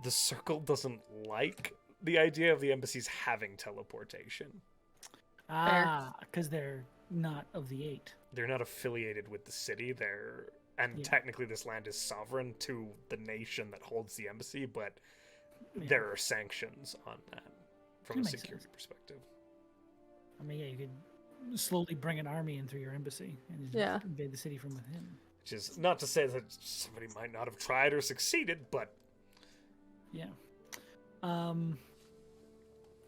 the Circle doesn't like the idea of the embassies having teleportation. Because they're not of the 8. They're not affiliated with the city. Yeah. Technically this land is sovereign to the nation that holds the embassy, but Yeah. there are sanctions on that from a That makes security sense. perspective. I mean, yeah, you could slowly bring an army in through your embassy and just Yeah. invade the city from within. Which is not to say that somebody might not have tried or succeeded, but Yeah.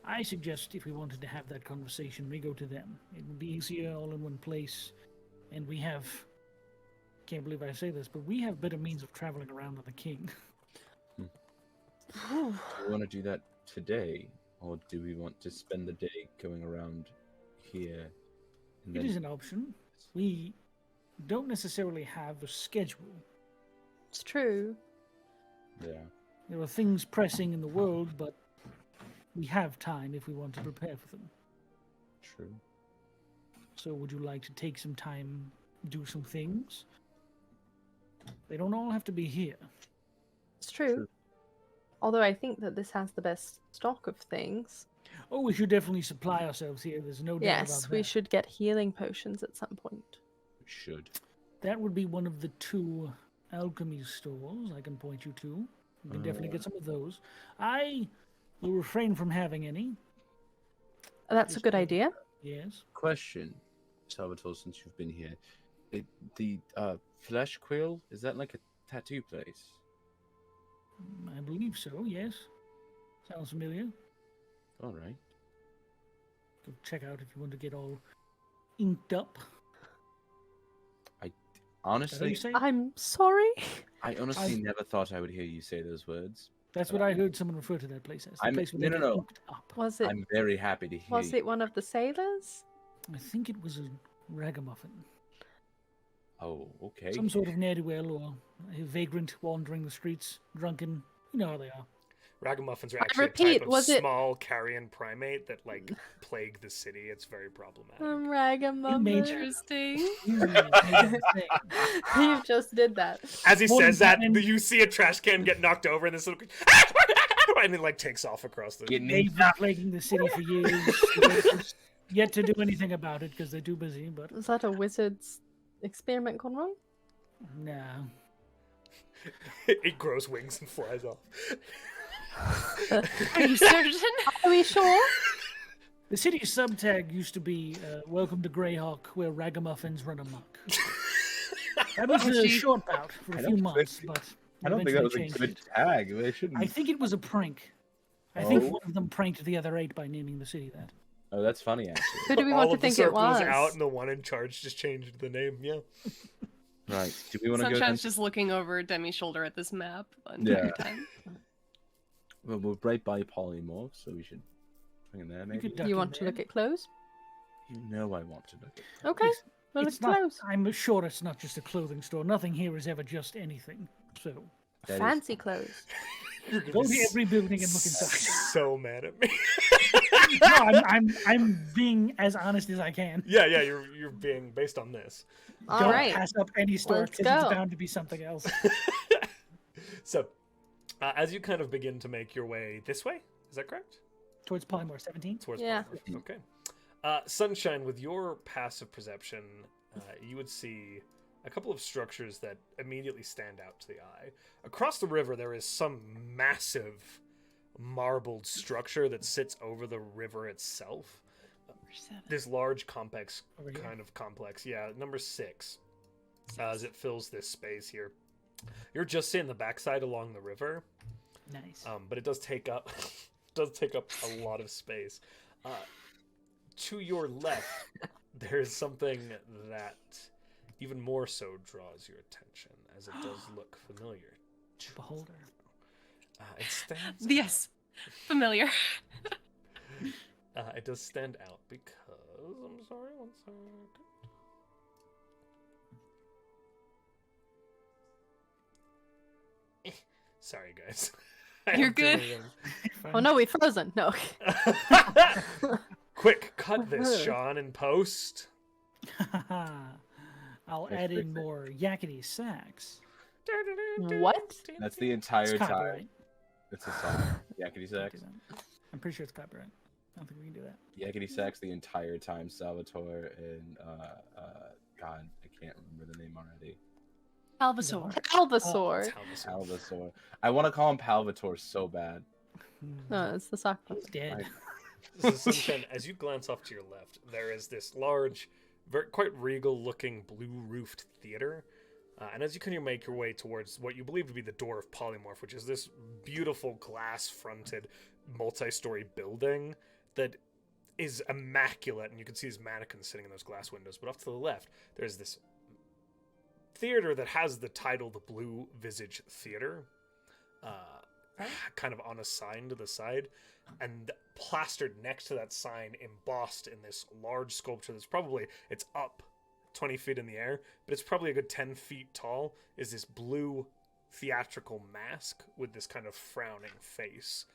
I suggest if we wanted to have that conversation, we go to them. It would be easier all in one place. And we have, can't believe I say this, but we have better means of traveling around than the king. Do we want to do that today, or do we want to spend the day going around here? And It is an option. We don't necessarily have a schedule. It's true. Yeah. There are things pressing in the world, but we have time if we want to prepare for them. True. So would you like to take some time, do some things? They don't all have to be here. It's true. True. Although I think that this has the best stock of things. Oh, we should definitely supply ourselves here. There's no doubt Yes, about we that. should get healing potions at some point. We should. That would be one of the 2 alchemy stores I can point you to. You can definitely get some of those. I will refrain from having any. That's a Just good a- idea. Yes. Question, Salvatore, since you've been here, the Flesh Quill, is that like a tattoo place? I believe so, yes. Sounds familiar. All right. Go check out if you want to get all inked up. Is that how Honestly, you say? I'm sorry. I honestly never thought I would hear you say those words. That's what I heard someone refer to that place as. The I'm- place where no, they no, get no. inked up. Was it I'm very happy to hear. was it one of the sailors? I think it was a ragamuffin. Oh, okay. Some sort of ne'er-do-well or a vagrant wandering the streets, drunken. You know how they are. ragamuffins are I actually a repeat, type of was it- small carrion primate that plague the city. It's very problematic. Ragamuffin. Major. Interesting. You just did that. As he More says than that, that- you see a trash can get knocked over, and this little and it takes off across the. They've been plaguing the city for years. They've just yet to do anything about it because they're too busy. But Was that a wizard's experiment gone wrong? no, It grows wings and flies off. Are you certain? Are we sure? the city's subtag used to be "Welcome to Greyhawk, where ragamuffins run amok." That was a short bout for a few months, but I don't think that was a eventually good changed. tag. They shouldn't. I think it was a prank. I think Oh. one of them pranked the other 8 by naming the city that. Oh, that's funny actually. Who do we All want to of the think it circle was? is out, and the one in charge just changed the name. Yeah. Right. Do we want to go? Sunshine's Then? just looking over Demi's shoulder at this map. Yeah. Time. Well, we're right by polymorph, so we should bring in there. You Maybe. could duck You in want to there. look at clothes? You know I want to look at. Okay. Listen, Well, it's it's not, clothes. I'm sure it's not just a clothing store. Nothing here is ever just anything. So That is- Fancy clothes. You're gonna go be to every building and look inside. so mad at me. No, I'm being as honest as I can. yeah, you're being based on this. All Don't right. pass up any store Let's because it's go. bound to be something else. So, as you kind of begin to make your way this way, is that correct? Towards Polymorph 17. Towards Yeah. Polymorph. Okay. Sunshine, with your passive perception, you would see a couple of structures that immediately stand out to the eye. Across the river, there is some massive marbled structure that sits over the river itself. This large, complex, kind of complex. Yeah, number 6. As it fills this space here. You're just seeing the backside along the river. Nice. But it does take up a lot of space. To your left, there's something that even more so draws your attention, as it does look familiar. Beholder. It stands. Yes, familiar. It does stand out because I'm sorry. One second. Sorry, guys. You're good. Oh no, we've frozen. No. Quick, cut this, Sean, in post. I'll add in more yakety sax. What? That's the It's entire time. copyright. It's a song. Yakety sax. I'm pretty sure it's copyright. I don't think we can do that. Yakety sax the entire time. Salvator and God, I can't remember the name already. Alvasaur. Alvasaur. Palvasaur. I want to call him Palvator so bad. No, it's the sock puppet. He's dead. So, Sunshine, as you glance off to your left, there is this large, very, quite regal-looking blue-roofed theater. And as you continue to make your way towards what you believe to be the Door of Polymorph, which is this beautiful glass-fronted, multi-story building that is immaculate, and you can see these mannequins sitting in those glass windows. But off to the left, there's this theater that has the title The Blue Visage Theater, kind of on a sign to the side, and plastered next to that sign, embossed in this large sculpture that's probably, it's up 20 feet in the air, but it's probably a good 10 feet tall, is this blue theatrical mask with this kind of frowning face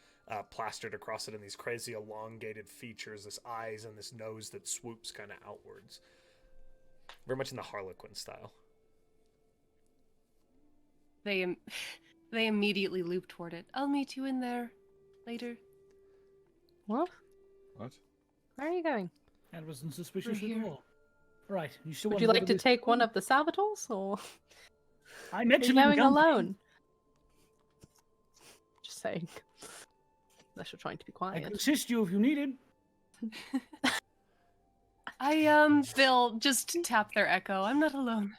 plastered across it in these crazy elongated features, this eyes and this nose that swoops kind of outwards. Very much in the Harlequin style. They immediately loop toward it. I'll meet you in there later. What? What? Where are you going? That wasn't suspicious We're at here. all. Right, you still Would want you to like to take one of the Salvators, or I are mentioned you in going company. alone? Just saying. Unless you're trying to be I quiet. can assist you if you needed. They'll just tap their echo. I'm not alone.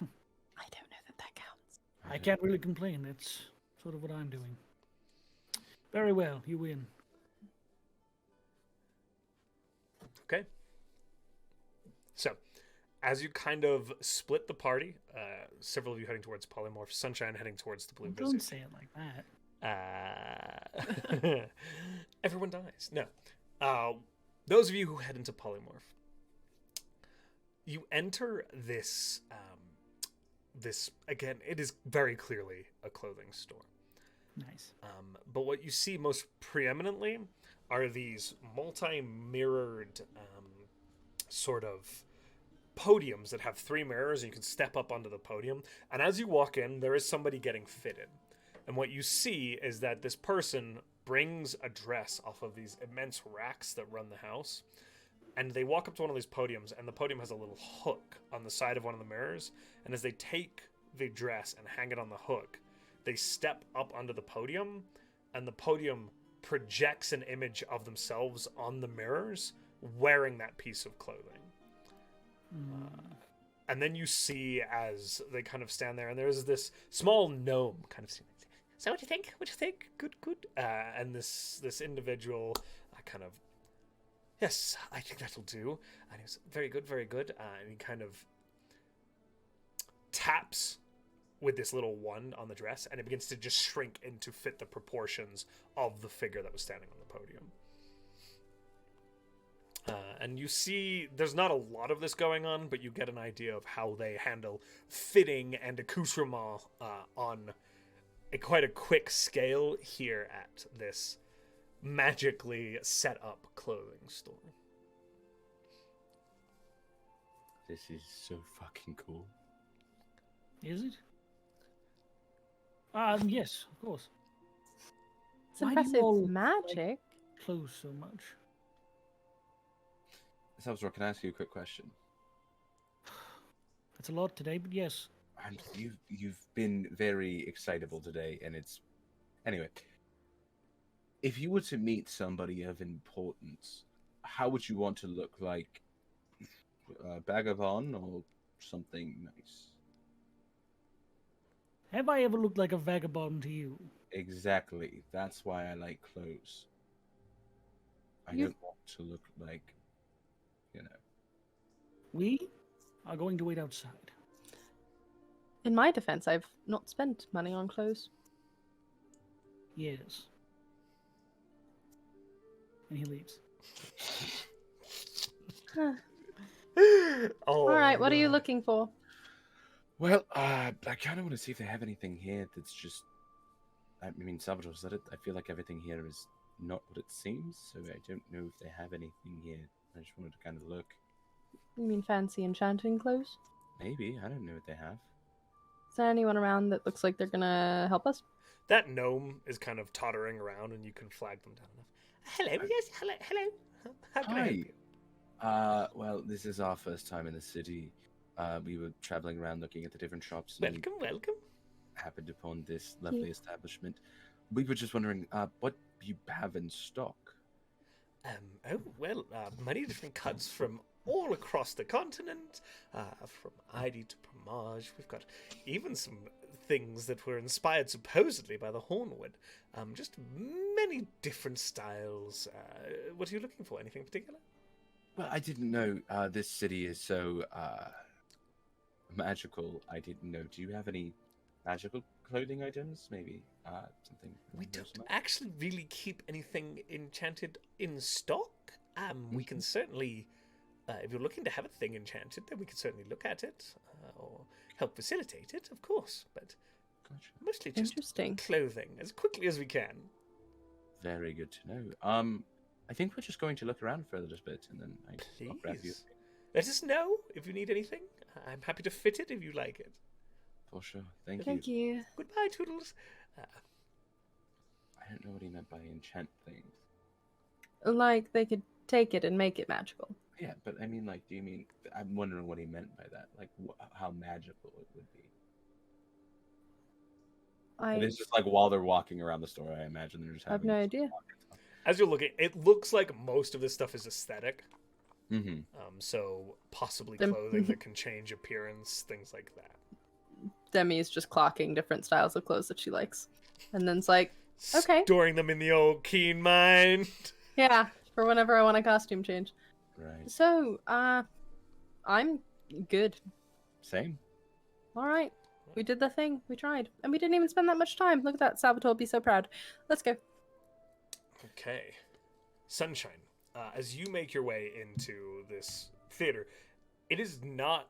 I don't know that counts. I can't really complain. That's sort of what I'm doing. Very well, you win. Okay. So, as you kind of split the party, several of you heading towards Polymorph, Sunshine heading towards the Blue Don't Visage. say it like that. Everyone dies. No. Those of you who head into Polymorph, you enter this, again, it is very clearly a clothing store. Nice. But what you see most preeminently are these multi-mirrored sort of podiums that have 3 mirrors, and you can step up onto the podium. And as you walk in, there is somebody getting fitted. And what you see is that this person brings a dress off of these immense racks that run the house. And they walk up to one of these podiums, and the podium has a little hook on the side of one of the mirrors. And as they take the dress and hang it on the hook, they step up onto the podium, and the podium projects an image of themselves on the mirrors wearing that piece of clothing. And then you see as they kind of stand there, and there's this small gnome kind of saying, "So what do you think? What do you think? Good, good." And this individual kind of, "Yes, I think that'll do." And he was, "Very good, very good." And he kind of taps with this little wand on the dress, and it begins to just shrink in to fit the proportions of the figure that was standing on the podium. And you see there's not a lot of this going on, but you get an idea of how they handle fitting and accoutrement on quite a quick scale here at this magically set up clothing store. This is so fucking cool. Is it? Yes, of course. It's Why do you impressive all magic. Clothes so much. Salvator, can I ask you a quick question? That's a lot today, but yes. You've been very excitable today, and it's anyway. If you were to meet somebody of importance, how would you want to look like? Vagabond or something nice? Have I ever looked like a vagabond to you? Exactly. That's why I like clothes. I You- don't want to look like, you know. We are going to wait outside. In my defense, I've not spent money on clothes. Yes. And he leaves. Oh, All right, my what are you God. looking for? Well, I kind of want to see if they have anything here that's just. I mean, Salvador said it. I feel like everything here is not what it seems, so I don't know if they have anything here. I just wanted to kind of look. You mean fancy enchanting clothes? Maybe. I don't know what they have. Is there anyone around that looks like they're gonna help us? That gnome is kind of tottering around, and you can flag them down enough. Hello, yes, hello. How can I help Hi. you? Well, this is our first time in the city. We were traveling around looking at the different shops and Welcome. happened upon this lovely establishment. We were just wondering, what you have in stock? Many different cuts from all across the continent, from ID to Pomage. We've got even some things that were inspired supposedly by the Hornwood. Just many different styles. What are you looking for? Anything in particular? Well, I didn't know this city is so magical. I didn't know. Do you have any magical clothing items? Maybe something. We along don't those lines? actually really keep anything enchanted in stock. We can certainly, if you're looking to have a thing enchanted, then we can certainly look at it or help facilitate it, of course. But Gotcha. mostly just Interesting. clothing as quickly as we can. Very good to know. I think we're just going to look around for a little bit, and then I'll grab you. Please, let us know if you need anything. I'm happy to fit it if you like it. For sure. Thank you. Thank you. Goodbye, Toodles. I don't know what he meant by enchant things. Like they could take it and make it magical. Yeah, but I mean, like, do you mean? I'm wondering what he meant by that. Like, how magical it would be. But it's just like while they're walking around the store, I imagine they're just I have having. no idea. As you're looking, it looks like most of this stuff is aesthetic. Mm-hmm. So possibly Them- clothing that can change appearance, things like that. Demi is just clocking different styles of clothes that she likes, and then's like, okay, Storing them in the old keen mind. yeah, for whenever I want a costume change. Right. So, I'm good. Same. All right, we did the thing. We tried, and we didn't even spend that much time. Look at that, Salvatore will be so proud. Let's go. Okay. Sunshine. As you make your way into this theater, it is not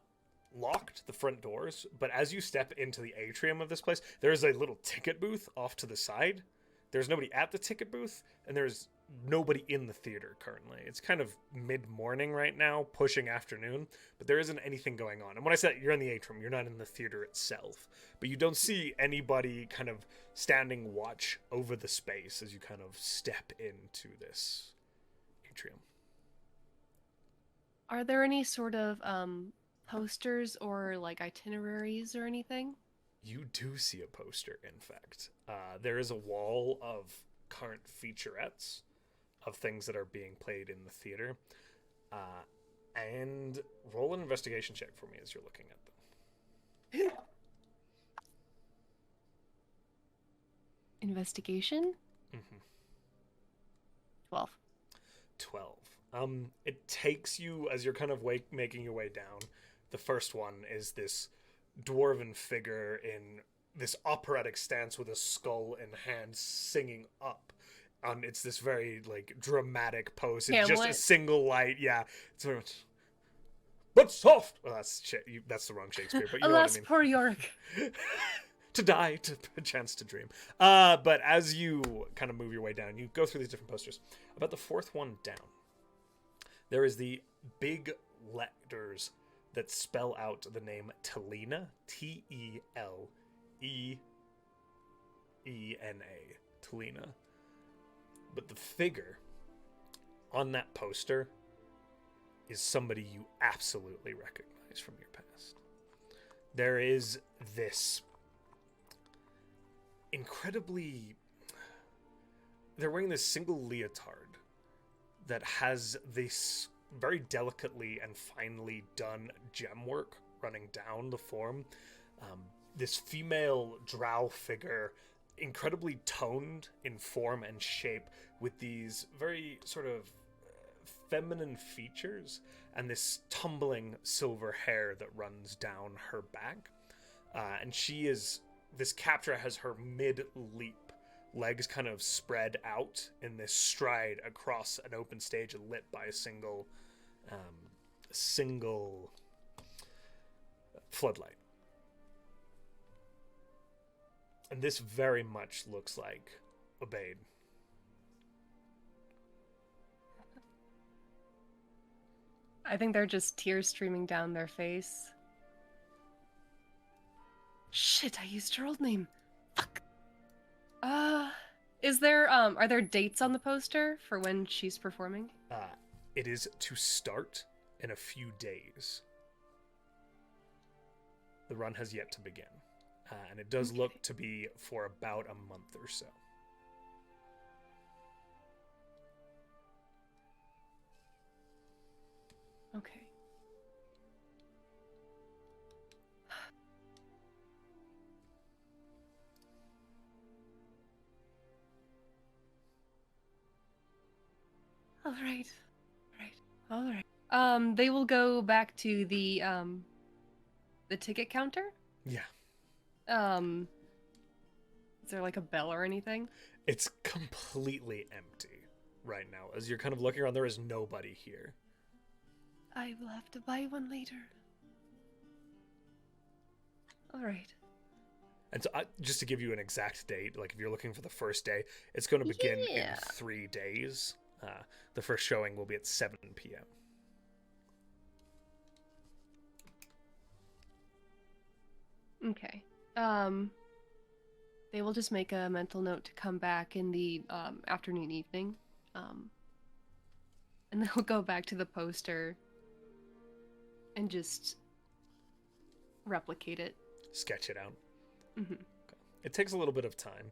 locked, the front doors, but as you step into the atrium of this place, there is a little ticket booth off to the side. There's nobody at the ticket booth, and there's nobody in the theater currently. It's kind of mid-morning right now, pushing afternoon, but there isn't anything going on. And when I said you're in the atrium, you're not in the theater itself, but you don't see anybody kind of standing watch over the space as you kind of step into this atrium. Are there any sort of posters or like itineraries or anything? You do see a poster, in fact. There is a wall of current featurettes of things that are being played in the theater. And roll an investigation check for me as you're looking at them. Investigation? Mm-hmm. 12. 12. It takes you, as you're kind of making your way down, the first one is this dwarven figure in this operatic stance with a skull in hand singing up. It's this very, like, dramatic pose. It's just a Hamlet. single light, yeah. It's very much, but soft! Well, that's the wrong Shakespeare, but you know what I Alas, mean. poor Yorick. To die, to a chance to dream. But as you kind of move your way down, you go through these different posters. About the fourth one down, there is the big letters that spell out the name Telena, Telena, Telena. But the figure on that poster is somebody you absolutely recognize from your past. There is this incredibly... They're wearing this single leotard that has this very delicately and finely done gem work running down the form. This female drow figure, incredibly toned in form and shape, with these very sort of feminine features and this tumbling silver hair that runs down her back. And this capture has her mid-leap, legs kind of spread out in this stride across an open stage lit by a single floodlight. And this very much looks like Abounds. I think they're just tears streaming down their face. Shit, I used her old name. Fuck. Are there dates on the poster for when she's performing? It is to start in a few days. The run has yet to begin. And it does look to be for about a month or so. Okay. All right. All right. They will go back to the ticket counter. Yeah. Is there like a bell or anything? It's completely empty right now. As you're kind of looking around, there is nobody here. I will have to buy one later. All right. And so, just to give you an exact date, like if you're looking for the first day, it's going to begin in 3 days. The first showing will be at 7 p.m. Okay. They will just make a mental note to come back in the afternoon, evening. And they'll go back to the poster and just replicate it. Sketch it out. Mm-hmm. Okay. It takes a little bit of time.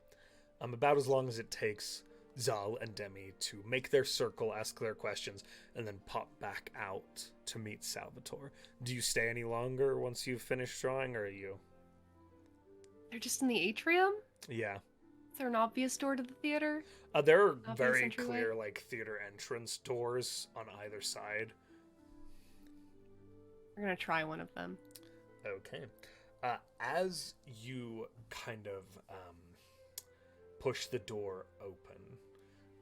About as long as it takes Zahl and Demi to make their circle, ask their questions, and then pop back out to meet Salvator. Do you stay any longer once you've finished drawing, or are you? They're just in the atrium? Yeah. Is there an obvious door to the theater? There are Obvious very entryway? clear, like, theater entrance doors on either side. We're gonna try one of them. Okay. As you kind of push the door open,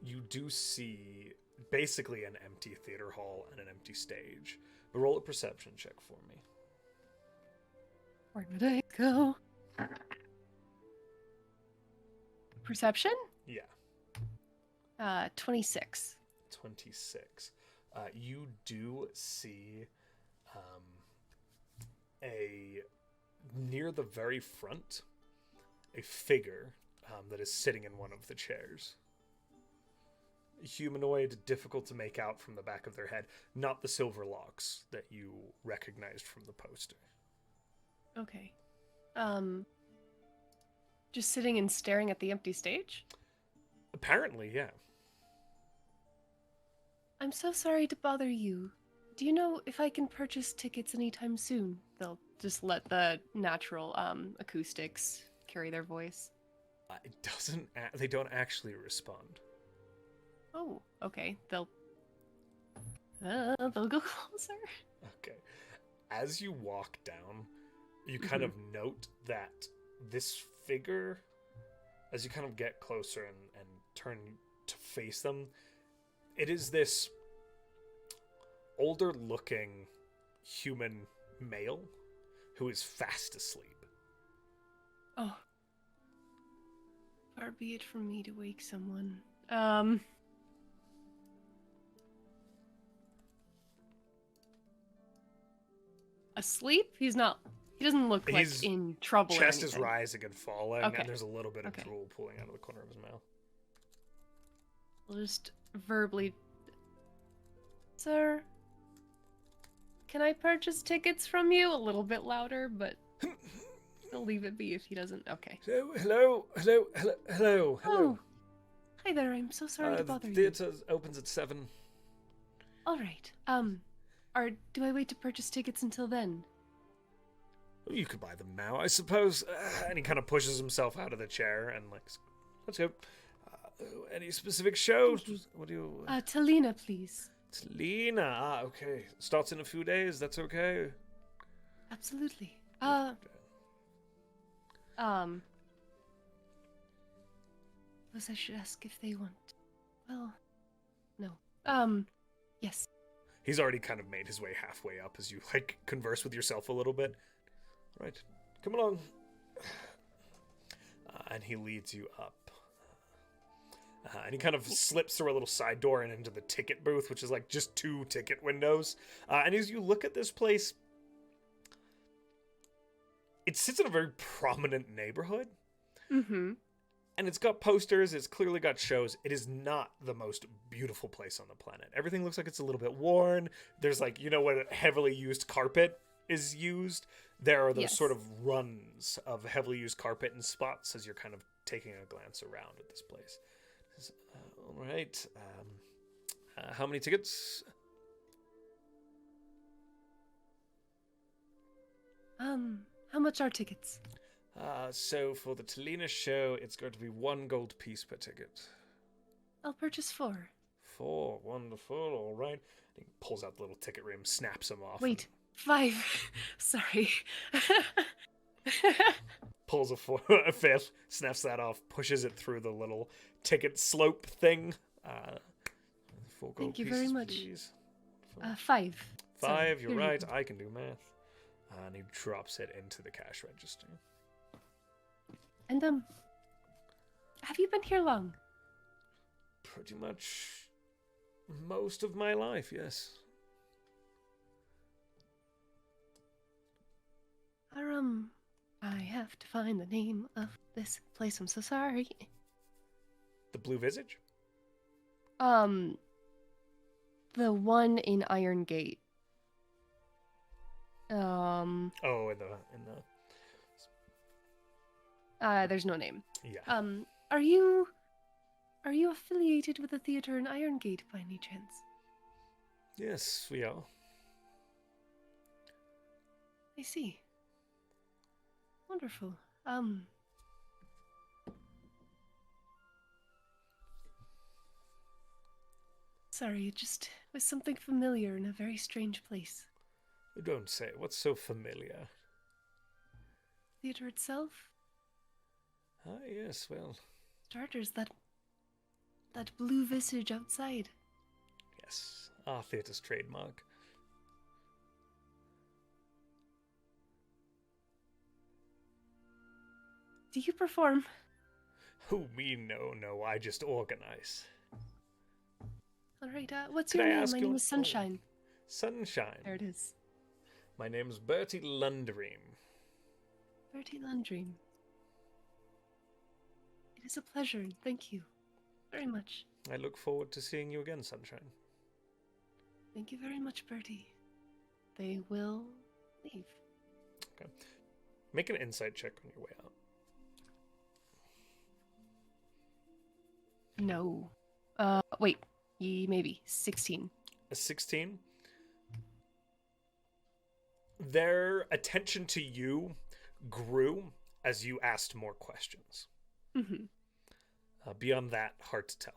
you do see basically an empty theater hall and an empty stage. But roll a perception check for me. Where did I go? Perception? Yeah. 26. 26. You do see near the very front, a figure that is sitting in one of the chairs. Humanoid, difficult to make out from the back of their head, not the silver locks that you recognized from the poster. Okay. Just sitting and staring at the empty stage? Apparently, yeah. I'm so sorry to bother you. Do you know if I can purchase tickets anytime soon? They'll just let the natural acoustics carry their voice. It doesn't. They don't actually respond. Oh, okay. They'll go closer. Okay. As you walk down, you kind of note that this figure, as you kind of get closer and turn to face them, it is this older looking human male who is fast asleep. Oh. Far be it from me to wake someone. Asleep? He doesn't look like His in trouble. Chest or is anything. rising and falling, Okay. and there's a little bit of Okay. drool pooling out of the corner of his mouth. We'll just verbally. Sir, can I purchase tickets from you? A little bit louder, but I'll leave it be if he doesn't. Okay. Hello. Oh, hi there. I'm so sorry to bother the you. theater opens at 7. All right. Do I wait to purchase tickets until then? You could buy them now, I suppose. And he kind of pushes himself out of the chair and like, let's go. Any specific shows? What do you? Talina, please. Lena. Okay. Starts in a few days. That's okay. Absolutely. Suppose I should ask if they want. Well, no. Yes. He's already kind of made his way halfway up as you like converse with yourself a little bit. Right. Come along. And he leads you up. And he kind of slips through a little side door and into the ticket booth, which is like just 2 ticket windows. And as you look at this place, it sits in a very prominent neighborhood. Mm-hmm. And it's got posters, it's clearly got shows. It is not the most beautiful place on the planet. Everything looks like it's a little bit worn. There's like, you know, when heavily used carpet is used, there are those sort of runs of heavily used carpet in spots as you're kind of taking a glance around at this place. All right. How many tickets? How much are tickets? So for the Talina show, it's going to be 1 gold piece per ticket. I'll purchase 4. 4, wonderful. All right. He pulls out the little ticket rim, snaps them off. Wait, 5. Sorry. Pulls a 5th, snaps that off, pushes it through the little ticket slope thing. 4 gold Thank you pieces, very much. please. 5. 5, Sorry, you're here you right. go. I can do math. And he drops it into the cash register. And have you been here long? Pretty much most of my life, yes. I have to find the name of this place. I'm so sorry. The Blue Visage? The one in Iron Gate. Oh, in the There's no name. yeah. Are you affiliated with the theater in Iron Gate by any chance? Yes, we are. I see. Wonderful. Sorry, it just was something familiar in a very strange place. Don't say it. What's so familiar? Theater itself? Ah, yes, well, Starters, that blue visage outside. yes. Our theatre's trademark. Do you perform? Oh, me, no. I just organize. All right. What's Could your I name? ask My you- name is Sunshine. Sunshine. There it is. My name's Bertie Lundream. Bertie Lundream. It is a pleasure. Thank you very much. I look forward to seeing you again, Sunshine. Thank you very much, Bertie. They will leave. Okay. Make an insight check on your way out. No. Wait. Maybe 16. A 16? Their attention to you grew as you asked more questions. Mm-hmm. Beyond that, hard to tell.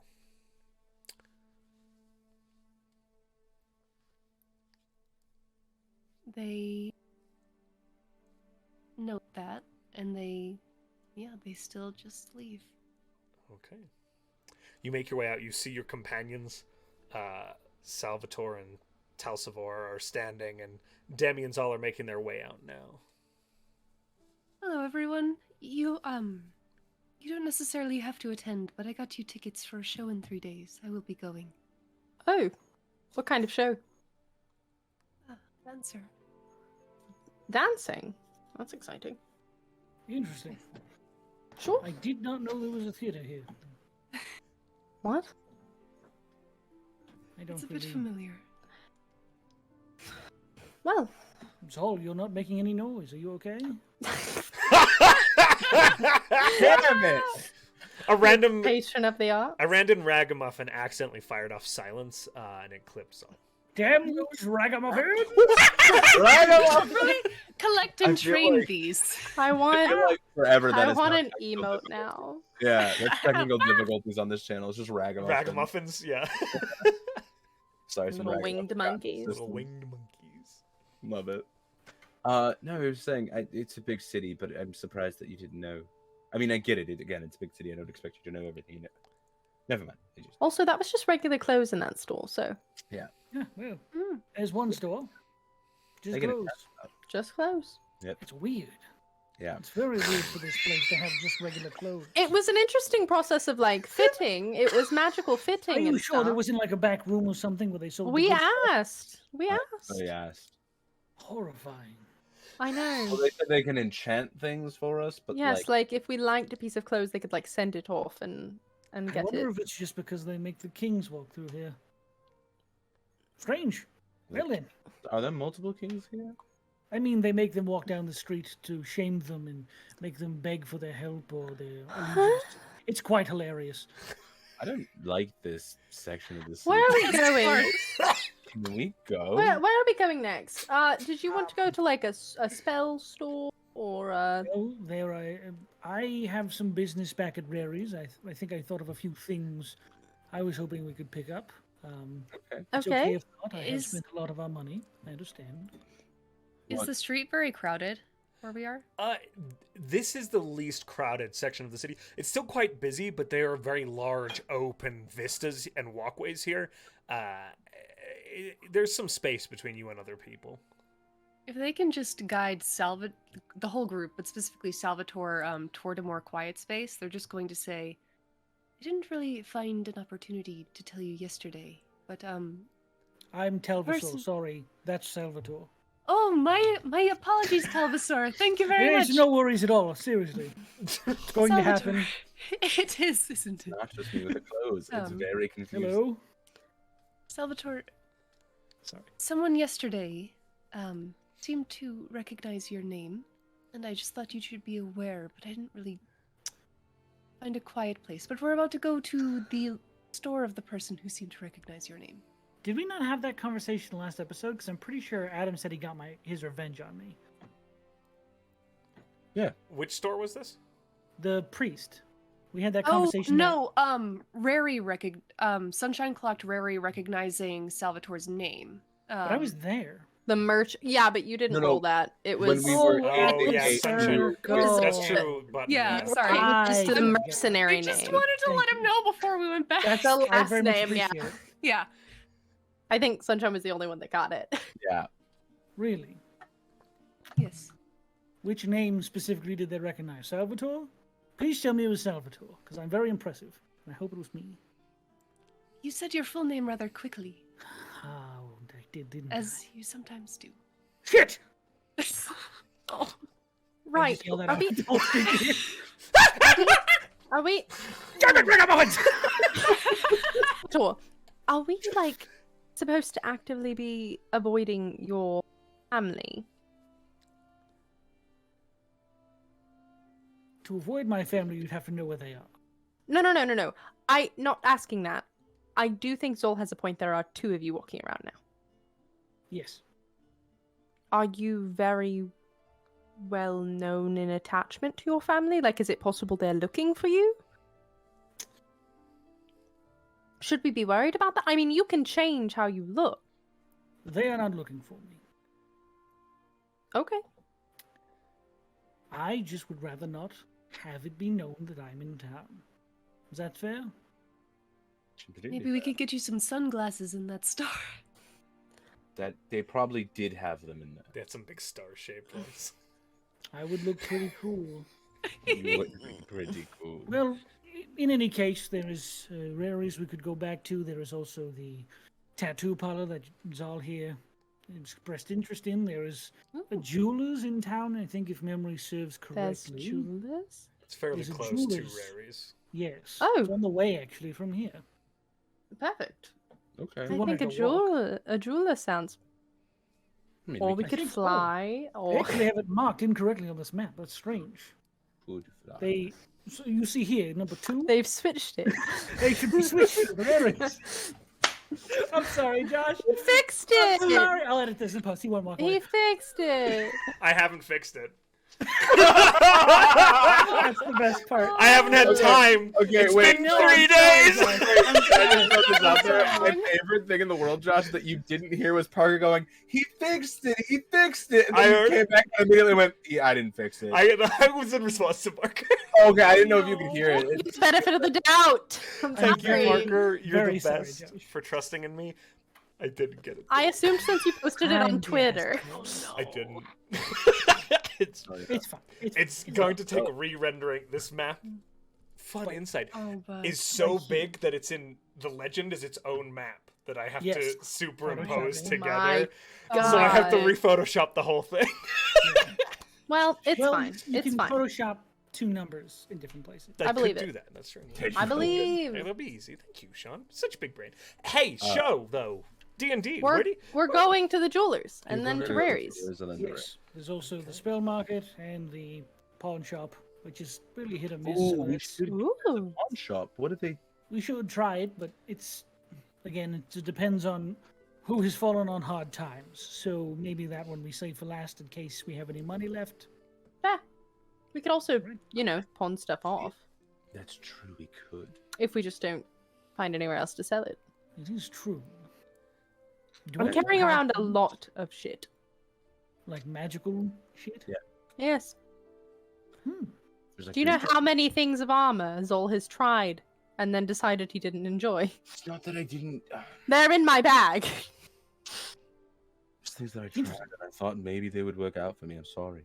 They note that, and they still just leave. Okay. You make your way out. You see your companions, Salvator and Talsavor, are standing, and Demi and Zahl are making their way out now. Hello, everyone. You don't necessarily have to attend, but I got you tickets for a show in 3 days. I will be going. Oh, what kind of show? Dancer. Dancing? That's exciting. Interesting. Sure. I did not know there was a theater here. What? I don't It's a bit believe. familiar. Well, Zahl, you're not making any noise. Are you okay? Damn it! A random patron of the art. ragamuffin accidentally fired off silence, and it clipped Zahl. Damn those ragamuffins! Collect I and feel train like- these. I I want. feel like forever that I is want not an technical emote difficulty. now. Yeah, that's technical difficulties on this channel. It's just ragamuffin. Ragamuffins, yeah. Sorry, some Little ragamuffin winged monkeys. Little system. winged monkeys. Love it. No, I was saying it's a big city, but I'm surprised that you didn't know. I mean, I get it. Again, it's a big city. I don't expect you to know everything. You know. Never mind. I just... Also, that was just regular clothes in that store, so Yeah, well, Mm. there's one store. Just They get it close. just clothes. It's weird. Yeah. It's very weird for this place to have just regular clothes. It was an interesting process of like fitting. It was magical fitting. Are you and sure there stuff. wasn't like a back room or something where they sold? the We good stuff? asked. We asked. Oh, they asked. Horrifying. I know. Well, they said they can enchant things for us, but Yes, like if we liked a piece of clothes, they could like send it off and I get wonder it. if it's just because they make the kings walk through here. Strange. Well then, are there multiple kings here? I mean, they make them walk down the street to shame them and make them beg for their help or their allegiance. It's quite hilarious. I don't like this section of the city. Where are we going? Can we go? Where are we going next? Did you want to go to like a spell store or Well, there I have some business back at Rary's. I think I thought of a few things I was hoping we could pick up. It's okay Okay. if not. I have Is- spent a lot of our money. I understand. Is What? the street very crowded where we are? This is the least crowded section of the city. It's still quite busy, but there are very large open vistas and walkways here. There's some space between you and other people. If they can just guide the whole group, but specifically Salvator, toward a more quiet space, they're just going to say, "I didn't really find an opportunity to tell you yesterday, but I'm Telvasaur. Person- Sorry, that's Salvator. oh my apologies, Telvasaur. Thank you very There's much." no worries at all. Seriously, it's going to Salvatore. happen. It is, isn't it? Not just me with the clothes. It's Um, very confusing. Hello. Salvatore, Sorry. someone yesterday seemed to recognize your name, and I just thought you should be aware, but I didn't really find a quiet place. But we're about to go to the store of the person who seemed to recognize your name. Did we not have that conversation last episode? Because I'm pretty sure Adam said he got his revenge on me. Which store was this? The priest. We had that Oh conversation. no, Sunshine clocked Rary recognizing Salvatore's name. But I was there. the merch? Yeah, but you didn't No, no. roll that. It When was we were Oh, at the yeah, gate, Sunshine. we were- Circle. That's true, but Yeah, sorry. just the I- mercenary I just name. wanted to Thank let him you. know before we went back. That's the I last very much name, yeah. appreciate it. Yeah. I think Sunshine was the only one that got it. Yeah. Really. Yes. Which name specifically did they recognize? Salvatore? Please tell me it was Salvatore, because I'm very impressive. And I hope it was me. You said your full name rather quickly, Oh, I did, didn't as you sometimes do. I? Shit! Oh. I Right. just yelled that Are out. we? Don't think it. Are we? Damn it, Ragamuffins! Sure. Are we like supposed to actively be avoiding your family? To avoid my family, you'd have to know where they are. No. I not asking that. I do think Zol has a point. There are two of you walking around now. Yes. Are you very well known in attachment to your family? Like, is it possible they're looking for you? Should we be worried about that? I mean, you can change how you look. They are not looking for me. Okay. I just would rather not have it be known that I'm in town. Is that fair? Maybe we could get you some sunglasses in that store. That they probably did have them in there. They had some big star-shaped ones. I would look pretty cool. You would be pretty cool. Well, in any case, there is Rary's we could go back to. There is also the tattoo parlor that Zahl here expressed interest in. There is a jeweler's in town, I think, if memory serves There's correctly. jewelers. It's fairly There's a close to jeweler's. Rary's. Yes. Oh. It's on the way, actually, from here. Perfect. Okay. you I wanted think to walk. a jeweler sounds I mean, Or we I could think so. fly, They or actually have it marked incorrectly on this map. That's strange. could fly. So you see here, number 2. they've switched it. They should be switched. There it is. I'm sorry, Josh. He fixed I'm it. sorry. I'll edit this in post. He won't walk He away. fixed it. I haven't fixed it. That's the best part. I haven't had time. Okay, It's wait. been No, 3 I'm sorry, days. guys. Can I just throw this out there? I'm My sorry. favorite thing in the world, Josh, that you didn't hear was Parker going, "He fixed it. He fixed it." And I then heard he came back and immediately went, "Yeah, I didn't fix it." I was in response to Parker. Okay, I didn't know if you could hear it. It's benefit of the doubt. I'm Thank you, sorry. Parker. You're Very the sorry, best Josh. for trusting in me. I didn't get it. I assumed since you posted it on And Twitter. yes, I didn't. it's It's fine. it's going to take re-rendering. This map, fun insight, Oh, but is so big that it's in the legend is its own map that I have Yes. to superimpose Photoshopping. together. My So I have to God. re-Photoshop the whole thing. Well, it's Well, fine. You It's can fine. Photoshop 2 numbers in different places. I believe could it. do that. That's true. I believe. Yeah, that'll be easy. Thank you, Sean. Such a big brain. Hey, show though. D&D. We're, Where do you... we're going to the jewelers and then to Rary's. Yes. There's also the spell market and the pawn shop, which is really hit or miss. Ooh, so we it's- should Ooh. pawn shop. What did they? we should try it, but it's again, it depends on who has fallen on hard times. So maybe that one we save for last in case we have any money left. Yeah. We could also, pawn stuff off That's true. We could. if we just don't find anywhere else to sell it. It is true. Do I'm I carrying have, around a lot of shit. like magical shit. Yeah. Yes. There's like Do you know three- how many things of armor Zahl has tried and then decided he didn't enjoy? It's not that I didn't. They're in my bag. There's things that I tried and I thought maybe they would work out for me. I'm sorry.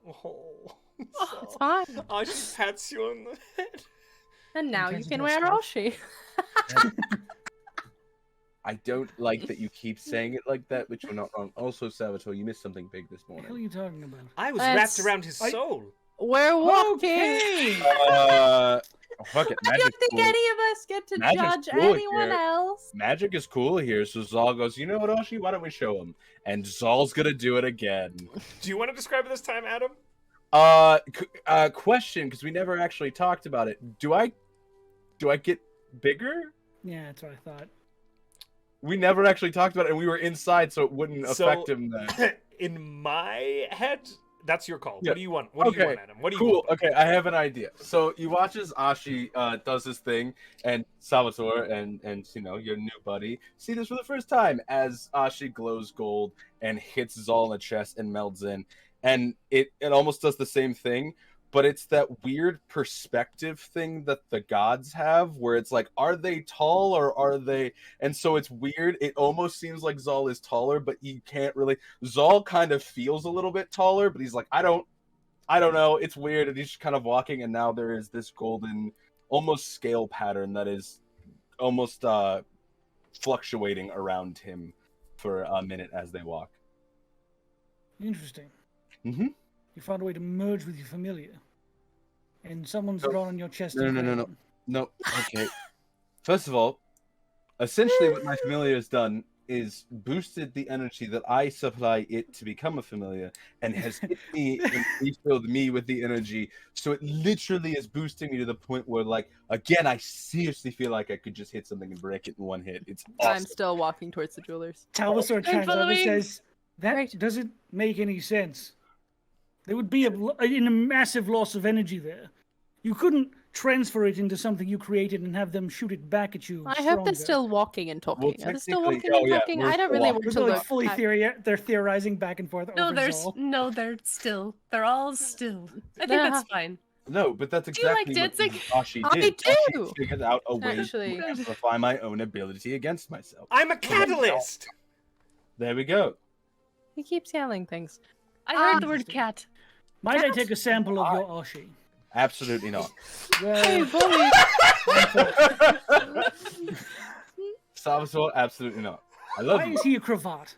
Oh, It's fine. Oh, she pats you on the head. And now you Sometimes can it wear does Roshi. I don't like that you keep saying it like that, but you're not wrong. Also, Salvator, you missed something big this What the hell are morning. you talking about? I was That's- wrapped around his I- soul. We're walking. Okay. Fuck it, I magic. don't think any of us get to Magic's judge cool anyone here. else. Magic is cool here, so Zahl goes, "You know what, Oshi? Why don't we show him?" And Zahl's gonna do it again. Do you want to describe it this time, Adam? Question, because we never actually talked about it. Do I get bigger? Yeah, that's what I thought. We never actually talked about it, and we were inside, so it wouldn't So- affect him then. In my head, that's your call. Yeah. What do you want? What do you Okay, want, Adam? What do you Cool. want? Okay, I have an idea. So you watch as Ashi does his thing, and Salvatore and your new buddy see this for the first time as Ashi glows gold and hits Zahl in the chest and melds in, and it almost does the same thing, but it's that weird perspective thing that the gods have, where it's like, are they tall or are they? And so it's weird. It almost seems like Zahl is taller, but you can't really. Zahl kind of feels a little bit taller, but he's like, I don't know. It's weird, and he's just kind of walking, and now there is this golden, almost scale pattern that is almost fluctuating around him for a minute as they walk. Interesting. Mm-hmm. You found a way to merge with your familiar. And someone's No. drawn on your chest. No, and no, no, crown. No, okay. First of all, essentially what my familiar has done is boosted the energy that I supply it to become a familiar, and has hit me and refilled me with the energy. So it literally is boosting me to the point where, like, again, I seriously feel like I could just hit something and break it in one hit. It's I'm awesome. still walking towards the jewelers. Talbasor chimes up and following. says, that Right. doesn't make any sense. There would be a massive loss of energy there. You couldn't transfer it into something you created and have them shoot it back at you. I hope stronger. they're still walking and talking. Well, Are they still technically- walking and oh, yeah, talking? we're I don't still really walking. want They're to like look. fully at- they're theorizing back and forth No, over Zahl. they're still. They're all still. I think Yeah. that's fine. No, but that's Do you like exactly dancing? what Ashi I did. do! Ashi figured out a way Actually. to amplify my own ability against myself. I'm a catalyst. There we go. He keeps yelling things. I heard the word Interesting. cat. Might I take a sample of your Oshi? Absolutely not. Hey, Well, bully! Salvatore, absolutely not. I love why you. is he a cravat?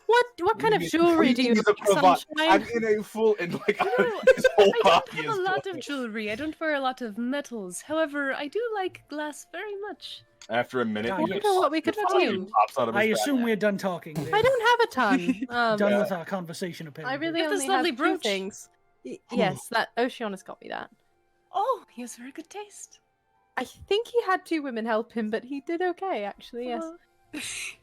Why What kind of jewelry do you Need have, to provide- I'm Sunshine? in a full and like No, his whole I body don't have is a lot of black. jewelry. I don't wear a lot of metals. However, I do like glass very much. After a minute, Ah, he yes. Wonder what we could What about find. you? pops out of his I bag. assume we're done talking. I don't have a ton. Done Yeah. with our conversation, I apparently. really Get this only lovely have two brooch. things. Yes, that Oceanus got me that. Oh, he has very good taste. I think he had two women help him, but he did okay, actually. Yes.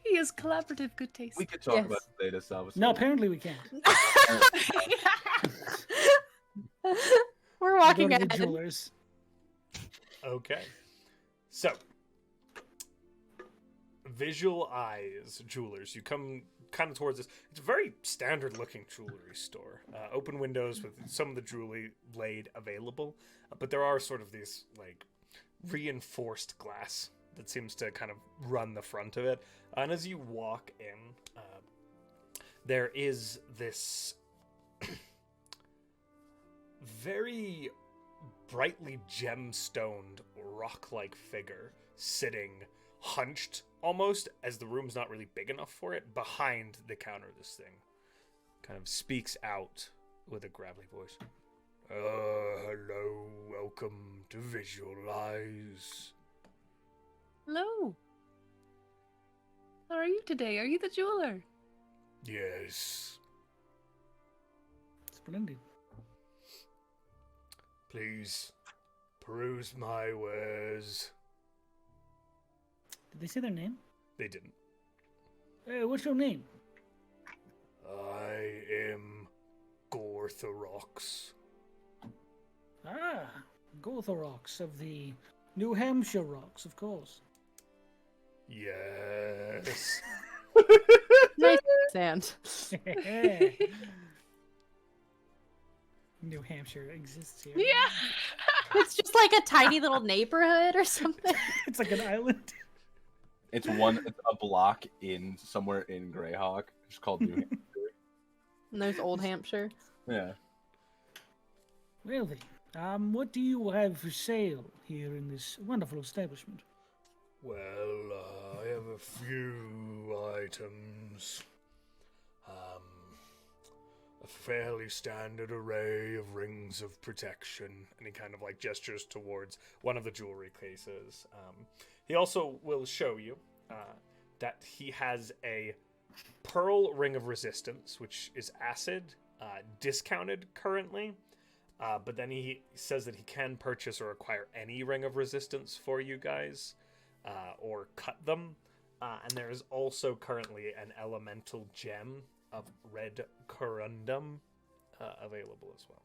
He has collaborative good taste. We could talk Yes. about it later, Salvator. No, apparently we can't. We're We'll walking go to the ahead. jewelers. Okay. So, Visual Eyes Jewelers. You come kind of towards this. It's a very standard looking jewelry store. Open windows with some of the jewelry laid available, but there are sort of these like reinforced glass that seems to kind of run the front of it. And as you walk in, there is this very brightly gemstoned rock-like figure sitting hunched almost, as the room's not really big enough for it, behind the counter. This thing kind of speaks out with a gravelly voice. Hello, welcome to Visual Eyes. Hello. How are you today? Are you the jeweler? Yes, Splendid. please peruse my wares. Did they say their name? They didn't. What's your name? I am Gorthorox. Ah, Gorthorox of the New Hampshire Rocks, of course. Yes. Nice sand. New Hampshire exists here. Yeah. It's just like a tiny little neighborhood or something. It's like an island. It's a block in somewhere in Greyhawk. It's called New Hampshire. And there's Old Hampshire. Yeah. Well then, what do you have for sale here in this wonderful establishment? Well, I have a few items. A fairly standard array of rings of protection. And he kind of like gestures towards one of the jewelry cases. He also will show you that he has a pearl ring of resistance, which is acid, discounted currently. But then he says that he can purchase or acquire any ring of resistance for you guys, or cut them. And there is also currently an elemental gem of red Conundrum available as well.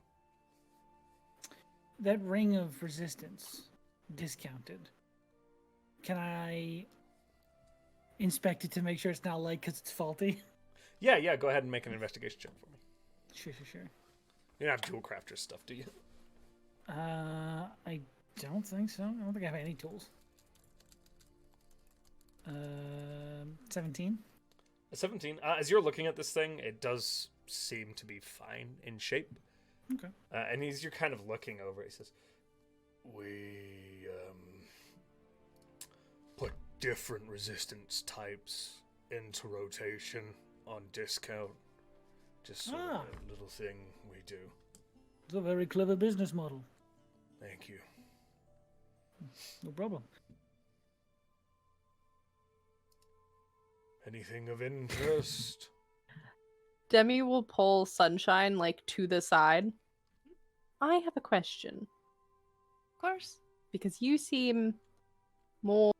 That ring of resistance, discounted. Can I inspect it to make sure it's not like because it's faulty? Yeah, go ahead and make an investigation check for me. Sure. You don't have dual crafter stuff, do you? I don't think so. I don't think I have any tools. 17. A 17. As you're looking at this thing, it does seem to be fine in shape. Okay. And you're kind of looking over. He says, "We put different resistance types into rotation on discount. Just sort of a little thing we do." It's a very clever business model. Thank you. No problem. Anything of interest? Demi will pull Sunshine like to the side. I have a question. Of course. Because you seem more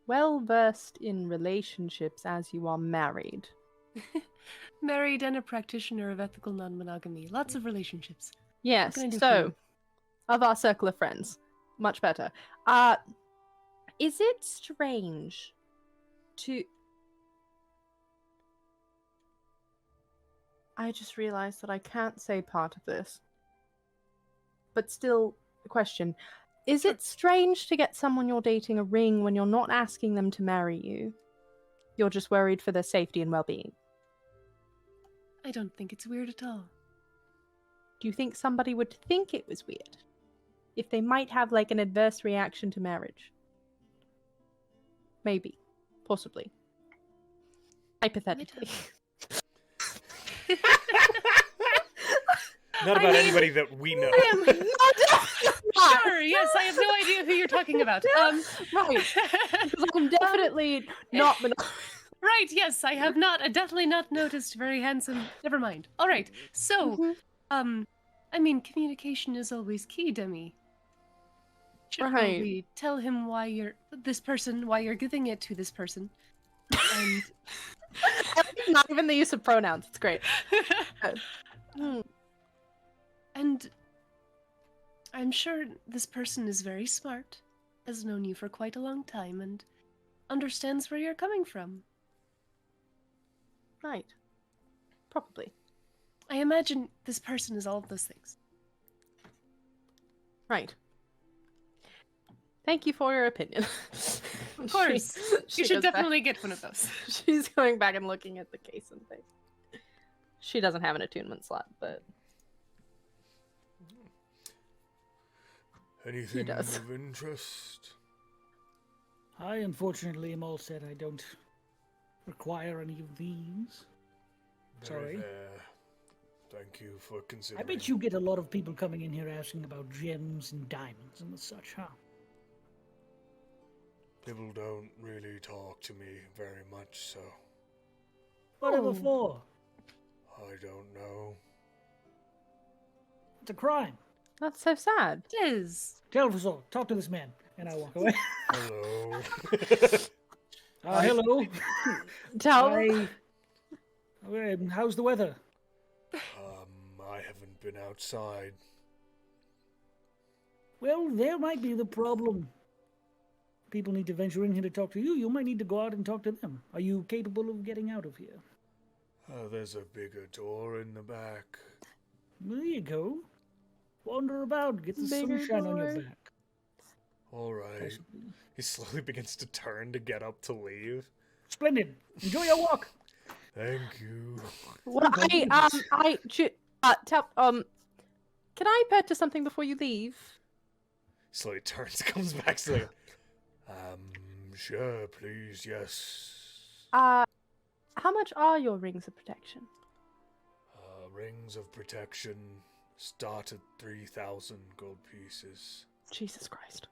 well versed in relationships as you are married. Married and a practitioner of ethical non-monogamy. Lots of relationships. Yes, can I do for so you? of our circle of friends. Much better. Is it strange to I just realized that I can't say part of this. But still, a question. Is it strange to get someone you're dating a ring when you're not asking them to marry you? You're just worried for their safety and well-being. I don't think it's weird at all. Do you think somebody would think it was weird? If they might have like an adverse reaction to marriage? Maybe. Possibly. Hypothetically. Not about anybody that we know. I am not. Sure, yes, I have no idea who you're talking about. Right. Because I'm definitely not Right, yes, I have not, definitely not noticed very handsome. Never mind. All right, so, I mean, communication is always key, Demi. Should Right. we tell him why you're why you're giving it to this person? And not even the use of pronouns. It's great. and I'm sure this person is very smart, has known you for quite a long time, and understands where you're coming from. Right. Probably. I imagine this person is all of those things. Right. Thank you for your opinion. Of course. You should definitely get one of those. She's going back and looking at the case and things. She doesn't have an attunement slot, but Anything does. of interest? I unfortunately am all set. I don't require any of these. Very Sorry. fair. Thank you for I considering. bet you get a lot of people coming in here asking about gems and diamonds and such, huh? People don't really talk to me very much, so Whatever for? I don't know. It's a crime. that's so sad. It is. Telvazor, talk to this man. And I walk away. Hello. Hello. Tell How's the weather? I haven't been outside. Well, there might be the problem. People need to venture in here to talk to you. You might need to go out and talk to them. Are you capable of getting out of here? There's a bigger door in the back. There you go. Wander about. Get the Bigger sunshine on your door. back. All right. He slowly begins to turn to get up to leave. Splendid. Enjoy your walk. Thank you. Well, can I purchase something before you leave? Slowly turns, comes back to like, sure, please, yes. How much are your rings of protection? Rings of protection start at 3,000 gold pieces. Jesus Christ.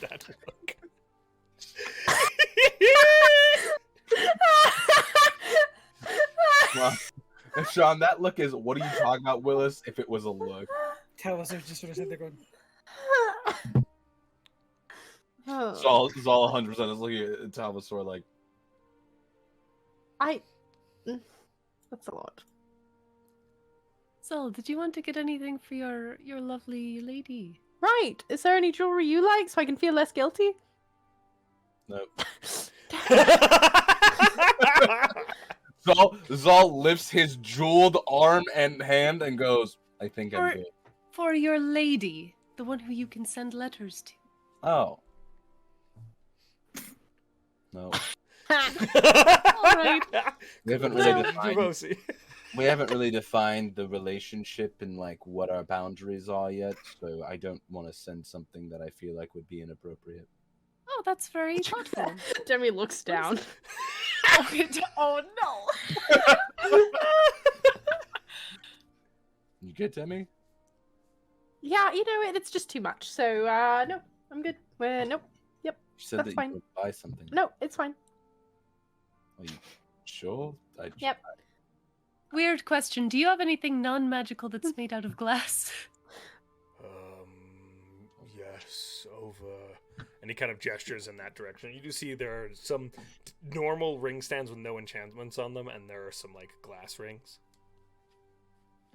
That look. Well, Sean, that look is, what are you talking about, Willis, if it was a look? Telvazor just sort of sit there going, Zahl 100% is looking at Talvasaur like, that's a lot. So, did you want to get anything for your lovely lady? Right. Is there any jewelry you like so I can feel less guilty? no. Zahl lifts his jeweled arm and hand and goes, I think I'm good. For your lady, the one who you can send letters to. Oh. No. Alright. We haven't really defined the relationship and like what our boundaries are yet, so I don't want to send something that I feel like would be inappropriate. Oh, that's very thoughtful. Demi looks down. Oh no! You good, Demi? Yeah, it's just too much. So, no, I'm good. Nope. You said That's that fine. you would buy something. No, it's fine. Are you sure? Yep. Weird question. Do you have anything non-magical that's made out of glass? Yes, over. And he kind of gestures in that direction. You do see there are some normal ring stands with no enchantments on them, and there are some, like, glass rings.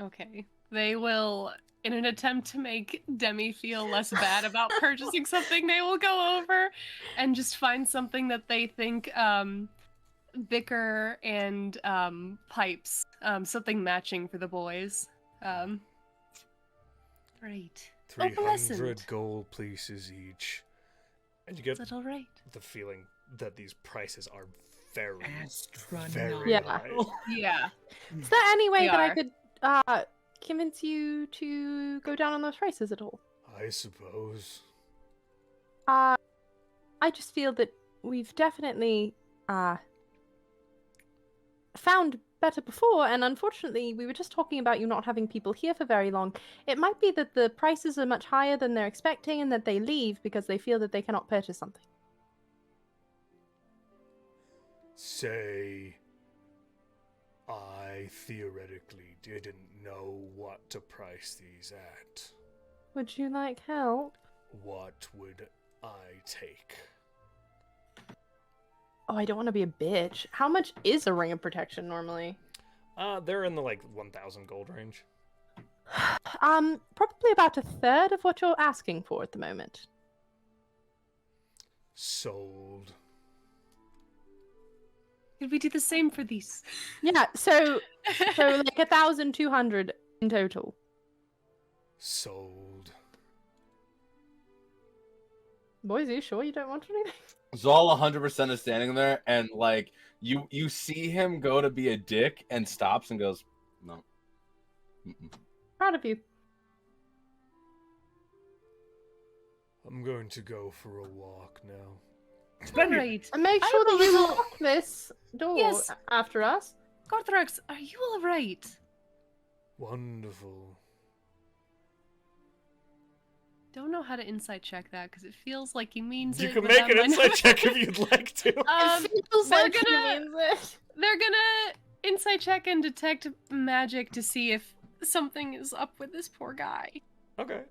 Okay. They will, in an attempt to make Demi feel less bad about purchasing something, they will go over and just find something that they think, bicker and, pipes. Something matching for the boys. Great. 300 gold pieces each. And you get Is that all right? the feeling that these prices are very, very astronomical. Yeah. high. Yeah. Is there any way They that I are. could convince you to go down on those prices at all? I suppose. I just feel that we've definitely found better before, and unfortunately, we were just talking about you not having people here for very long. It might be that the prices are much higher than they're expecting, and that they leave because they feel that they cannot purchase something. Say, I theoretically didn't know what to price these at. Would you like help? What would I take? Oh, I don't want to be a bitch. How much is a ring of protection normally? They're in the 1,000 gold range. Probably about a third of what you're asking for at the moment. Sold. Could we do the same for these? Yeah, so 1,200 in total. Sold. Boys, are you sure you don't want anything? Zahl 100% is standing there, and you see him go to be a dick and stops and goes, no. Mm-mm. Proud of you. I'm going to go for a walk now. Right. And make I sure have that a you little- lock this door Yes. after us. Gorthrax, are you all right? Wonderful. Don't know how to insight check that because it feels like he means You it. can but make that an might insight not- check if you'd like to. Um, It feels they're like he gonna- means it. They're gonna insight check and detect magic to see if something is up with this poor guy. Okay.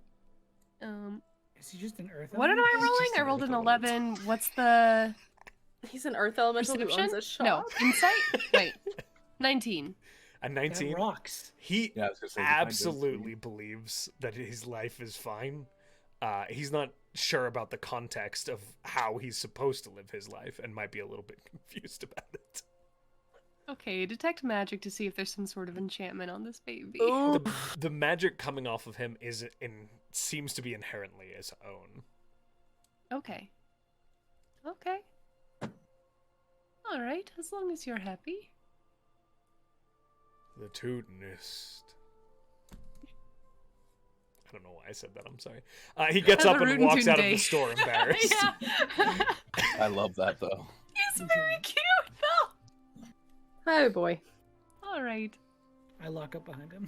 Is he just an earth? What am I He's rolling? just I an rolled an earth 11. What's the He's an earth elemental who perception? owns a shop. No, insight. Wait, 19. At That 19, rocks. he Yeah, I was gonna say, behind us, absolutely believes that his life is fine. He's not sure about the context of how he's supposed to live his life and might be a little bit confused about it. Okay, detect magic to see if there's some sort of enchantment on this baby. Ooh. The magic coming off of him seems to be inherently his own. Okay. Okay. All right, as long as you're happy. The Teutonist. I don't know why I said that. I'm sorry. He gets up The and walks out of Rudentune the Day. store embarrassed. Yeah. I love that though. He's very cute though. Oh boy. All right. I lock up behind him.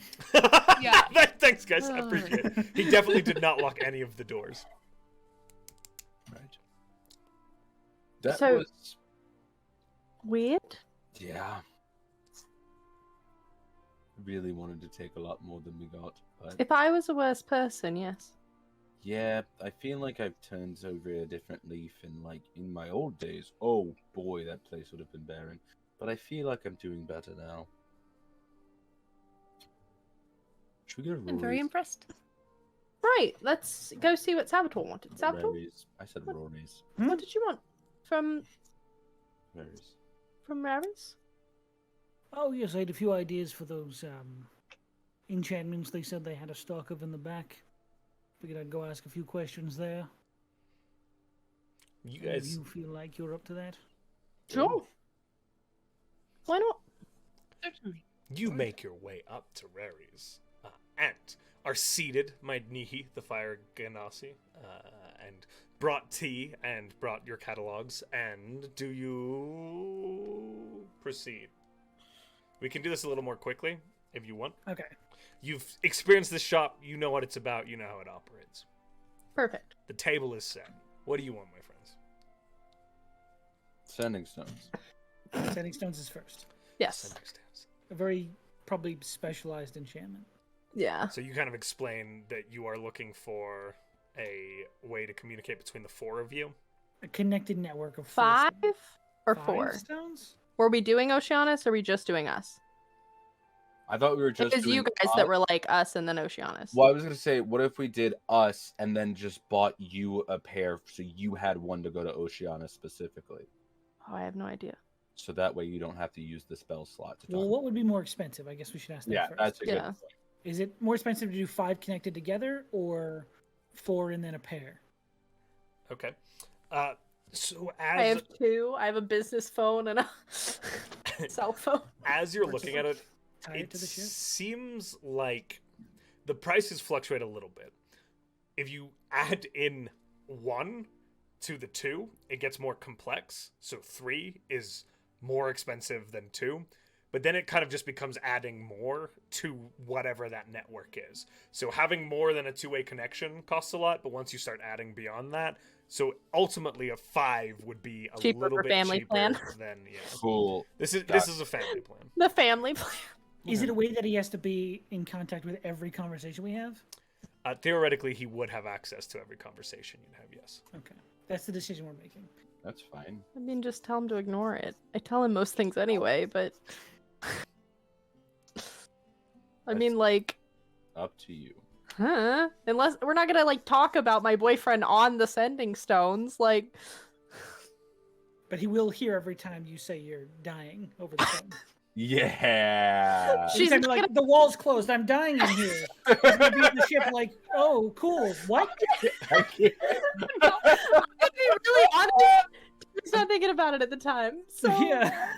Yeah. Thanks, guys. I appreciate it. He definitely did not lock any of the doors. Right. That So- was Weird. yeah. Really wanted to take a lot more than we got, but If I was a worse person, yes. yeah, I feel like I've turned over a different leaf, and in my old days, oh boy, that place would have been barren. But I feel like I'm doing better now. Should we go to I'm very Rory's? impressed. Right, let's go see what Salvator wanted. Salvator, Rory's. I said Rory's. what did you want from Rory's. Raris? Oh yes, I had a few ideas for those enchantments they said they had a stock of in the back. Figured I'd go ask a few questions there. You Any of guys, you feel like you're up to that? Sure. Why not? Certainly. you make your way up to Rary's and are seated, my Nihi, the fire Genasi, and brought tea and brought your catalogs. And do you proceed? We can do this a little more quickly if you want. Okay. You've experienced this shop. You know what it's about. You know how it operates. Perfect. The table is set. What do you want, my friends? Sending stones. Setting stones is first. Yes. Sending stones. A very probably specialized enchantment. Yeah. So you kind of explain that you are looking for a way to communicate between the four of you. A connected network of four 5 stones. or 5 4? stones? Were we doing Oceanus or were we just doing us? I thought we were It just was doing you guys that were like us and then Oceanus. Well, I was gonna say, what if we did us and then just bought you a pair, so you had one to go to Oceana specifically, Oh, I have no idea. so that way you don't have to use the spell slot to talk. Well, what would be more expensive? I guess we should ask that Yeah, first. that's a good Yeah. point. Is it more expensive to do 5 connected together or 4 and then a pair? Okay. So I as have 2. I have a business phone and a cell phone. as you're looking at it, Tie it it to the ship? seems like the prices fluctuate a little bit. If you add in 1 to the 2, it gets more complex. So 3 is more expensive than 2. But then it kind of just becomes adding more to whatever that network is. So having more than a 2-way connection costs a lot, but once you start adding beyond that, so ultimately a 5 would be a Cheaper little for bit family cheaper plan. than Cool. This is a family plan. The family plan. Is it a way that he has to be in contact with every conversation we have? Theoretically, he would have access to every conversation you'd have. Yes. Okay, that's the decision we're making. That's fine. I mean, just tell him to ignore it. I tell him most things anyway, but I mean, like, Up to you. huh? Unless we're not gonna like talk about my boyfriend on the sending stones, like. But he will hear every time you say you're dying over the phone. Yeah. She's She's like, the wall's closed. I'm dying in here. He's gonna be in the ship like, oh, cool. What? I can't. No, I'm gonna be really honest. I was not thinking about it at the time. So Yeah.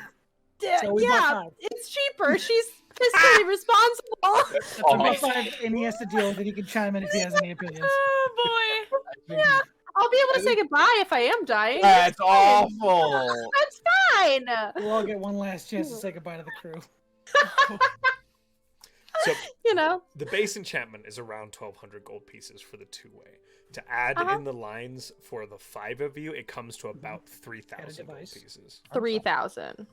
yeah, So we bought 5. it's cheaper. She's fiscally responsible. That's Oh, a big 5, and he has to deal with it. He can chime in if he has any opinions. Oh boy. Yeah, I'll be able to say goodbye if I am dying. That's fine. awful. That's fine. We'll all get one last chance to say goodbye to the crew. So You know. the base enchantment is around 1,200 gold pieces for the 2-way. To add in the lines for the 5 of you, it comes to about 3,000 gold device. pieces. 3,000.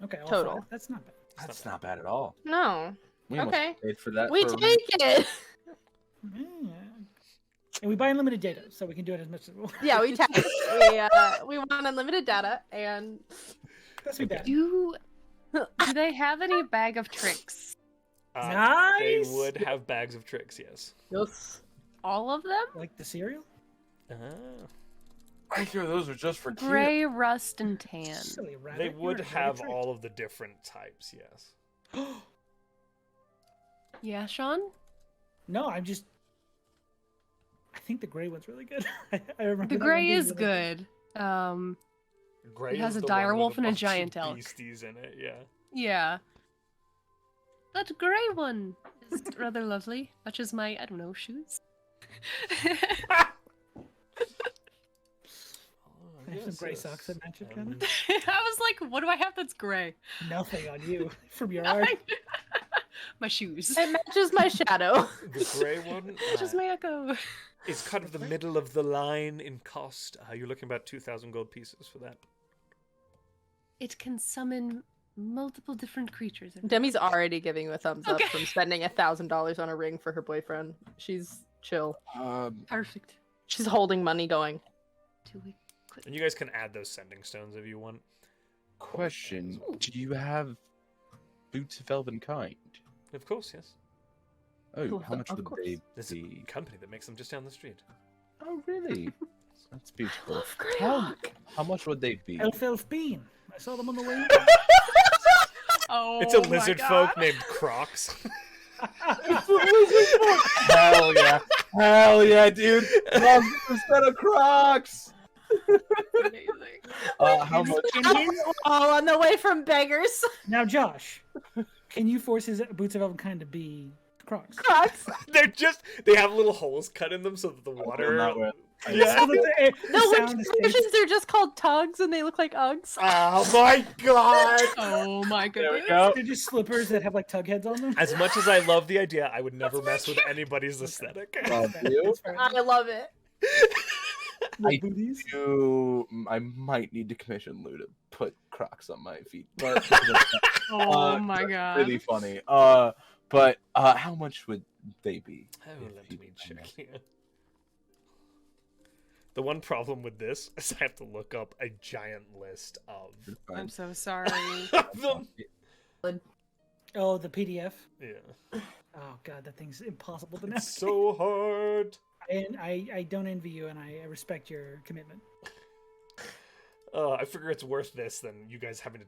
Okay, all Total. 5. That's not bad. That's not bad at all. No. We almost Okay. paid for that. We for a take it. Yeah. And we buy unlimited data, so we can do it as much as we want. Yeah, we tap. We want unlimited data, and That's be bad. Do they have any bag of tricks? They Nice! would have bags of tricks, yes. yes. All of them? Like the cereal? Ah. I hear those are just for kids. Gray, rust, and tan. Silly rabbit. They you're would a have trick. all of the different types, yes. Yeah, Sean? No, I'm just. I think the gray one's really good. I remember The that one gray being is really good. Gray It has is a the one dire with wolf and a bunch of giant elk. beasties in it, yeah. Yeah. That gray one is rather lovely. Matches my, I don't know, shoes. I have some gray socks that match it, kinda. I was like, what do I have that's gray? Nothing on you from your art. My shoes. It matches my shadow. The gray one Matches my echo. is kind of the middle of the line in cost. You're looking about 2,000 gold pieces for that. It can summon multiple different creatures. Demi's already giving you a thumbs up Okay. from spending $1,000 on a ring for her boyfriend. She's chill. Perfect. She's holding money, going. 2 week. And you guys can add those sending stones if you want. Question: do you have boots of elven kind? Of course, yes. Oh, Well, how much of would course. they There's a be? company that makes them just down the street. Oh, really? That's beautiful. Love How much would they be? Elf Bean. I saw them on the way. Oh, It's a my lizard God. folk named Crocs. Hell yeah! Hell yeah, dude! 100% of Crocs. Amazing. How much? All on the way from beggars. Now, Josh, can you force his boots of elvenkind to be Crocs? Crocs. They have little holes cut in them so that the water. not wear- Yeah. So that the No, sound which escapes. versions they're just called tugs and they look like Uggs. Oh my god! Oh my There we goodness. go. They're just slippers that have like tug heads on them. As much as I love the idea, I would never mess with anybody's aesthetic. Love That's you. fair. I love it. Little I booties. I might need to commission Lou to put Crocs on my feet, but Oh my God. really funny. But how much would they be? Oh, if let you me don't mind check here. The one problem with this is I have to look up a giant list of asking? I'm so sorry. them. Oh, the PDF. Yeah, Oh god, that thing's impossible to it's navigate. so hard. And I don't envy you, and I respect your commitment. I figure it's worth this than you guys having to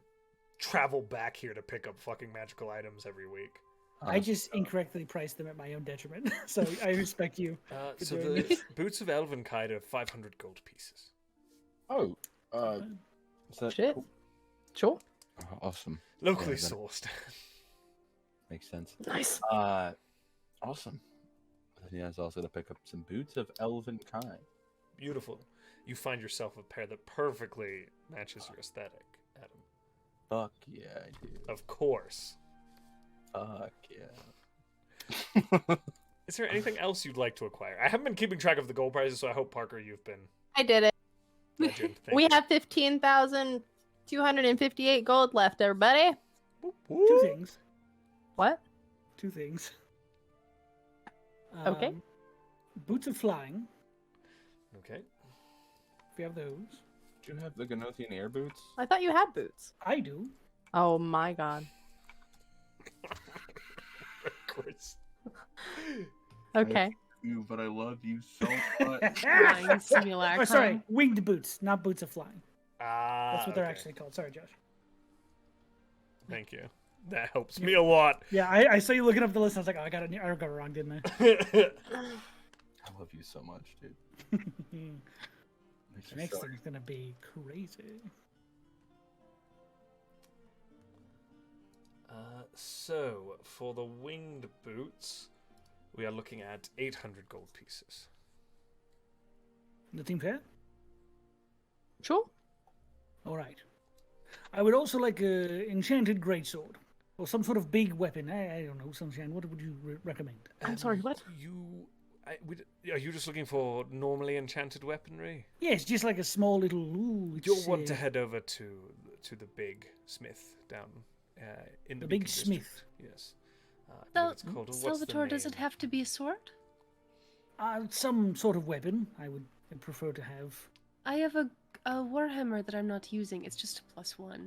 travel back here to pick up fucking magical items every week. I just incorrectly priced them at my own detriment, so I respect you. So doing the this. boots of Elvenkind are 500 gold pieces. Oh, is that Shit. cool? Sure. Oh, awesome. Locally Yeah, that- sourced. Makes sense. Nice. Awesome. Then yeah, I was also gonna pick up some boots of elven kind. beautiful. You find yourself a pair that perfectly matches your aesthetic, Adam. Fuck yeah, I do. Of course. Fuck yeah. Is there anything else you'd like to acquire? I haven't been keeping track of the gold prices, so I hope, Parker, you've been I did it. legend. Thank We you. have 15,258 gold left, everybody. Whoop, Two whoop. things. What? Two things. Okay. Boots of flying. Okay. If you have those. Do you have the Genothian air boots? I thought you had boots. I do. Oh my god. Of course. Okay. You, but I love you so much. Flying simulacrum. Oh, sorry, winged boots, not boots of flying. Ah, That's what they're okay. actually called. Sorry, Josh. Thank you. That helps me a lot. Yeah, I saw you looking up the list. I was like, oh, I got it wrong, didn't I? I love you so much, dude. Makes The me next so- thing's gonna be crazy. So, for the winged boots, we are looking at 800 gold pieces. The team fair? Sure. All right. I would also like a enchanted greatsword or some sort of big weapon. I don't know, Sunshine. What would you recommend? I'm sorry, what? Are you just looking for normally enchanted weaponry? Yes, just like a small little. Ooh, You'll it's, want to head over to the big smith down in the The big Beacon smith. District. Yes. I believe it's called. What's the Salvator, does it name? have to be a sword? some sort of weapon. I would prefer to have. I have a warhammer that I'm not using. It's just a +1. The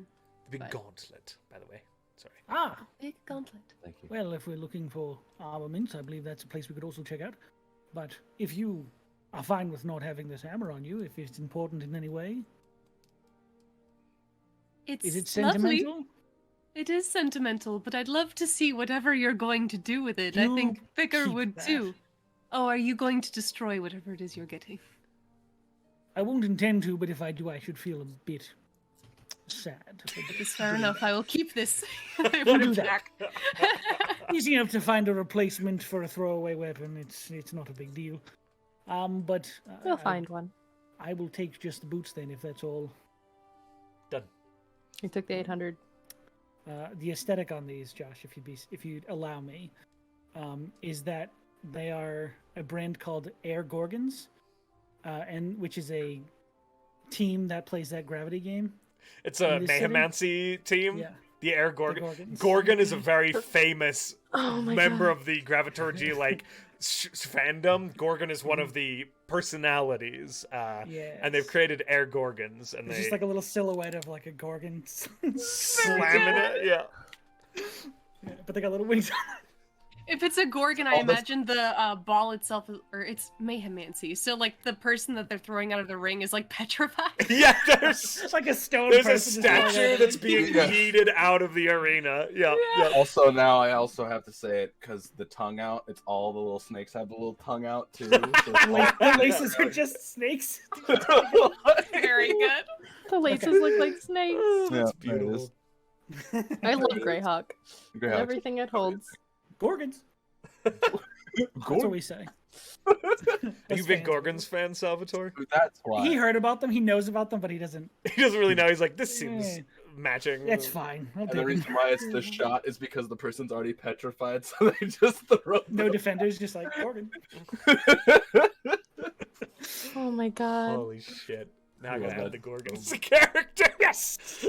big but- gauntlet, by the way. Sorry. Ah, Big gauntlet. Thank you. well, if we're looking for armaments, I believe that's a place we could also check out. But if you are fine with not having this hammer on you, if it's important in any way, It's is it lovely. sentimental? It is sentimental, but I'd love to see whatever you're going to do with it. I You think Vicar keep would that. too. Oh, are you going to destroy whatever it is you're getting? I won't intend to, but if I do, I should feel a bit sad. It's fair enough. I will keep this. I We'll put do it that. back. Easy enough to find a replacement for a throwaway weapon. It's not a big deal. But We'll find one. I will take just the boots then, if that's all. Done. You took the 800. The aesthetic on these, Josh, if you'd allow me, is that they are a brand called Air Gorgons, and which is a team that plays that Gravity game. It's a In this city? Mayhemancy team. Yeah. The Air Gorgon. Gorgons. Gorgon is a very famous Oh my member god. of the Graviturgy fandom. Gorgon is one of the personalities, Yes. and they've created Air Gorgons, and It's they just like a little silhouette of like a Gorgon. slamming it. Yeah. Yeah, but they got little wings on it. If it's a Gorgon, I All this- imagine the ball itself, or it's Mayhemancy. So, like, the person that they're throwing out of the ring is, like, petrified. Yeah, there's It's like a stone. there's a person just going statue at that's it. being Yeah. yeeted out of the arena. Yeah. Yeah. Also, now I also have to say it because the tongue out. It's all the little snakes have the little tongue out too. So it's Like, all- the laces are just snakes. Very good. The laces look like snakes. Oh, Yeah, that's there it beautiful. is. I love Greyhawk. Greyhawks. And everything it holds. Gorgons. That's what we say. Are you That's a big fans. Gorgons fan, Salvatore? That's why. He heard about them. He knows about them, but he doesn't. He doesn't really know. He's like, this seems Yeah. matching. That's fine. I'll And the take it. reason why it's the shot is because the person's already petrified, so they just throw. No defenders, just like Gorgon. Oh my god. Holy shit. Now I Love gotta add that. the Gorgon as a character. Yes!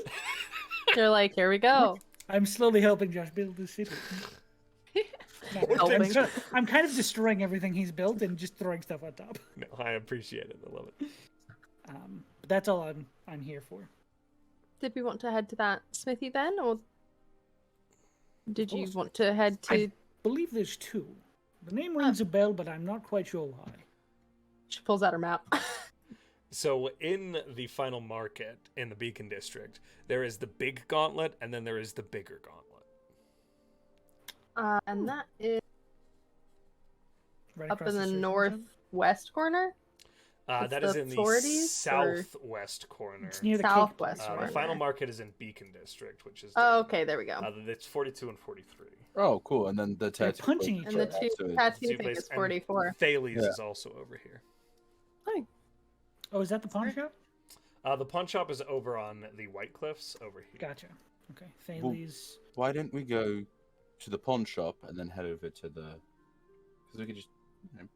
They're like, here we go. I'm slowly helping Josh build this city. No, Helping. I'm kind of destroying everything he's built and just throwing stuff on top. No, I appreciate it. I love it. But that's all I'm here for. Did we want to head to that smithy then, or did you course. want to head to? I believe there's two. The name rings a bell, but I'm not quite sure why. She pulls out her map. So in the final market in the Beacon District, there is the big gauntlet, and then there is the bigger gauntlet. And that is Right up across in the street from northwest corner. It's That is the in the 40s, or- southwest corner. It's near the Southwest Cape. The corner. final market is in Beacon District, which is Oh, down- okay, there we go. it's 42 and 43. Oh, cool. And then the They're tattoo. punching place each And the other. two So tattoo Zoo thing place is and 44. Thales Yeah. is also over here. Oh, is that the pawn shop? The pawn shop is over on the White Cliffs over here. Gotcha. Okay. Well, Thales. Why don't we go to the pawn shop and then head over to the? Because we could just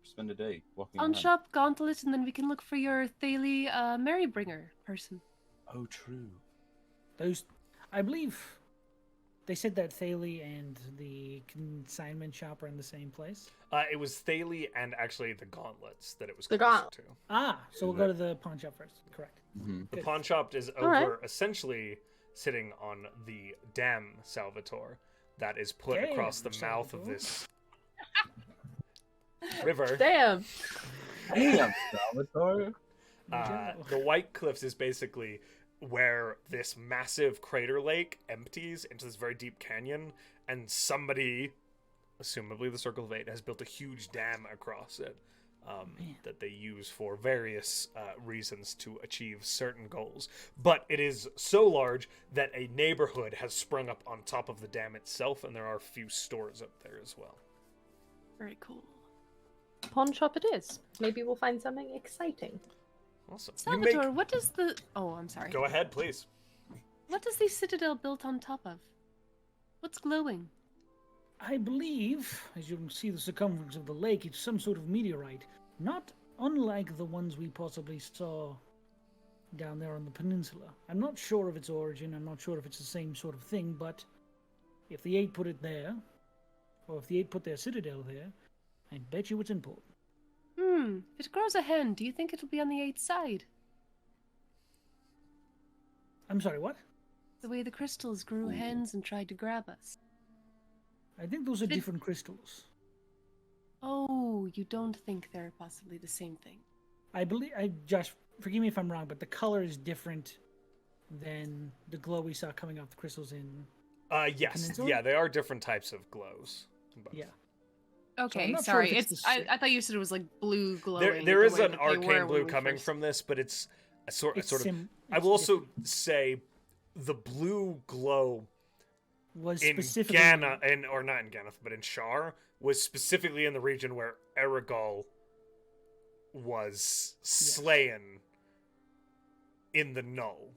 spend a day walking On around. shop gauntlet, and then we can look for your Thalie Marybringer person. Oh, true. Those, I believe, they said that Thalie and the consignment shop are in the same place. It was Thalie and actually the Gauntlets that it was The closer to. Ah, so we'll go to the pawn shop first. Correct. Mm-hmm. The Good. pawn shop is over, right. essentially sitting on the dam Salvator that is put Damn, across the mouth of Salvator. this river. Damn. Damn, Salvatore. The White Cliffs is basically where this massive crater lake empties into this very deep canyon, and somebody, assumably the Circle of Eight, has built a huge dam across it that they use for various reasons to achieve certain goals. But it is so large that a neighborhood has sprung up on top of the dam itself, and there are a few stores up there as well. Very cool. Pawn shop it is. Maybe we'll find something exciting. Awesome. Salvatore, what is the... Oh, I'm sorry. Go ahead, please. What is the citadel built on top of? What's glowing? I believe, as you can see the circumference of the lake, it's some sort of meteorite, not unlike the ones we possibly saw down there on the peninsula. I'm not sure of its origin, I'm not sure if it's the same sort of thing, but if the Eight put it there, or if the Eight put their citadel there, I bet you it's important. If it grows a hen, do you think it'll be on the 8th side? I'm sorry, what? The way the crystals grew hens and tried to grab us. I think those are Did- different crystals. Oh, you don't think they're possibly the same thing? Josh, forgive me if I'm wrong, but the color is different than the glow we saw coming off the crystals in. Yes. peninsula? Yeah, they are different types of glows. But Yeah. Okay, not sure sorry. if it's It's the I thought you said it was like blue glowing. There the is way an that they were arcane when blue we coming first- from this, but it's a sort It's of. I it's will also different. say the blue glow Was in specifically Ghana, or not in Ghana, but in Shar, was specifically in the region where Erigol was slain in the Null.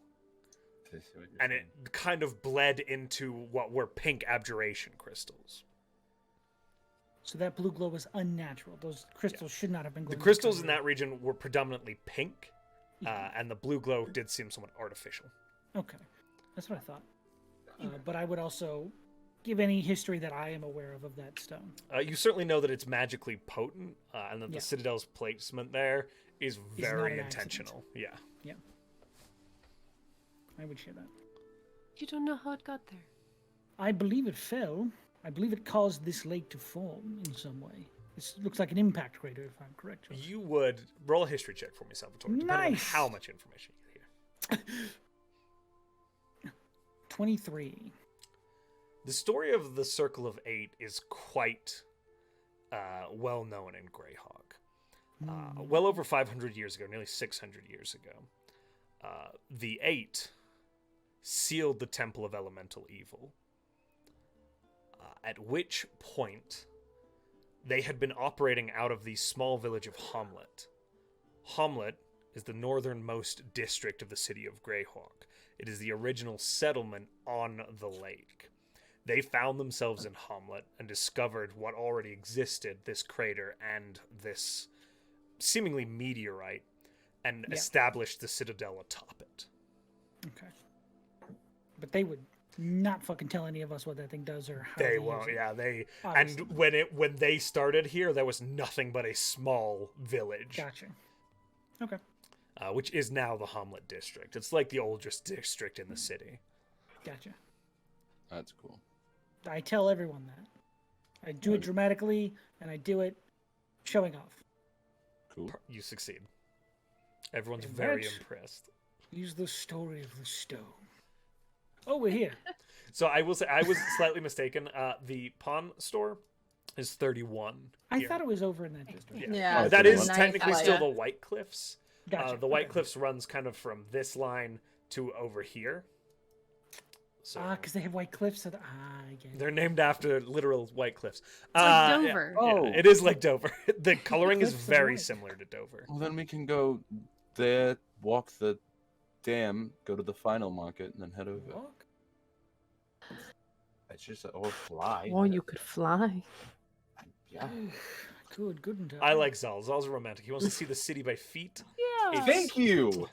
And it kind of bled into what were pink abjuration crystals. So that blue glow was unnatural. Those crystals should not have been The glowing. crystals in that region were predominantly pink, and the blue glow did seem somewhat artificial. Okay, that's what I thought. But I would also give any history that I am aware of that stone. You certainly know that it's magically potent, and that Yeah. the Citadel's placement there is not very an accident. intentional. Yeah. I would share that. You don't know how it got there. I believe it fell. I believe it caused this lake to form in some way. This looks like an impact crater, if I'm correct. Josh. You would roll a history check for me, Salvatore, depending on Nice. how much information you hear. 23. The story of the Circle of Eight is quite well known in Greyhawk. Well over 500 years ago, nearly 600 years ago, the Eight sealed the Temple of Elemental Evil, at which point they had been operating out of the small village of Hamlet. Hamlet is the northernmost district of the city of Greyhawk. It is the original settlement on the lake. They found themselves in Hamlet and discovered what already existed, this crater and this seemingly meteorite, and established the citadel atop it. Okay. But they would not fucking tell any of us what that thing does or how They to won't, use it. yeah. They Obviously. and when they started here, there was nothing but a small village, Gotcha. Okay. which is now the Hamlet district. It's like the oldest district in the city. Gotcha. That's cool. I tell everyone that. I do it dramatically, and I do it showing off. Cool. You succeed. Everyone's And very that's- impressed. Use the story of the stone. Oh, we're here. So I will say I was slightly mistaken. The pawn store is 31. I here. thought it was over in that district. Yeah, That it's is nice technically still idea. the White Cliffs. Gotcha. The White Okay. Cliffs runs kind of from this line to over here. So Because they have white cliffs. So I get it. they're named after literal White Cliffs. It's like Dover. Oh. It is like Dover. The coloring is cliffs are very white. similar to Dover. Well, then we can go there, walk the dam, go to the final market, and then head over. Walk? It's just or fly. Or you could fly. Yeah. Good. I like Zahl. Zahl's romantic. He wants to see the city by feet. Yeah. Thank you.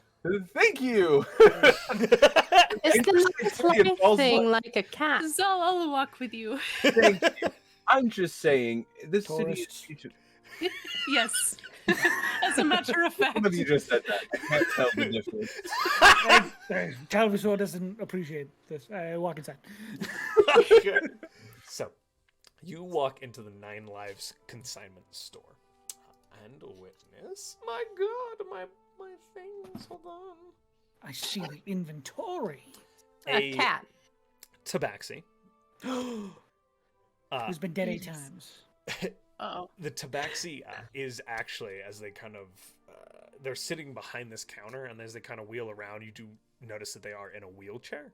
Thank you. It's the nice life thing, like a cat. Zahl, I'll walk with you. Thank you. I'm just saying, this Tourists. city. Yes. As a matter of fact. Some of you just said that. I can't tell the difference. Calvisor doesn't appreciate this. Walk inside. Okay. So, you walk into the 9 Lives consignment store and witness. My God, my things. Hold on. I see the inventory. A cat. Tabaxi. Who's been dead 8 times. Oh. The Tabaxi is actually, as they kind of, they're sitting behind this counter, and as they kind of wheel around, you do notice that they are in a wheelchair.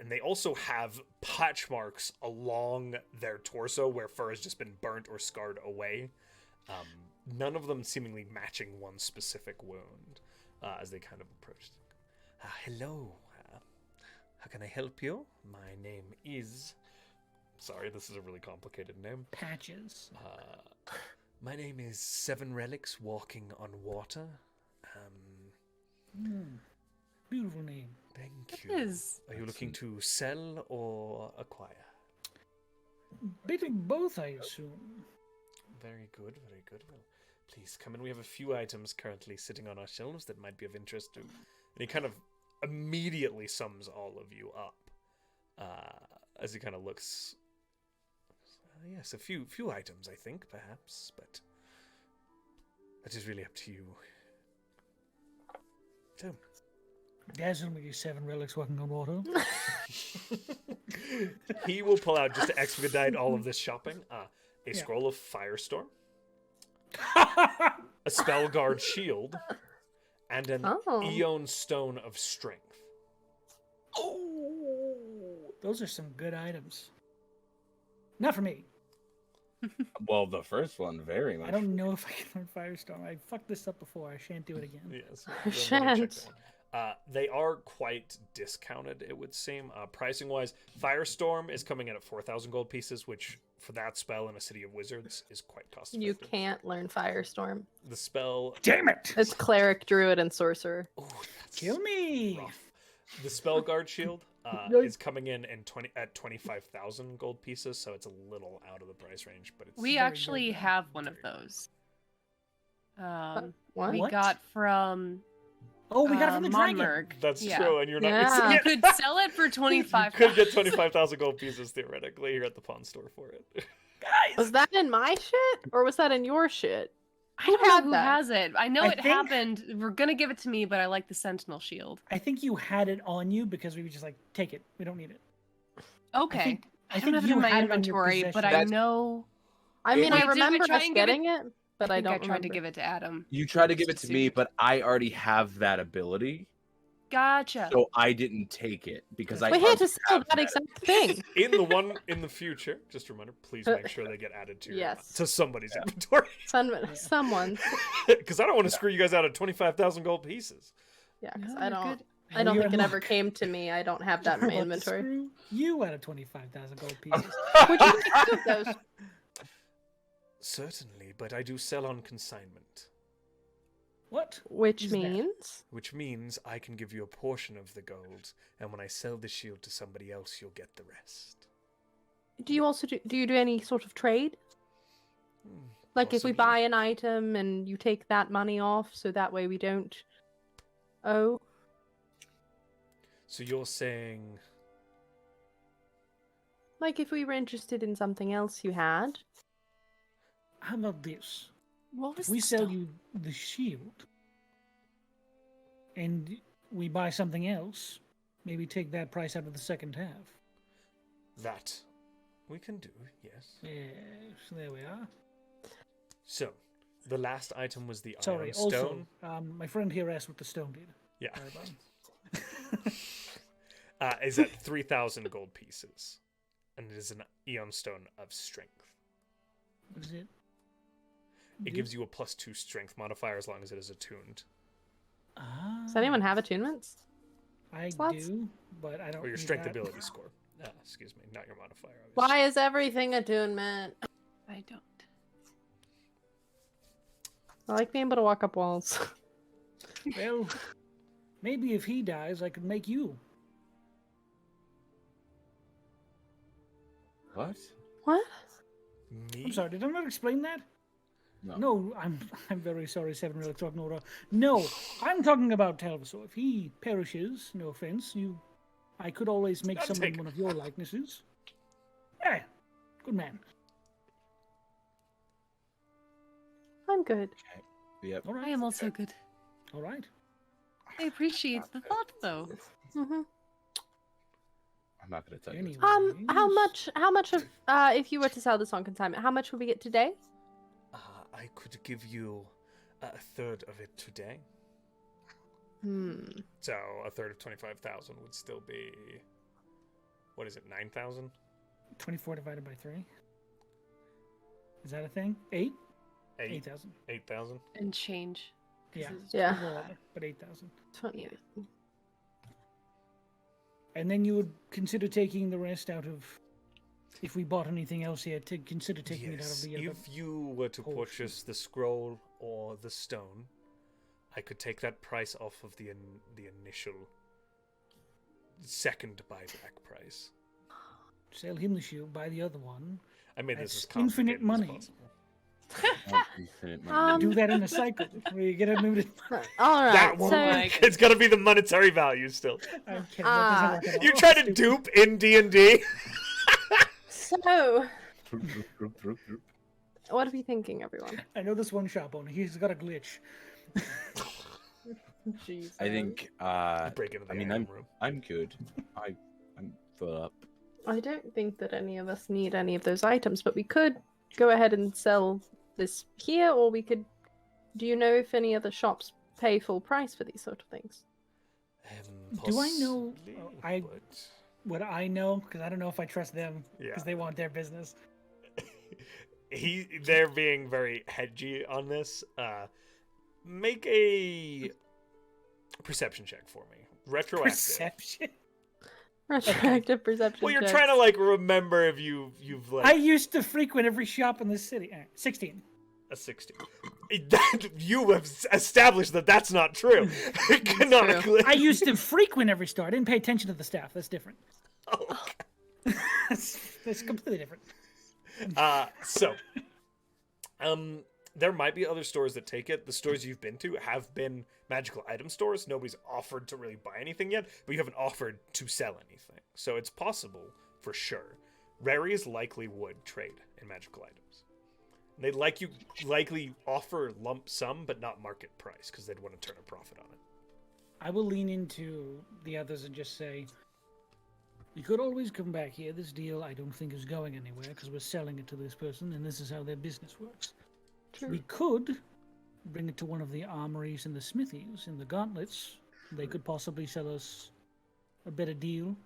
And they also have patch marks along their torso where fur has just been burnt or scarred away. None of them seemingly matching one specific wound as they kind of approach. Hello. How can I help you? My name is... Sorry, this is a really complicated name. Patches. My name is Seven Relics Walking on Water. Beautiful name. Thank It you. is. Are you looking to sell or acquire? Bit of both, I assume. Very good, very good. Well, please come in. We have a few items currently sitting on our shelves that might be of interest to... And he kind of immediately sums all of you up as he kind of looks... yes, a few items, I think, perhaps, but that is really up to you. So, There's only 7 relics walking on water. he will pull out, just to expedite all of this shopping, a scroll of Firestorm, a Spellguard shield, and an Eon Stone of Strength. Oh, those are some good items. Not for me. Well, the first one, very much. I don't know if I can learn Firestorm. I fucked this up before. I shan't do it again. Yes. Shan't. They are quite discounted, it would seem. Pricing-wise, Firestorm is coming in at 4,000 gold pieces, which, for that spell in a City of Wizards, is quite cost-effective. You can't learn Firestorm. The spell... Damn it! It's cleric, druid, and sorcerer. Oh, that's Kill me! rough. The Spellguard shield is coming in at 25,000 gold pieces, so it's a little out of the price range, but it's... We very actually good. have one of those. What? We What? got from Oh, we got it from the dragon. Monmerg. That's Yeah. true, and you're not... Yeah. You could sell it for 25. You could get 25,000 gold pieces, theoretically. You're at the pawn store for it. Guys! Was that in my shit? Or was that in your shit? I don't had know who that? has it. I know I it think- happened. We're gonna give it to me, but I like the Sentinel Shield. I think you had it on you because we were just like, take it. We don't need it. Okay. I I think don't have it you in my had it on your inventory, but I possession. know. I mean, I Wait, did I remember try us and give it- getting it, but I think don't I tried remember. to give it to Adam. You tried to give it Just to me, assumed. but I already have that ability, Gotcha. so I didn't take it because I. We're here already to sell have that exact thing. In the one in the future, just a reminder, please make sure they get added to your, Yes. to somebody's inventory. Someone. Because I don't want to screw you guys out of 25,000 gold pieces. Yeah, because No, I you're don't. good. I don't You're think it ever luck. came to me. I don't have that in my We're about to inventory. screw you out of 25,000 gold pieces. Would you like two of those? Certainly, but I do sell on consignment, What? Which Is that- means which means I can give you a portion of the gold, and when I sell the shield to somebody else, you'll get the rest. do you also do you do any sort of trade? Like if we Possibly. buy an item and you take that money off, so that way we don't owe. So you're saying... Like if we were interested in something else you had. How about this? What was We the sell stuff? you the shield, and we buy something else. Maybe take that price out of the second half. That we can do, yes. Yes, there we are. So, the last item was the Sorry, Iron also, Stone. my friend here asked what the stone did. Yeah. Sorry, bud. Is at 3,000 gold pieces. And it is an Eon Stone of Strength. What is it? It gives you a +2 strength modifier as long as it is attuned. Does anyone have attunements? I slots? do, but I don't. Or your need strength that. ability score. Excuse me, not your modifier. Obviously. Why is everything attunement? I don't. I like being able to walk up walls. Well, maybe if he dies, I could make you. What? What? Me? I'm sorry, did I not explain that? No. No, I'm very sorry, Seven Relics of Nora. No, I'm talking about Talvasaur. If he perishes, no offense, I could always make I'll someone take- one of your likenesses. Yeah, good man. I'm good. Yep. All right. I am also good. All right. I appreciate the thought, though. hmm I'm not gonna tell you. Anyways, How much of if you were to sell this on consignment, how much would we get today? I could give you a third of it today. So a third of 25,000 would still be, what is it, 9,000? 24 divided by 3. Is that a thing? 8? 8,000. 8,000? And change. Yeah. Yeah. a little over, but 8,000. 20. And then you would consider taking the rest out of, if we bought anything else here, to consider taking it out of Yes, the other. if you were to portion. purchase the scroll or the stone, I could take that price off of the initial second buyback price. Sell him the shield, buy the other one. I made That's this as infinite complicated as money. possible. Infinite money. Do that in a cycle where you get unlimited. All right. That won't so work. It's gotta be the monetary value still. I'm kidding. That doesn't work at all. You try to Stupid. dupe in D&D? so what are we thinking, everyone? I know this one shop owner. He's got a glitch. Jeez. I think. Break into the I mean, item room. I'm good. I'm full up. I don't think that any of us need any of those items, but we could go ahead and sell this here, or we could. Do you know if any other shops pay full price for these sort of things? Do I know- Possibly, but- What I know, because I don't know if I trust them, Yeah. because they want their business. They're being very hedgy on this. Make a perception check for me. Retroactive. Perception. Retroactive perception. Well, you're checks. trying to like remember if you've like I used to frequent every shop in this city. 16. a 60. You have established that that's not true. Canonically. I used to frequent every store. I didn't pay attention to the staff. That's different. Oh, that's completely different. so, there might be other stores that take it. The stores you've been to have been magical item stores. Nobody's offered to really buy anything yet, but you haven't offered to sell anything. So it's possible, for sure. Raries likely would trade in magical items. They'd likely offer lump sum, but not market price, because they'd want to turn a profit on it. I will lean into the others and just say, you could always come back here. This deal I don't think is going anywhere because we're selling it to this person, and this is how their business works. True. We could bring it to one of the armories and the smithies and the gauntlets. They could possibly sell us a better deal.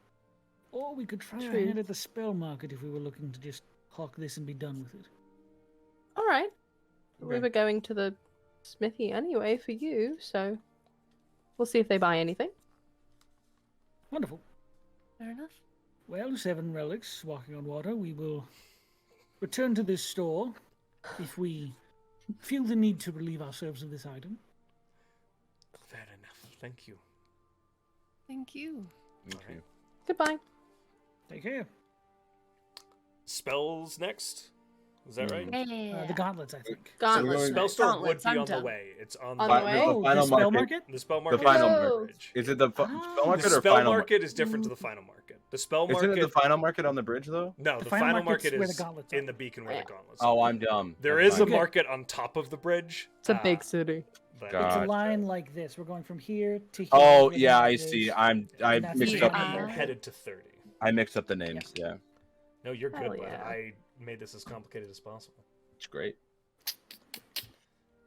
Or we could try our True. hand at the spell market if we were looking to just hawk this and be done with it. All right. We Okay. were going to the smithy anyway for you, so we'll see if they buy anything. Wonderful. Fair enough. Well, 7 relics walking on water. We will return to this store if we feel the need to relieve ourselves of this item. Fair enough. Thank you. Thank you. Thank you. Goodbye. Take care. Spells next? Is that right? Yeah. The gauntlets, I think. Gauntlet. going- Spell store Gauntlets, would be I'm on the done. way. It's on On the the way? Oh, final the spell market. market? The spell The market final is on the market. bridge. Is it the spell The market or spell final market is different to the final market. The spell Isn't market. it the final market on the bridge though? No, The the final final market's market where the is gauntlets in are. the beacon where Yeah. the gauntlets. Oh, are. I'm dumb. There Never is a mind. Okay. market on top of the bridge. It's a big city. But God. It's a Gotcha. line like this. We're going from here to here. Oh where yeah, the I is. see. I And that's mixed the up. end. you're headed to 30. I mixed up the names. Yeah, No, you're good, Hell bud. yeah. I made this as complicated as possible. it's great.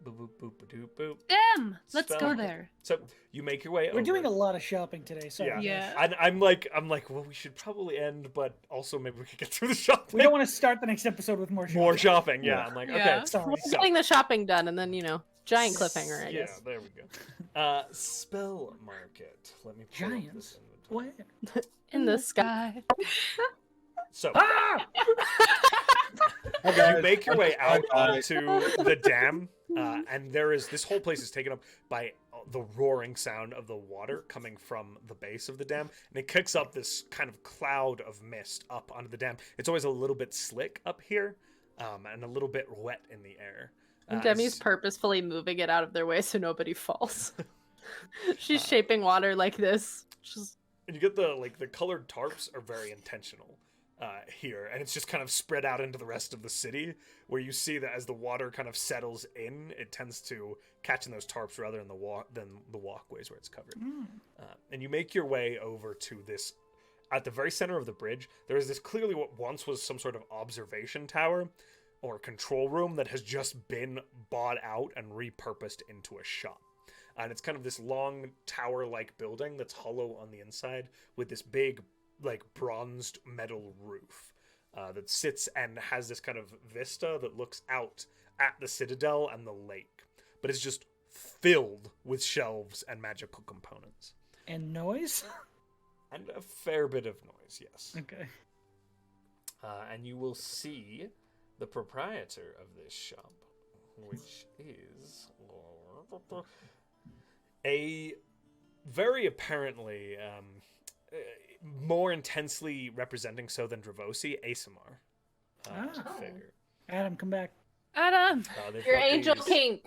Boop boop boop boop boop. Damn! Let's Spell go market. there. So you make your way. We're doing a over. lot of shopping today. Sorry. Yeah. guys. Yeah. And I'm like, well, we should probably end, but also maybe we could get through the shopping. We don't want to start the next episode with more shopping. More shopping. Yeah. Yeah. I'm like, Yeah. okay. Sorry. We're getting the shopping done, and then giant cliffhanger. I Yeah, guess. there we go. Spell market. Let me pull up this Giants. inventory. What? In the sky. So Ah! you make your way out onto the dam, and this whole place is taken up by the roaring sound of the water coming from the base of the dam, and it kicks up this kind of cloud of mist up onto the dam. It's always a little bit slick up here, and a little bit wet in the air. Demi's purposefully moving it out of their way so nobody falls. She's shaping water like this. And you get the colored tarps are very intentional here, and it's just kind of spread out into the rest of the city, where you see that as the water kind of settles in, it tends to catch in those tarps rather than the walkways where it's covered. And you make your way over to this. At the very center of the bridge, there is this clearly what once was some sort of observation tower or control room that has just been bought out and repurposed into a shop. And it's kind of this long tower-like building that's hollow on the inside with this big, bronzed metal roof that sits and has this kind of vista that looks out at the citadel and the lake. But it's just filled with shelves and magical components. And noise? And a fair bit of noise, yes. Okay. And you will see the proprietor of this shop, which is a very apparently more intensely representing so than Dravosi, ASMR figure. Adam, come back. Adam! They've Your got angel these kink.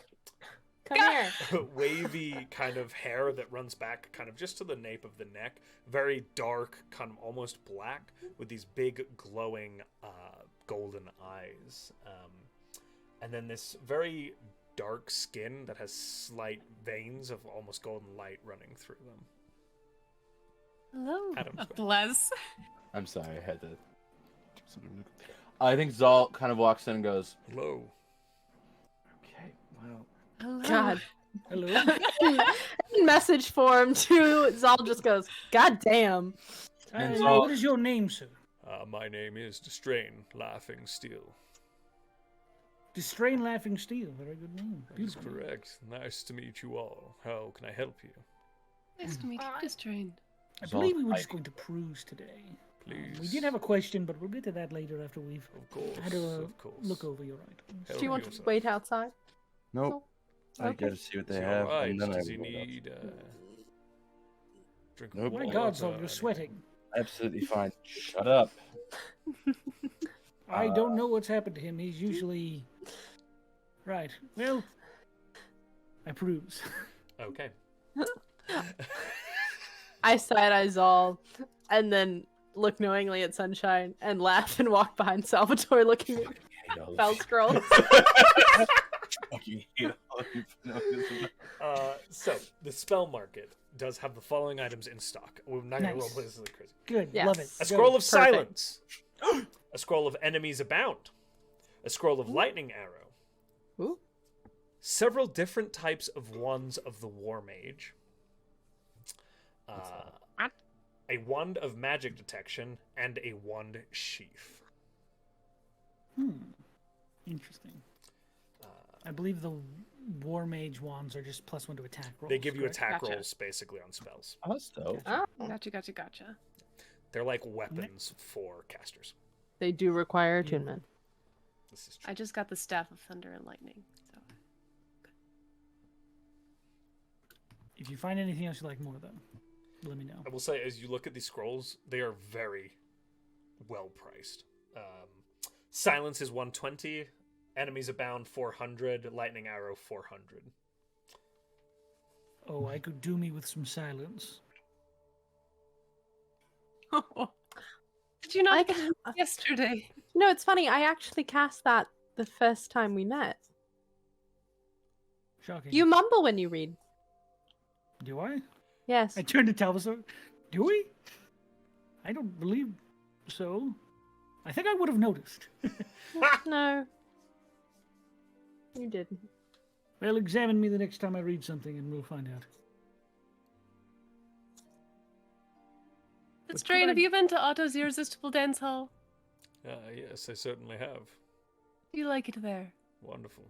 Come here. wavy kind of hair that runs back kind of just to the nape of the neck. Very dark, kind of almost black, with these big glowing golden eyes. And then this very dark skin that has slight veins of almost golden light running through them. Hello. Adam's back. Bless. I'm sorry, I had to. I think Zahl kind of walks in and goes, Hello. "Okay, well, Hello. God. Hello? In message form to Zahl just goes, God damn. And Hey, so- what is your name, sir? My name is Distrain Laughing Steel. Distrain Laughing Steel. Very good name. That is Beautiful. correct. Nice to meet you all. How can I help you? Nice to meet you, Distrain. I Zahl's believe we were just hiding. going to cruise today. Please. We did have a question, but we'll get to that later after we've Of course, had a of course. look over your items. Help Do you want to yourself. wait outside? nope. I Okay. gotta see what they Is he have, alright? and then I Does he will go out. need drink Nope. of My water? God, Zol, you're sweating. Absolutely fine. Shut up. I don't know what's happened to him. He's usually... Right. Well, I peruse. Okay. I side-eye Zahl and then look knowingly at Sunshine and laugh and walk behind Salvator looking at spell scrolls. Fucking hate all you So the spell market does have the following items in stock. We're not gonna Nice. roleplay this like crazy. Good. Yes. Love it. A Go. scroll of Perfect. silence. A scroll of enemies abound. A scroll of lightning arrow. Ooh. Several different types of wands of the war mage. A wand of magic detection and a wand sheath. Interesting. I believe the War Mage wands are just +1 to attack rolls. They give you correct? attack Gotcha. rolls basically on spells. Oh, that's dope. Oh, Gotcha. They're like weapons for casters. they do require attunement. This is true. I just got the Staff of Thunder and Lightning. So. If you find anything else you like more, though, let me know. I will say, as you look at these scrolls, they are very well priced. Silence is 120, enemies abound 400, lightning arrow 400. Oh, I could do me with some silence. Did you not I get ca- it yesterday? No, it's funny. I actually cast that the first time we met. Shocking. You mumble when you read. Do I? Yes. I turned to Talvasor. Do we? I don't believe so. I think I would have noticed. No. You didn't. Well, examine me the next time I read something and we'll find out. Distrain, have you been to Otto's Irresistible Dance Hall? Yes, I certainly have. Do you like it there? Wonderful.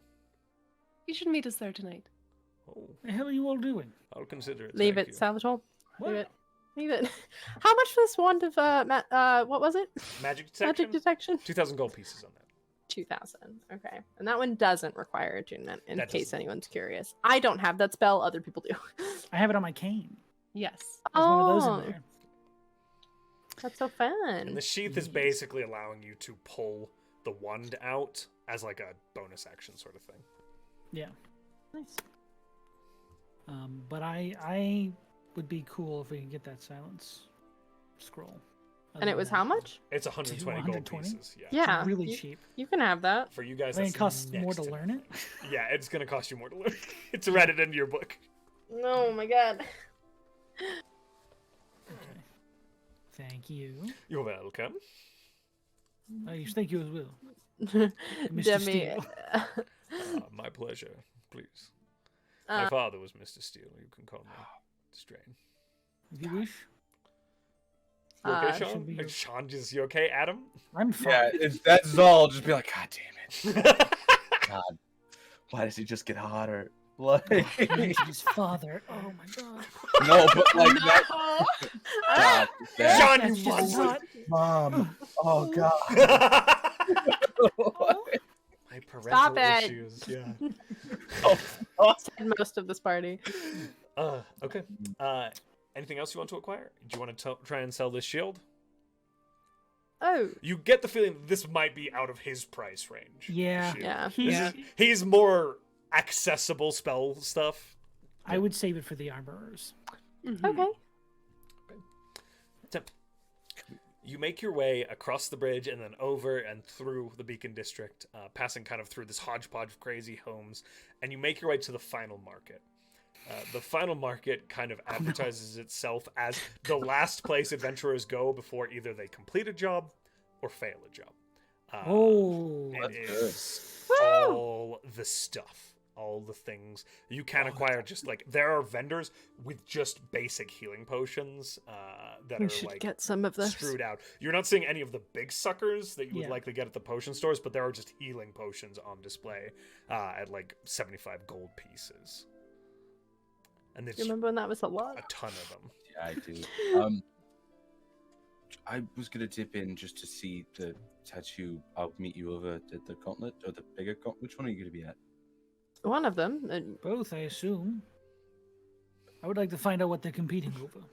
You should meet us there tonight. Oh, The hell are you all doing? I'll consider it. Leave thank it, you. Salvatore. What? Leave it. Leave it. How much for this wand of what was it? Magic detection. Magic detection. 2,000 gold pieces on that. 2,000. Okay, and that one doesn't require attunement. In That case doesn't. anyone's curious, I don't have that spell. Other people do. I have it on my cane. Yes. There's one of those Oh. in there. That's so And fun. the sheath is basically allowing you to pull the wand out as like a bonus action sort of thing. Yeah. Nice. But I would be cool if we could get that silence scroll. And it was how much? It's 120 gold 120? pieces. Yeah. Yeah, Really you, cheap. You can have that. For you guys, I mean, that's it costs more next to learn it. Yeah, it's gonna cost you more to learn. It's read it into your book. Oh my god. Okay. Thank you. You're welcome. Thank you as well. Mr. Demi. Steele. My pleasure. Please. My father was Mr. Steele. You can call me Strain. If you wish. You okay, should Sean? be Like, your- Sean, just you okay, Adam? I'm fine. Yeah, if that's Zahl, just be like, God damn it. God, why does he just get hotter? Like, He mentioned his father. Oh my god. no, but like that. God, that Sean, That's you just monster. not- mom. Oh God. My parental Stop it. issues. Yeah. Said most of this party. Okay. Anything else you want to acquire? Do you want to try and sell this shield? Oh, You get the feeling this might be out of his price range. the Yeah. shield. yeah. Yeah. He's more accessible spell stuff. I would save it for the armorers. Okay. You make your way across the bridge and then over and through the Beacon District, passing kind of through this hodgepodge of crazy homes, and you make your way to the final market. The final market kind of advertises itself as the last place adventurers go before either they complete a job or fail a job. Oh. It That's is Woo! all the stuff, all the things you can acquire. Just like there are vendors with just basic healing potions that We are should like get some of this. strewed out. You're not seeing any of the big suckers that you would Yeah. likely get at the potion stores, but there are just healing potions on display at like 75 gold pieces. And there's You remember when that was a lot? a ton of them. Yeah, I do. I was gonna dip in just to see the tattoo. I'll meet you over at the gauntlet or the bigger gauntlet. Which one are you gonna be at? One of them. Both, I assume. I would like to find out what they're competing over.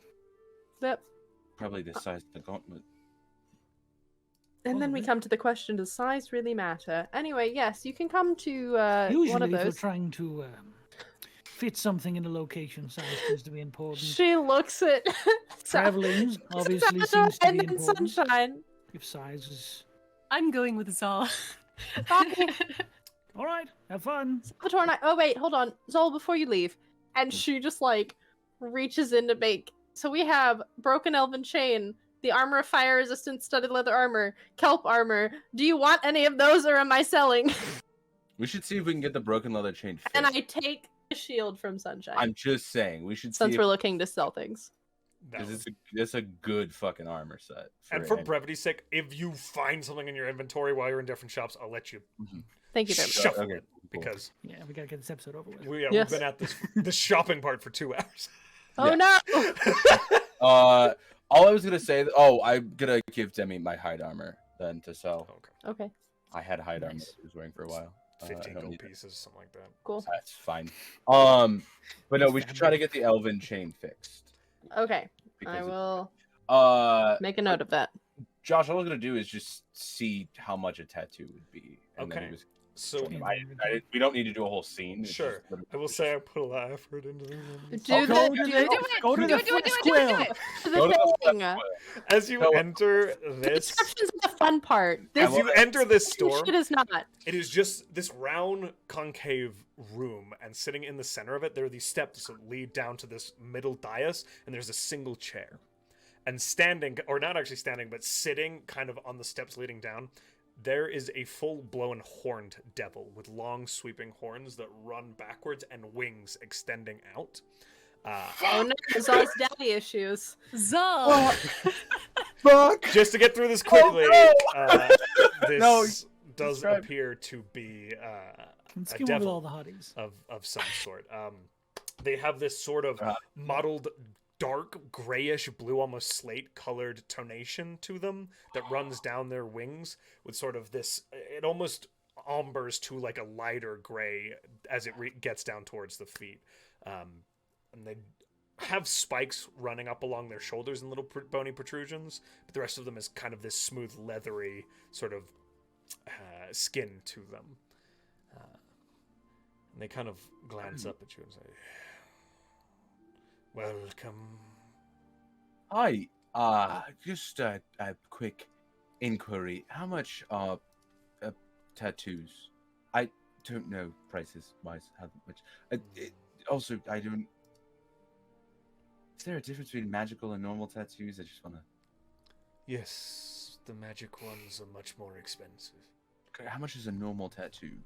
Yep. Probably the size of the gauntlet. And then we Probably. come to the question: does size really matter? Anyway, yes, you can come to one Usually, of if we're those. trying to fit something in a location, size seems to be important. She looks at Traveling obviously Salvatore seems to and be then important. Sunshine. If size is I'm going with Zahl. Bye. all right, have fun. Salvatore and I. Oh wait, hold on, Zol. Before you leave, and she just like reaches in to make. So we have broken elven chain, the armor of fire resistant studded leather armor, kelp armor. Do you want any of those, or am I selling? We should see if we can get the broken leather chain fixed. And I take the shield from Sunshine. I'm just saying we should Since see we're if, looking to sell things. That would- it's a good fucking armor set. and for any- brevity's sake, if you find something in your inventory while you're in different shops, I'll let you Thank you very much. shuffle Okay, it cool. because Yeah, we gotta get this episode over with. we've Yes. been at the shopping part for 2 hours. Oh no! All I was gonna say. Oh, I'm gonna give Demi my hide armor then to sell. Okay, Okay, I had hide armor Nice. that I was wearing for a while. I 15 don't gold need it. pieces, something like that. cool. That's fine. But no, we should try to get the elven chain fixed. Okay, I because will it- make a note of that. Josh, all I was gonna do is just see how much a tattoo would be. And then Okay. he was, So we don't need to do a whole scene. it's Sure. just literally- I will say I put a lot of effort into this. Do Go the to do the- the- Go to Do the it, do it, Foot do it, do it, do Square. it. do Go to the the thing. As you No. enter The this, description's the fun part. This as you enter this store, shit is not. it is just this round concave room, and sitting in the center of it, there are these steps that lead down to this middle dais, and there's a single chair. And standing, or not actually standing, but sitting kind of on the steps leading down, there is a full-blown horned devil with long sweeping horns that run backwards and wings extending out. Oh no, Zol's daddy issues. Zahl. Fuck! Just to get through this quickly, no! this No, does describe. appear to be Let's a get one with devil all the hotties. of some sort. They have this sort of mottled, dark, grayish blue, almost slate colored tonation to them that runs down their wings with sort of this. It almost ambers to like a lighter gray as it gets down towards the feet. And they have spikes running up along their shoulders and little bony protrusions, but the rest of them is kind of this smooth, leathery sort of skin to them. And they kind of glance up at you and say, "Welcome." Hi. Just a quick inquiry. How much are tattoos? I don't know prices wise how much. Also, I don't. Is there a difference between magical and normal tattoos? I just wanna. Yes, the magic ones are much more expensive. Okay, how much is a normal tattoo?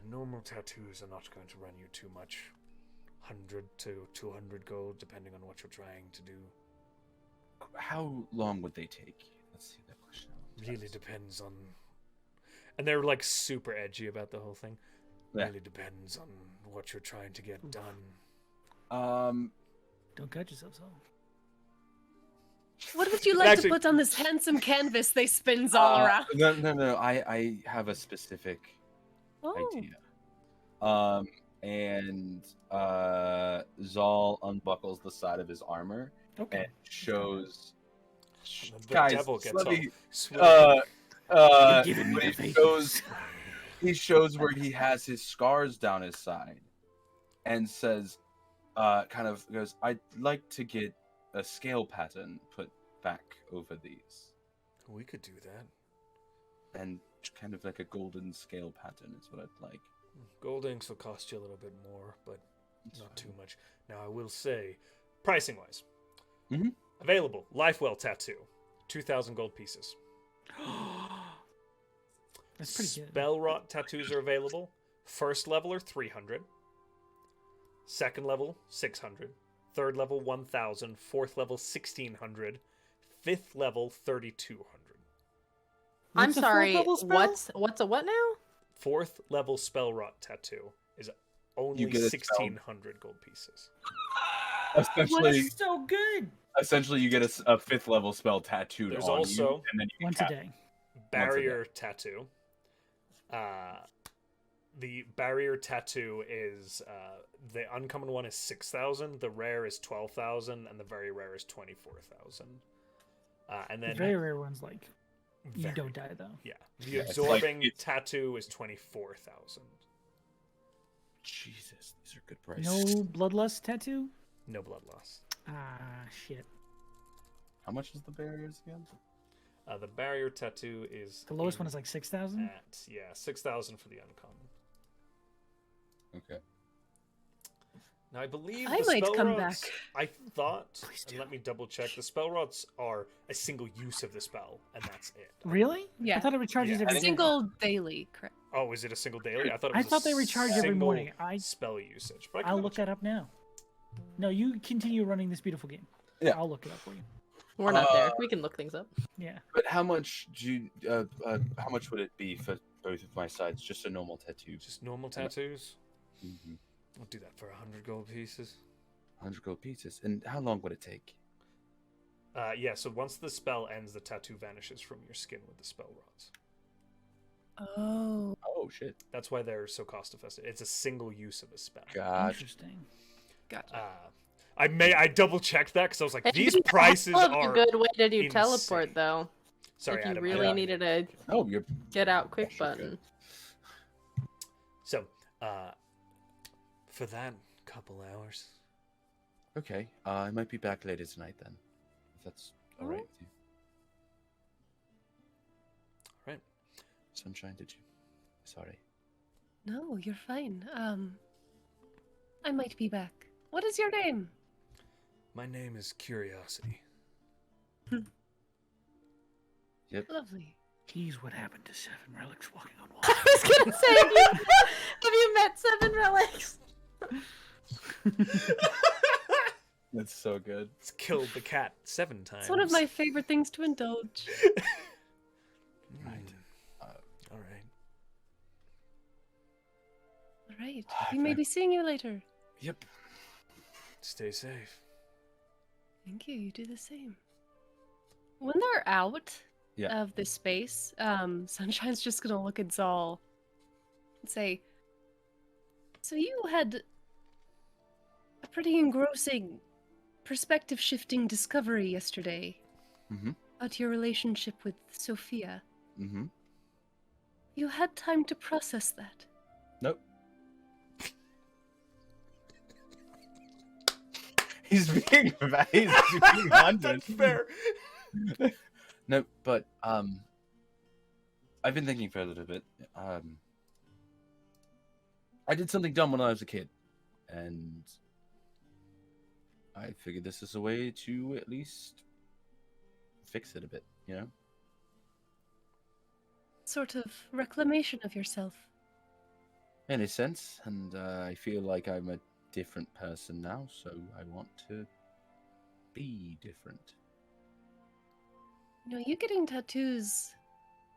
Normal tattoos are not going to run you too much. 100 to 200 gold, depending on what you're trying to do. How long would they take? Let's see that question. Really depends on... And they're like super edgy about the whole thing. Yeah. Really depends on what you're trying to get done. Don't cut yourself, Zahl. What would you like to put on this handsome canvas they spins all around? No. I have a specific idea. And Zahl unbuckles the side of his armor and shows. The Guys, devil gets let me. He shows where he has his scars down his side, and says, kind of goes, "I'd like to get a scale pattern put back over these." We could do that. And kind of like a golden scale pattern is what I'd like. Gold inks will cost you a little bit more, but not too much. Now, I will say, pricing-wise, available, Lifewell Tattoo, 2,000 gold pieces. That's pretty good. Spell Rot tattoos are available. First level are 300. Second level, 600. Third level, 1,000. Fourth level, 1,600. Fifth level, 3,200. I'm sorry. What's a what now? Fourth level Spell Rot tattoo is only 1,600 gold pieces. Essentially, That's so good. Essentially, you get a fifth level spell tattooed There's on also you, and then you Once a day. Barrier tattoo. The barrier tattoo is the uncommon one is 6,000, the rare is 12,000, and the very rare is 24,000. And then The very rare one's like you don't die though. Yeah, the absorbing tattoo is 24,000. Jesus, these are good prices. No bloodlust tattoo. No blood loss. Shit. How much is the barriers again? The barrier tattoo is The lowest one is like 6,000. 6,000 for the uncommon. Okay. Now I believe I the might spell come rods, back. I thought, and let me double check. The spell rods are a single use of the spell, and that's it. Really? Yeah. I thought it recharges every day. Single daily, correct? Oh, is it a single daily? I thought they recharge every single morning. Spell usage. But I'll look that up now. No, you continue running this beautiful game. Yeah. I'll look it up for you. We're not there. We can look things up. Yeah. But how much do you, how much would it be for both of my sides? Just a normal tattoo. Just normal tattoos. Mm-hmm. I'll do that for 100 gold pieces. 100 gold pieces. And how long would it take? Yeah, so once the spell ends, the tattoo vanishes from your skin with the spell rods. Oh. Oh shit. That's why they're so cost effective. It's a single use of a spell. Gotcha. Interesting. Gotcha. I double checked that because I was like, these Maybe prices that's are a good way to do insane. teleport, though. Sorry, if you Adam. really needed a You're get out quick sure button. So, for that couple hours. okay. I might be back later tonight then, if that's all right with you. All right. Sunshine, did you? Sorry. No, you're fine. I might be back. What is your name? My name is Curiosity. Yep. Lovely. Geez, what happened to 7 relics walking on I water? was gonna say, have you met 7 relics? That's so good. It's killed the cat 7 times. It's one of my favorite things to indulge. Right. All right. All right. We may be seeing you later. Yep. Stay safe. Thank you. You do the same. When they're out of this space, Sunshine's just gonna look at Zahl and say, "So you had a pretty engrossing, perspective-shifting discovery yesterday about your relationship with Sophia. You had time to process that." Nope. He's being honest. That's fair. No, but I've been thinking for a little bit. I did something dumb when I was a kid, and I figured this is a way to at least fix it a bit, you know? Sort of reclamation of yourself. In a sense, and I feel like I'm a different person now, so I want to be different. You know, you getting tattoos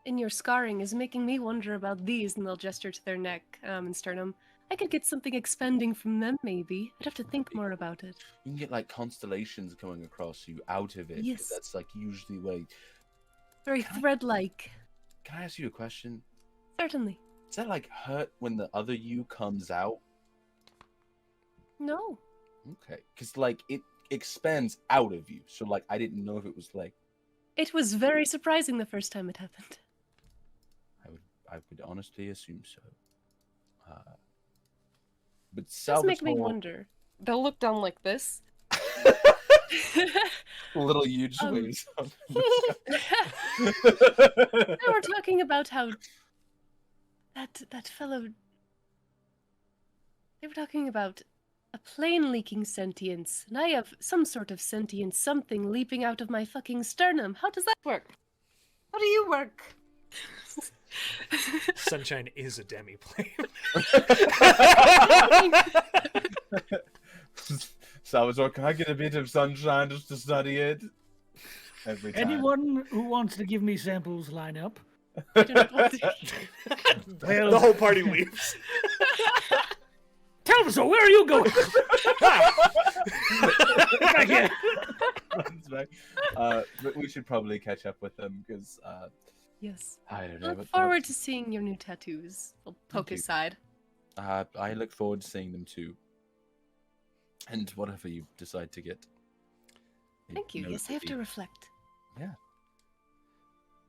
in your scarring is making me wonder about these, and they'll gesture to their neck and sternum. I could get something expanding from them, maybe. I'd have to think more about it. You can get like constellations coming across you out of it. Yes. That's like usually where. Very thread-like. Can I ask you a question? Certainly. Does that like hurt when the other you comes out? No. Okay, because like it expands out of you, so like I didn't know if it was like. It was very surprising the first time it happened. I would honestly assume so. But It does make me Salvator, wonder. They'll look down like this. little huge waves. They were talking about how that fellow. They were talking about a plane leaking sentience, and I have some sort of sentient something leaping out of my fucking sternum. How does that work? How do you work? Sunshine is a Demi plane. Salvator, can I get a bit of sunshine just to study it? Every time. Anyone who wants to give me samples, line up. The whole party leaves. Salvator, where are you going? Back here. Runs back. But we should probably catch up with them because Yes. I don't know. Look forward to seeing your new tattoos. I'll poke his side. I look forward to seeing them too. And whatever you decide to get. Thank you. Yes, I have to reflect. Yeah.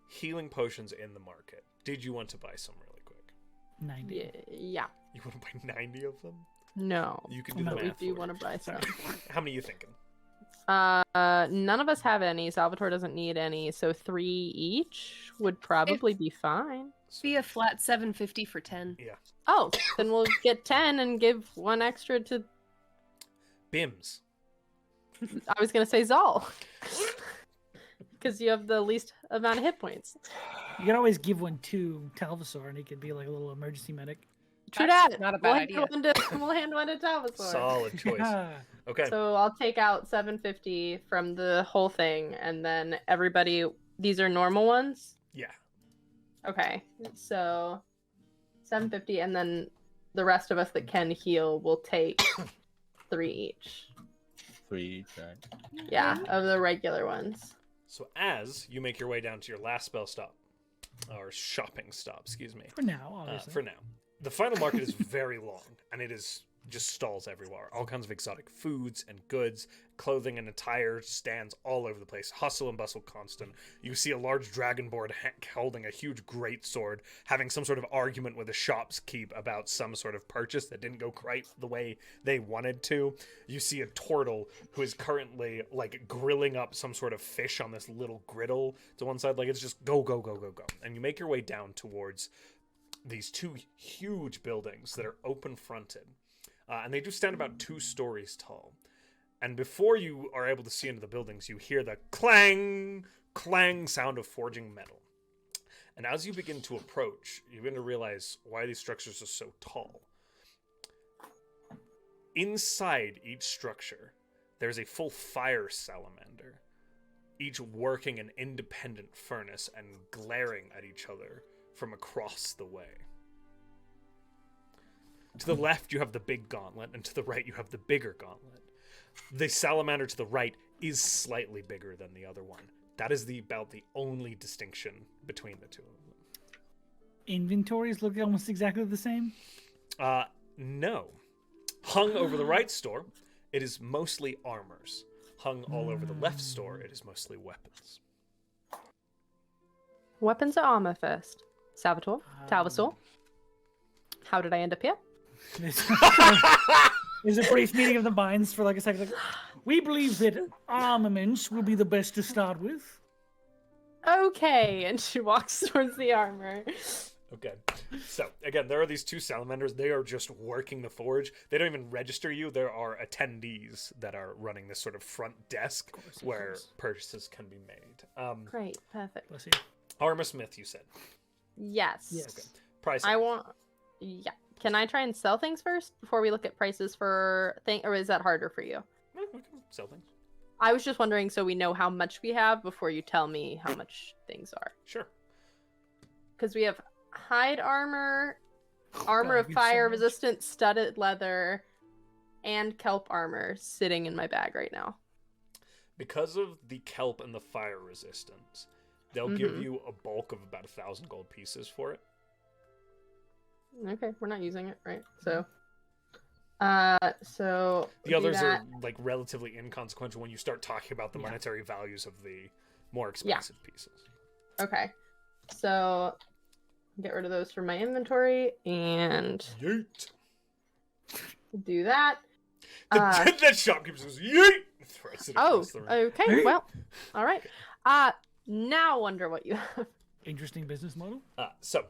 Healing potions in the market. Did you want to buy some really quick? 90. Yeah. You want to buy 90 of them? No. You can do No, the We math. do for want it. to buy some. How many are you thinking? None of us have any. Salvatore doesn't need any, so 3 each would probably be fine. Be a flat 750 for 10. Yeah. Oh, then we'll get 10 and give 1 extra to. Bims. I was gonna say Zahl, because you have the least amount of hit points. You can always give one to Talvasaur, and he could be like a little emergency medic. True That's that. not a bad idea. We'll hand one to Talvasaur. Solid choice. Okay. So I'll take out 750 from the whole thing, and then everybody. These are normal ones. Yeah. Okay, so 750, and then the rest of us that can heal will take 3 each. 3 each, right? Yeah, of the regular ones. So as you make your way down to your last spell stop, or shopping stop, excuse me. For now, obviously. For now. The final market is very long, and it is just stalls everywhere. All kinds of exotic foods and goods, clothing and attire stands all over the place. Hustle and bustle constant. You see a large dragonborn holding a huge greatsword, having some sort of argument with a shopkeep about some sort of purchase that didn't go quite the way they wanted to. You see a turtle who is currently like grilling up some sort of fish on this little griddle to one side. Like it's just go, go, go, go, go. And you make your way down towards these 2 huge buildings that are open fronted. And they do stand about 2 stories tall. And before you are able to see into the buildings, you hear the clang, clang sound of forging metal. And as you begin to approach, you begin to realize why these structures are so tall. Inside each structure, there's a full fire salamander, each working an independent furnace and glaring at each other from across the way. To the left, you have the big gauntlet, and to the right, you have the bigger gauntlet. The salamander to the right is slightly bigger than the other one. That is about the only distinction between the two of them. Inventories look almost exactly the same. No. Hung over the right store, it is mostly armors. Hung all over the left store, it is mostly weapons. Weapons or armor first? Salvatore? Talvasaur? How did I end up here? There's a brief meeting of the minds for like a second. Like, we believe that armaments will be the best to start with. Okay, and she walks towards the armor. Okay. So, again, there are these two salamanders. They are just working the forge. They don't even register you. There are attendees that are running this sort of front desk where purchases can be made. Great, perfect. Bless you. Armor Smith, you said. Yes. Yes. Okay. Price. I want. Yeah. Can I try and sell things first before we look at prices for things, or is that harder for you? We can sell things. I was just wondering so we know how much we have before you tell me how much things are. Sure. Because we have hide armor, armor of we have so fire much. resistant studded leather, and kelp armor sitting in my bag right now. Because of the kelp and the fire resistance, they'll give you a bulk of about 1,000 gold pieces for it. Okay, we're not using it, right? So The do others that. are like relatively inconsequential when you start talking about the monetary values of the more expensive pieces. Okay. So get rid of those from my inventory and Yeet. do that. That shopkeeper says, yeet! Throws it Oh, across the room. okay. Well, all right. Now wonder what you have. Interesting business model. So,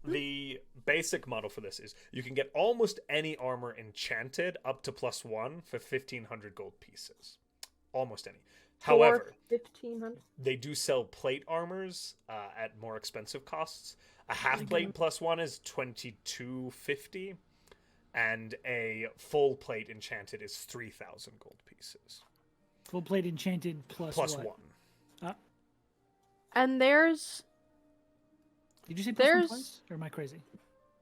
the basic model for this is you can get almost any armor enchanted up to +1 for 1,500 gold pieces. Almost any. However, 1,500. they do sell plate armors at more expensive costs. A half plate +1 is 2,250, and a full plate enchanted is 3,000 gold pieces. Full plate enchanted plus Plus what? 1. And there's Did you say plus one There's- twice? Or am I crazy?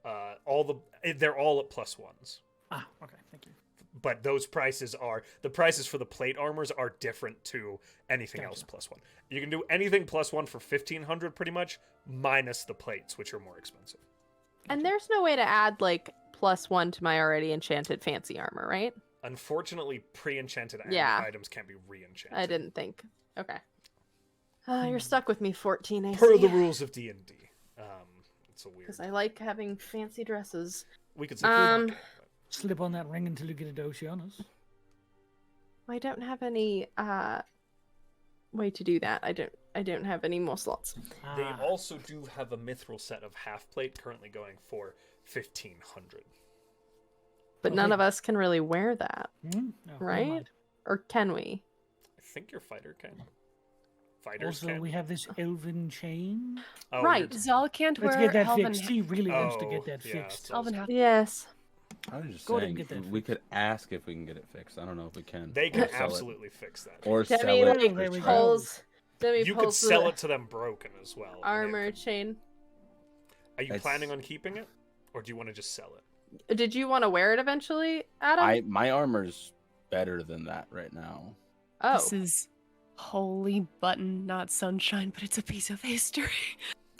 They're all at +1s. Ah, okay, thank you. But those prices are the prices for the plate armors are different to anything else +1. You can do anything +1 for 1,500 pretty much, minus the plates, which are more expensive. and there's no way to add like +1 to my already enchanted fancy armor, right? Unfortunately, pre-enchanted Yeah. items can't be re-enchanted. I didn't think. Okay. You're stuck with me, 14 AC. Per the rules of D&D. It's a weird. Because I like having fancy dresses. We could say full bucket, Slip on that ring until you get it to Oceanus. I don't have any way to do that. I don't have any more slots. They also do have a mithril set of half plate currently going for 1,500. But none of us can really wear that, No, never right? mind. Or can we? I think your fighter can. Fighters Also, can. we have this elven chain. Oh, Right. you're- Zal can't Let's wear get that Elven. fixed. He really wants to Oh, get that yeah, fixed. so- Elven hat. Yes. I was just Go ahead and saying, get that we could ask if we can get it fixed. I don't know if we can. They Or can sell it. absolutely fix that. Or sell Demi it. like There we go. pulls. Demi You could pulls sell the it to them broken as well. and armor it- chain. Are you It's- planning on keeping it? Or do you want to just sell it? Did you want to wear it eventually, Adam? My armor's better than that right now. Oh, This is holy button, not sunshine, but it's a piece of history.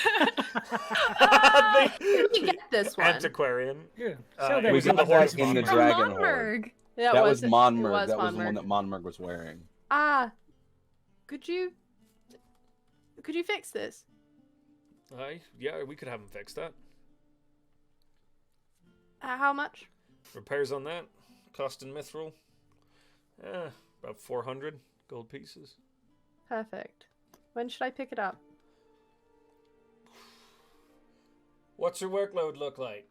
Where did you get this one? Antiquarian. Yeah. Uh, Sell it that we was in got the that Horse in the Monarch. From Dragon Horde. Monarch. That was it Monmurg. was That was the one Monmurg. that Monmurg was wearing. Could you fix this? Yeah, we could have them fix that. How much? Repairs on that, cost in mithril, about 400 gold pieces. Perfect. When should I pick it up? What's your workload look like?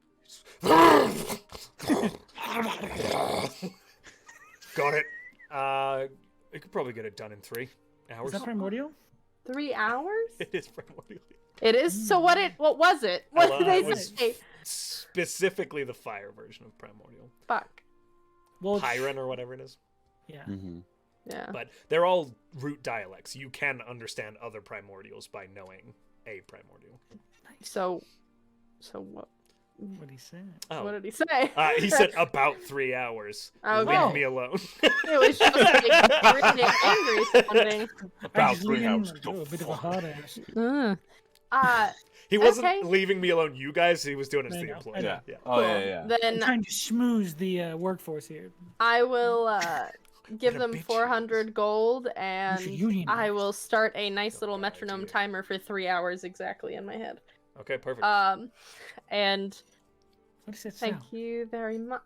Got it. You could probably get it done in 3 hours. Is that primordial? 3 hours? It is primordial. It is. So what was it? What did it they was say? specifically the fire version of primordial. Fuck. Well, Pyren or whatever it is. yeah. Mm-hmm. Yeah. But they're all root dialects. You can understand other primordials by knowing a primordial. So what? What he said. Oh. What did he say? He said about 3 hours. Okay. Leave me alone. It was just like really angry sounding. About Actually, 3 hours. a bit of a hard ass. He wasn't Okay. leaving me alone, you guys. He was doing it I as the know, employee. I know. Yeah. Oh yeah. I'm Then trying to schmooze the workforce here. I will give What a them bitch. 400 gold, You should and unionize. I will start a nice little bad metronome idea. timer for 3 hours exactly in my head. Okay, perfect. And What does that sound? thank you very much.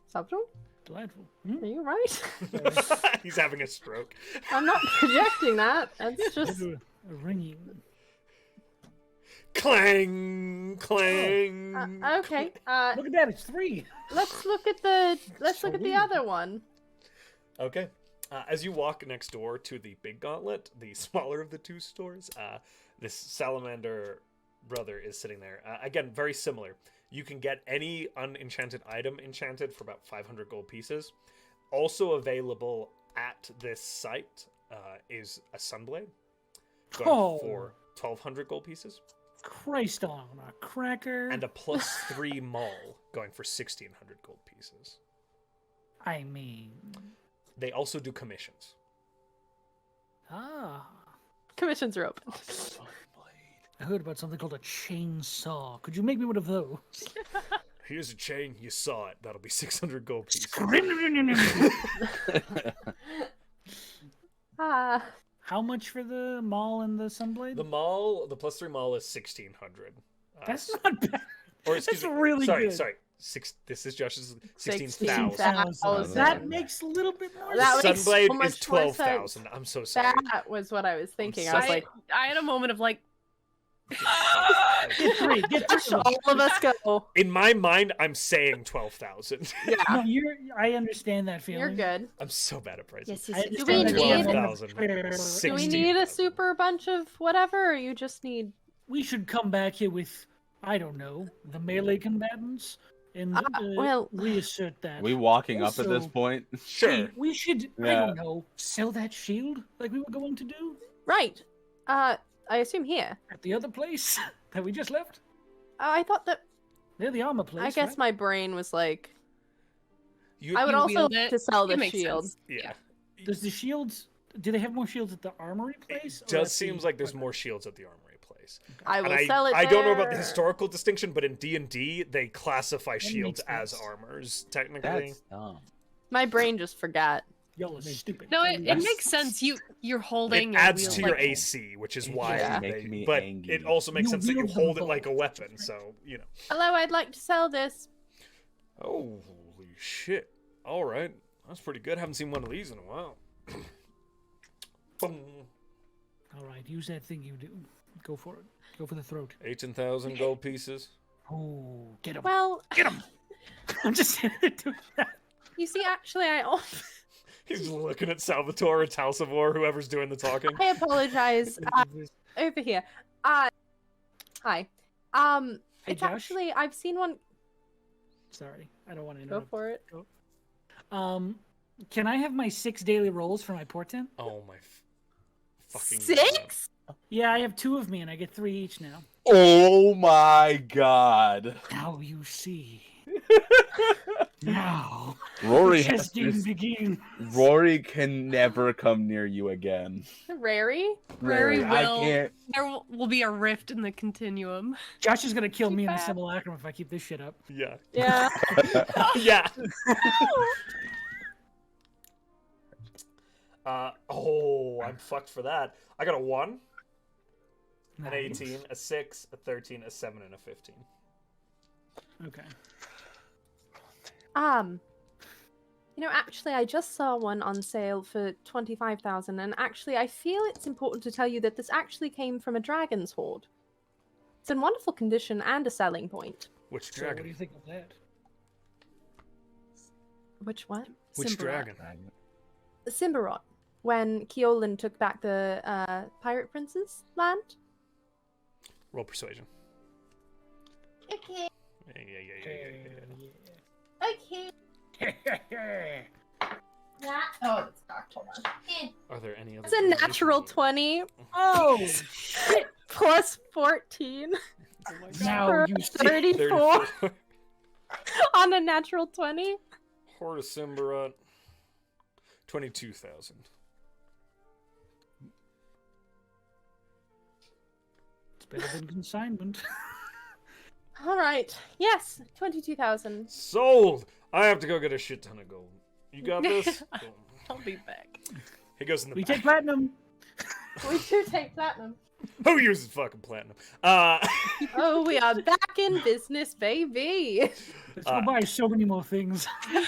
Salvator, Delightful. are you right? He's having a stroke. I'm not projecting that. That's just A ringing. Clang, clang. okay. Look at that, it's 3. Let's look at the Sweet. other one. Okay. As you walk next door to the big gauntlet, the smaller of the two stores, this salamander brother is sitting there. Again, very similar. You can get any unenchanted item enchanted for about 500 gold pieces. Also available at this site is a sunblade going Oh. for 1,200 gold pieces, Christ on a cracker. and a +3 maul going for 1,600 gold pieces. I mean... They also do commissions. Ah. Commissions are open. I heard about something called a chainsaw. Could you make me one of those? Here's a chain, you saw it. That'll be 600 gold pieces. How much for the maul and the sunblade? The maul, the +3 maul is 1,600. That's not bad. Or excuse That's me, really sorry, good. Sorry, this is Josh's 16,000. 16,000. That makes a little bit more That sense. makes so Sunblade much is more 12,000. I'm so sorry. That was what I was thinking. I so was like, I had a moment of like, Get 3. Get 3. all of us go. In my mind, I'm saying 12,000. Yeah, No, I understand that feeling. you're good. I'm so bad at pricing. yes, I yes, yes. Do we understand that need- 12,000. Do we 16. need a super bunch of whatever, or you just need? We should come back here with, I don't know, the melee combatants and well- reassert that. We walking up at this Also- point? Sure. Hey, we should, I Yeah. don't know, sell that shield like we were going to do Right. I assume here. at the other place that we just left. I thought that. They're the armor place. I guess right? my brain was like, You, I would you also wield like it, to sell it the makes shield. sense. yeah. Does the shields? Do they have more shields at the armory place? It or does at seems the- like there's more shields at the armory place. I will And sell it. I don't know about the there. historical distinction, but in D&D, they classify That shields makes as sense. armors, technically. That's dumb. My brain just forgot. Y'all are stupid. No, it Yes. makes sense. You're holding. It a adds wheel, to your like, AC, which is why Yeah. they. Make me But angry. it also makes You sense that you wield them hold it like a both. weapon. So you know. Hello, I'd like to sell this. Oh, holy shit! All right, that's pretty good. Haven't seen one of these in a while. Boom. All right, use that thing you do. Go for it. Go for the throat. 18,000 gold pieces. Oh, get him. Well, Get him. I'm just doing that. you see, actually, I He's looking at Salvatore or Talsavor, whoever's doing the talking. I apologize. Over here. Hi. Hey, It's Josh? actually I've seen one. Sorry, I don't want to Go interrupt. for it. Can I have my 6 daily rolls for my portent? Oh my fucking God. 6? Yeah, I have 2 of me, and I get 3 each now. Oh my god. Now you see. Now, Rory the has chess game this- begins. Rory can never come near you again. Rary? Rory I will- can't. There will be a rift in the continuum. Josh is gonna kill me in the bad. simulacrum if I keep this shit up. Yeah. Yeah. Yeah. I'm fucked for that. I got a 1, an Nice. 18, a 6, a 13, a 7, and a 15. Okay. Actually, I just saw one on sale for 25,000, and actually, I feel it's important to tell you that this actually came from a dragon's hoard. It's in wonderful condition and a selling point. Which So, what do you dragon? think of that? Which one? Which Simbarot. dragon? Simbarot. When Keolan took back the Pirate Prince's land. Roll persuasion. Okay. Yeah. Okay. Oh, it's dark. Hold on. Are there any other? It's a natural 20 Oh, plus 14. Now you see. 34 on a natural 20. Horde of Simbarat. 22,000. It's better than consignment. All right. Yes, 22,000. Sold! I have to go get a shit ton of gold. You got this? Boom. I'll be back. He goes in the We back. take platinum. We do take platinum. Who uses fucking platinum? Oh, we are back in business, baby. Let's go buy so many more things. I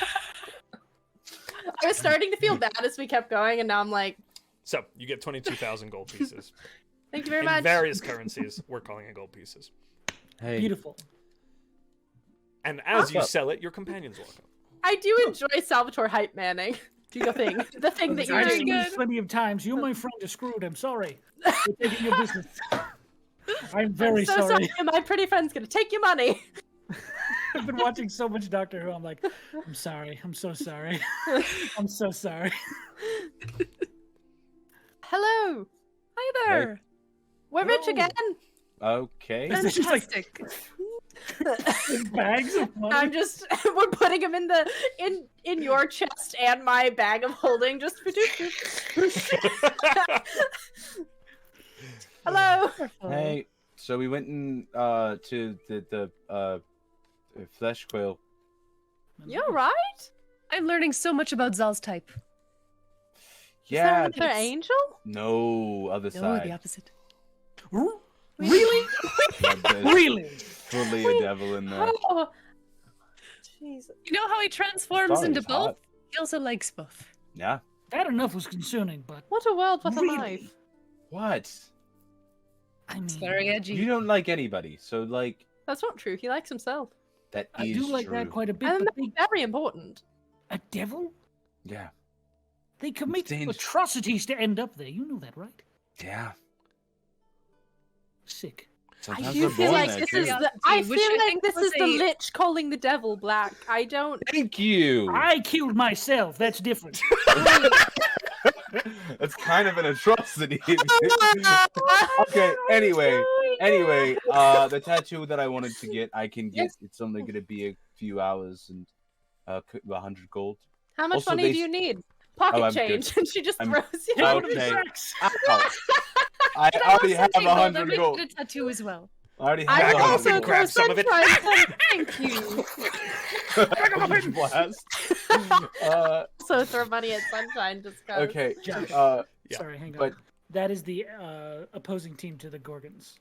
was starting to feel bad as we kept going, and now I'm like, So, you get 22,000 gold pieces. thank you very In much. various currencies, we're calling it gold pieces. Hey, Beautiful. And as you What's up? sell it, your companions walk up. I do enjoy Salvator hype manning. Do the thing. The thing that you're I've doing. seen this plenty of times. You and my friend are screwed. I'm sorry. We're taking your business. I'm very so sorry. My pretty friend's gonna take your money. I've been watching so much Doctor Who. I'm like, I'm sorry. I'm so sorry. I'm so sorry. Hello. Hi there. We're rich Hello. again. okay. Is this just like Fantastic. bags of money? I'm just we're putting him in your chest and my bag of holding just for Hello. Hey, so we went in to the flesh quill. You're right. I'm learning so much about Zahl's type. Yeah. Is there another angel? No, other No, side. the opposite. Really? Yeah, there's Really? fully a devil in there. Oh. Jesus. You know how he transforms Sorry, into it's both? hot. He also likes both. Yeah. That enough was concerning, but What a world, what a Really? life. What? I mean, It's very edgy. You don't like anybody, so like That's not true. He likes himself. that I is do like true. that quite a bit. And But that's very important. a devil? Yeah. They commit dangerous. atrocities to end up there. You know that, right? Yeah. Sick. Sometimes I do they're feel born like there, this too. is the. I Which feel I like think this was is the a- Lich calling the devil black. I don't. Thank you. I killed myself. That's different. That's kind of an atrocity. Okay, anyway, the tattoo that I wanted to get, I can get. It's only going to be a few hours and 100 gold. How much Also, money they- do you need? Pocket I'm good. change, and she just I'm- throws you. Okay. Sex. Ow. I But already have something gold, I 100 might gold. get a tattoo as well. I already I have will Ragamuffin also 100 throw grabs some of it. sunshine. Thank you. gold. Blast. So throw money at sunshine just cause. Okay. Josh. Yeah. Sorry, hang on. but- That is the opposing team to the Gorgons.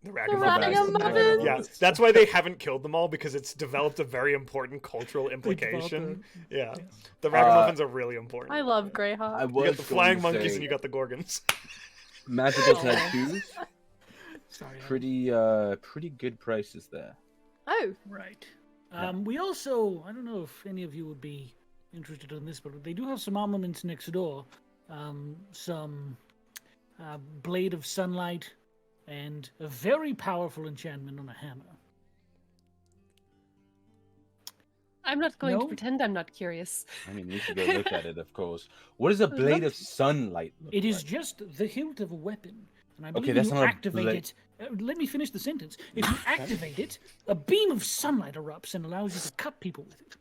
The Ragamuffins. Ragamuffins. Yeah, that's why they haven't killed them all, because it's developed a very important cultural implication. Yeah, the Ragamuffins are really important. I love I Greyhawk. You was got the flying going to monkeys say and you got the Gorgons. magical tattoos. Sorry. Pretty good prices there. Oh, Right. We also, I don't know if any of you would be interested in this, but they do have some armaments next door. Some Blade of Sunlight and a very powerful enchantment on a hammer. I'm not going No? to pretend I'm not curious. I mean, we should go look at it, of course. What is a blade of sunlight look It is like? just the hilt of a weapon. And I believe Okay, that's you not a activate blade. it. Let me finish the sentence. If you activate it, a beam of sunlight erupts and allows you to cut people with it.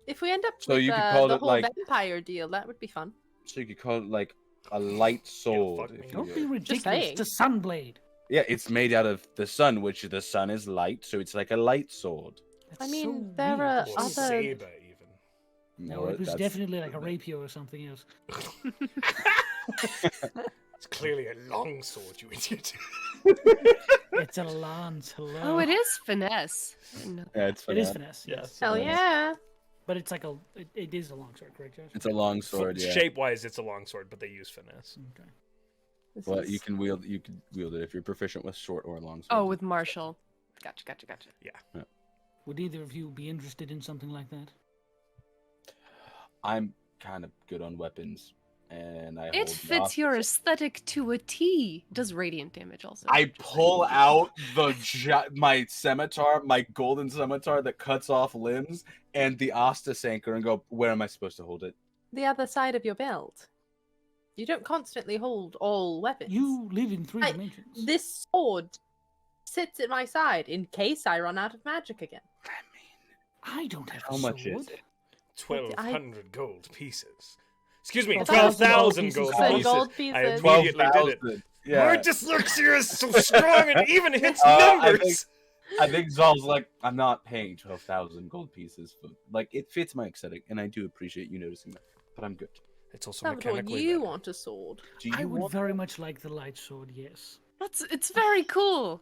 if we end up So with you could call the it, whole like- vampire deal, that would be fun. So you could call it like a light sword. fuck if me. you Don't be will. ridiculous. saying. It's a sunblade. Yeah, it's made out of the sun, which the sun is light, so it's like a light sword. That's I mean, so there weird. are Or other. saber, even. No, it was that's- definitely like a rapier or something else. It's clearly a long sword, you idiot. It's a lance. Hello. Oh, it is finesse. No. Yeah, it's It is finesse. finesse. Yes. Yes. Hell yeah! But it's like it is a long sword, correct, Josh? It's a long sword, yeah. Shape-wise, it's a long sword, but they use finesse. Okay. This Well, is- you can wield it if you're proficient with short or long swords. Oh, with Marshall. Gotcha. Would either of you be interested in something like that? I'm kind of good on weapons, and I It hold the fits your opposite. aesthetic to a T. Does radiant damage also? I pull out my scimitar, my golden scimitar that cuts off limbs, and the Astus anchor, and go, where am I supposed to hold it? the other side of your belt. You don't constantly hold all weapons. You live in 3 dimensions. This sword sits at my side in case I run out of magic again. I don't have How a much sword. is it? 1,200 gold pieces. Excuse me, 12,000 12,000 gold gold pieces. gold I pieces. immediately did it. 12,000. Yeah. My dyslexia is so strong and even hits I numbers. think Zahl's like, I'm not paying 12,000 gold pieces for, like, it fits my aesthetic, and I do appreciate you noticing that, but I'm good. It's also Salvatore, mechanically you better. want a sword? Do you I would want very much like the light sword, yes. It's very cool.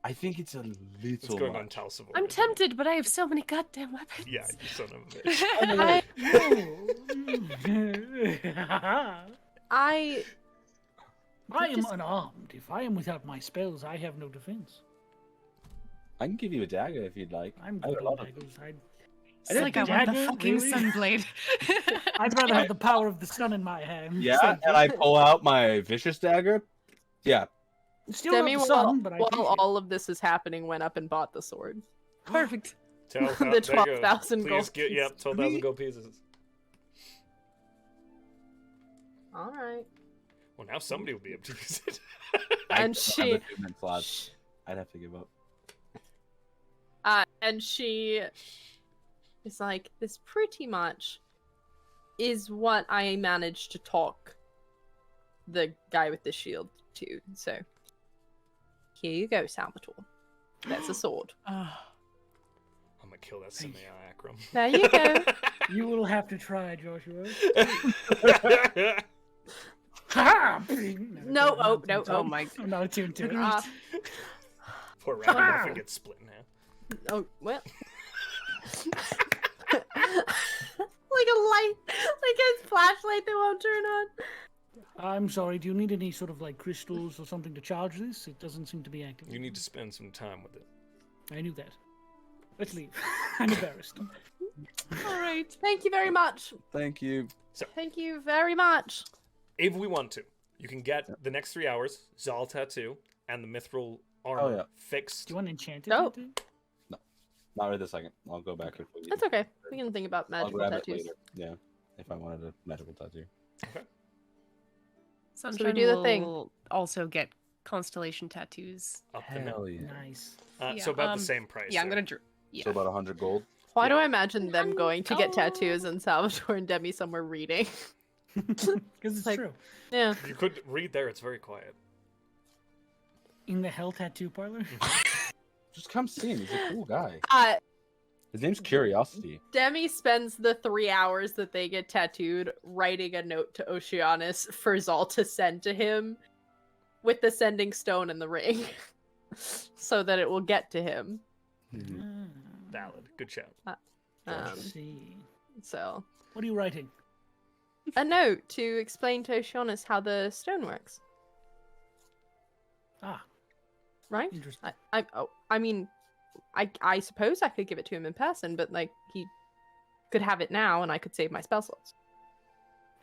I think it's a little It's going on much. Talsivore. I'm tempted, but I have so many goddamn weapons. Yeah, you son of a bitch. I I am Just- unarmed. If I am without my spells, I have no defense. I can give you a dagger if you'd like. I'm I have good a lot on of daggers. It's like I want the Dagger? fucking Really? sunblade. I'd rather have the power of the sun in my hand. Yeah, Thank and you. I pull out my vicious dagger. Yeah, Still Demi, not the while, sun, but I while appreciate it. all of this is happening, went up and bought the sword. Perfect. The There you go. 12,000 Please gold get, yep, pieces. 12,000 gold pieces. All right. Well, now somebody will be able to use it. And I she- don't have the 2 mint slots. I'd have to give up. And she is like, this pretty much is what I managed to talk the guy with the shield to. So, here you go, Salvatore. That's a sword. I'm gonna kill that semi-acrum. There you go. You will have to try, Joshua. Ha! No, oh, no, Oh my I'm not attuned to it. Poor Ragamuffin gets split in half. Oh, well. Like a light, like a flashlight that won't turn on. I'm sorry, do you need any sort of like crystals or something to charge this? It doesn't seem to be active. You need to spend some time with it. I knew that. Let's leave. I'm embarrassed. All right. Thank you very much. Thank you. Thank you very much. If we want to, you can get the next 3 hours, Zahl tattoo, and the mithril armor yeah. fixed. Do you want enchanted? No. tattoo? Not right this second. I'll go back. If we That's okay. We can think about I'll magical grab tattoos. it later. Yeah, if I wanted a magical tattoo. Sunshine do the will thing. also get constellation tattoos. Up the middle. Hell yeah. Nice. Yeah, So about the same price. Yeah, I'm there. gonna draw. Yeah. So about 100 gold. Why do Yeah. I imagine them going to get Oh. tattoos and Salvatore and Demi somewhere reading? Because it's Like- true. Yeah. You could read there. It's very quiet. In the Hell Tattoo Parlor? Just come see him. He's a cool guy. His name's Mm-hmm. Curiosity. Demi spends the 3 hours that they get tattooed writing a note to Oceanus for Zahl to send to him with the sending stone and the ring so that it will get to him. Mhm. Ah, Valid. Good shout. let's see. So, What are you writing? a note to explain to Oceanus how the stone works, Ah, right? interesting. I mean, I suppose I could give it to him in person, but like he could have it now, and I could save my spell slots.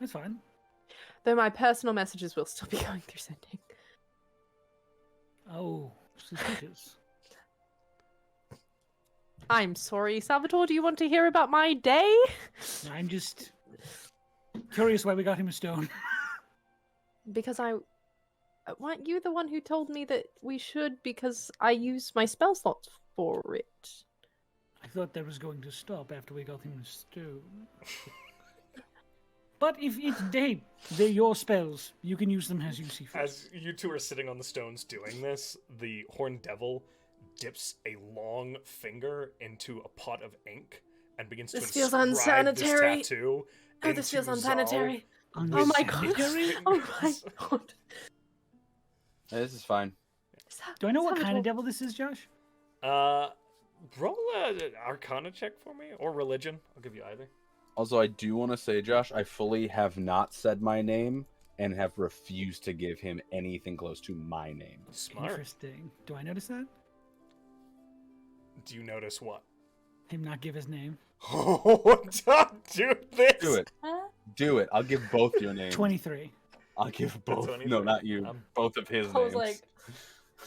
That's fine. Though my personal messages will still be going through sending. Oh, suspicious. I'm sorry, Salvatore. Do you want to hear about my day? I'm just curious why we got him a stone. Because weren't you the one who told me that we should because I use my spell slots for it? I thought that was going to stop after we got him a stone. But if it's they're your spells, you can use them as you see fit. As you two are sitting on the stones doing this, the horned devil dips a long finger into a pot of ink and begins This to feels inscribe unsanitary. This tattoo Oh, this feels into unsanitary. Zahl Oh my with god. his Oh my fingers. god. Hey, this is fine. Do I know what kind Salvatore. of devil this is, Josh? Roll a Arcana check for me, or religion. I'll give you either. Also, I do want to say, Josh, I fully have not said my name and have refused to give him anything close to my name. Smart. Interesting. Do I notice that? Do you notice what? Him not give his name. Oh, don't do this. Do it. Do it. I'll give both your names. 23. I'll give both. 23. No, not you. Both of his I was names. like,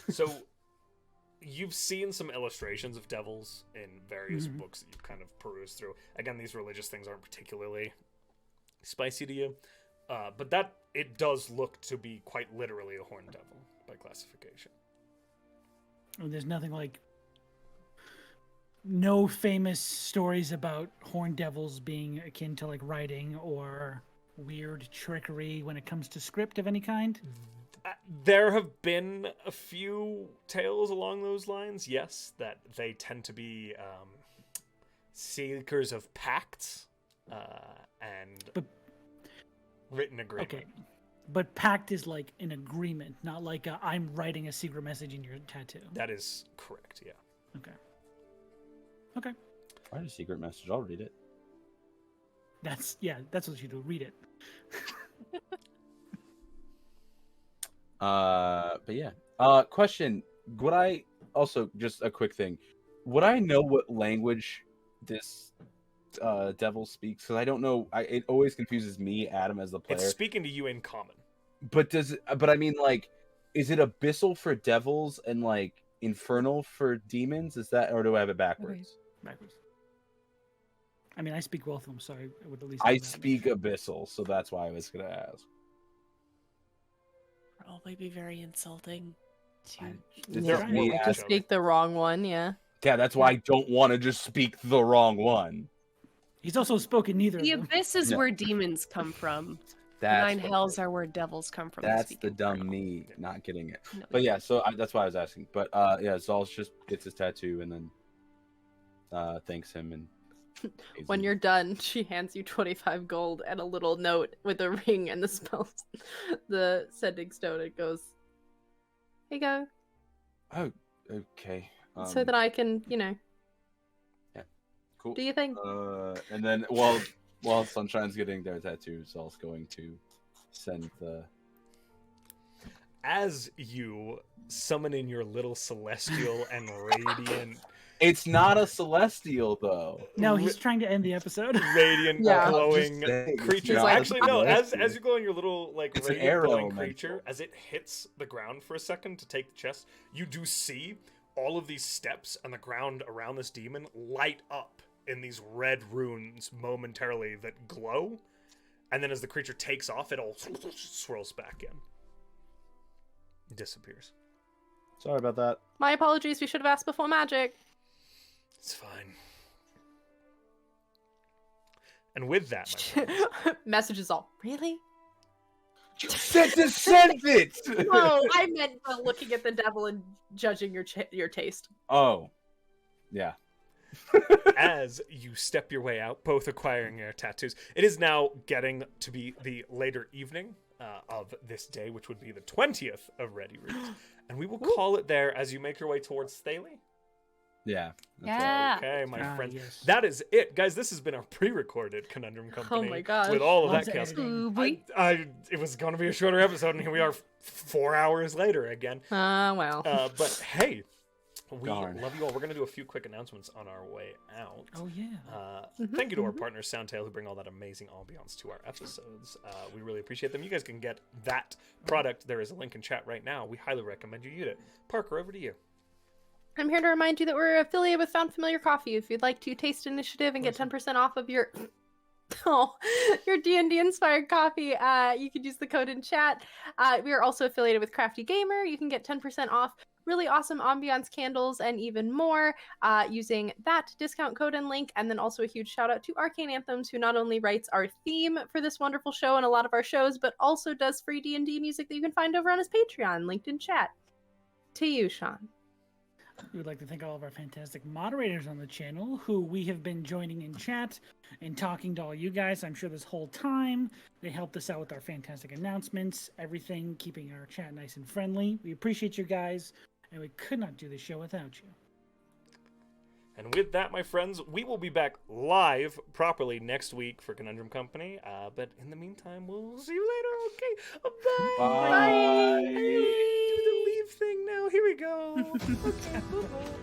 So, you've seen some illustrations of devils in various Mhm. books that you've kind of perused through. Again, these religious things aren't particularly spicy to you, but that it does look to be quite literally a horned devil by classification. And there's nothing like no famous stories about horned devils being akin to like writing or weird trickery when it comes to script of any kind. There have been a few tales along those lines, yes, that they tend to be seekers of pacts and written agreement. Okay, but pact is like an agreement, not like I'm writing a secret message in your tattoo. That is correct, yeah. Okay. Write a secret message. I'll read it. That's what you do. Read it. But yeah. Question. Would I also, just a quick thing, would I know what language this devil speaks? Because I don't know. It always confuses me, Adam, as the player. It's speaking to you in common. But I mean, like, is it abyssal for devils and like infernal for demons? Is that, or do I have it backwards? Backwards. I mean, I speak both of them, so I would at least. I know that speak much. abyssal, so that's why I was gonna ask. Probably be very insulting to It's They're just more me like To each asking. other. speak the wrong one, yeah. Yeah, that's why I don't want to just speak the wrong one. He's also spoken neither The of them. abyss is No. where demons come from. That's Nine hells are where devils come from. That's speak the dumb infernal. me not getting it. No. But yeah, so that's why I was asking. But yeah, Zahl just gets his tattoo and then thanks him and. pays When him. you're done, she hands you 25 gold and a little note with a ring and the spells, the sending stone. It goes, here you go, Oh, okay. so that I can, Cool. do your thing. And then while Sunshine's getting their tattoo, Zahl's going to send the. As you summon in your little celestial and radiant, It's not a celestial though. No, he's trying to end the episode. radiant, Yeah. glowing I'm just saying, it's creature. not Actually, no. As celestial. you go in your little like It's an radiant arrow glowing elemental. creature, as it hits the ground for a second to take the chest, you do see all of these steps and the ground around this demon light up in these red runes momentarily that glow, and then as the creature takes off, it all swirls back in, disappears. Sorry about that. My apologies. We should have asked before magic. It's fine. And with that, my friends, Messages all. Really? You said to send it. No, I meant looking at the devil and judging your taste. Oh, yeah. as you step your way out, both acquiring your tattoos, it is now getting to be the later evening of this day, which would be the 20th of Ready Reads. And we will call it there as you make your way towards Staley. Yeah. that's Yeah. Okay, my Ah, friends. yes. That is it. Guys, this has been our pre-recorded Conundrum Company. my gosh. With all of Lots that of chaos. editing. It was going to be a shorter episode, and here we are 4 hours later again. Well. But hey, we Darn. love you all. We're going to do a few quick announcements on our way out. Oh yeah. Thank you to our partners, Soundtail, who bring all that amazing ambiance to our episodes. We really appreciate them. You guys can get that product. There is a link in chat right now. We highly recommend you use it. Parker, over to you. I'm here to remind you that we're affiliated with Found Familiar Coffee. If you'd like to taste Initiative and get 10% off of your your D&D inspired coffee, you can use the code in chat. We are also affiliated with Crafty Gamer. You can get 10% off really awesome ambiance candles and even more using that discount code and link. And then also a huge shout out to Arcane Anthems, who not only writes our theme for this wonderful show and a lot of our shows, but also does free D&D music that you can find over on his Patreon, linked in chat. To you, Sean. We would like to thank all of our fantastic moderators on the channel who we have been joining in chat and talking to all you guys. I'm sure this whole time they helped us out with our fantastic announcements, everything, keeping our chat nice and friendly. We appreciate you guys, and we could not do the show without you. And with that, my friends, we will be back live properly next week for Conundrum Company. But in the meantime, we'll see you later. Okay, bye. Bye. Do the leave thing now. Here we go. Okay, bye-bye.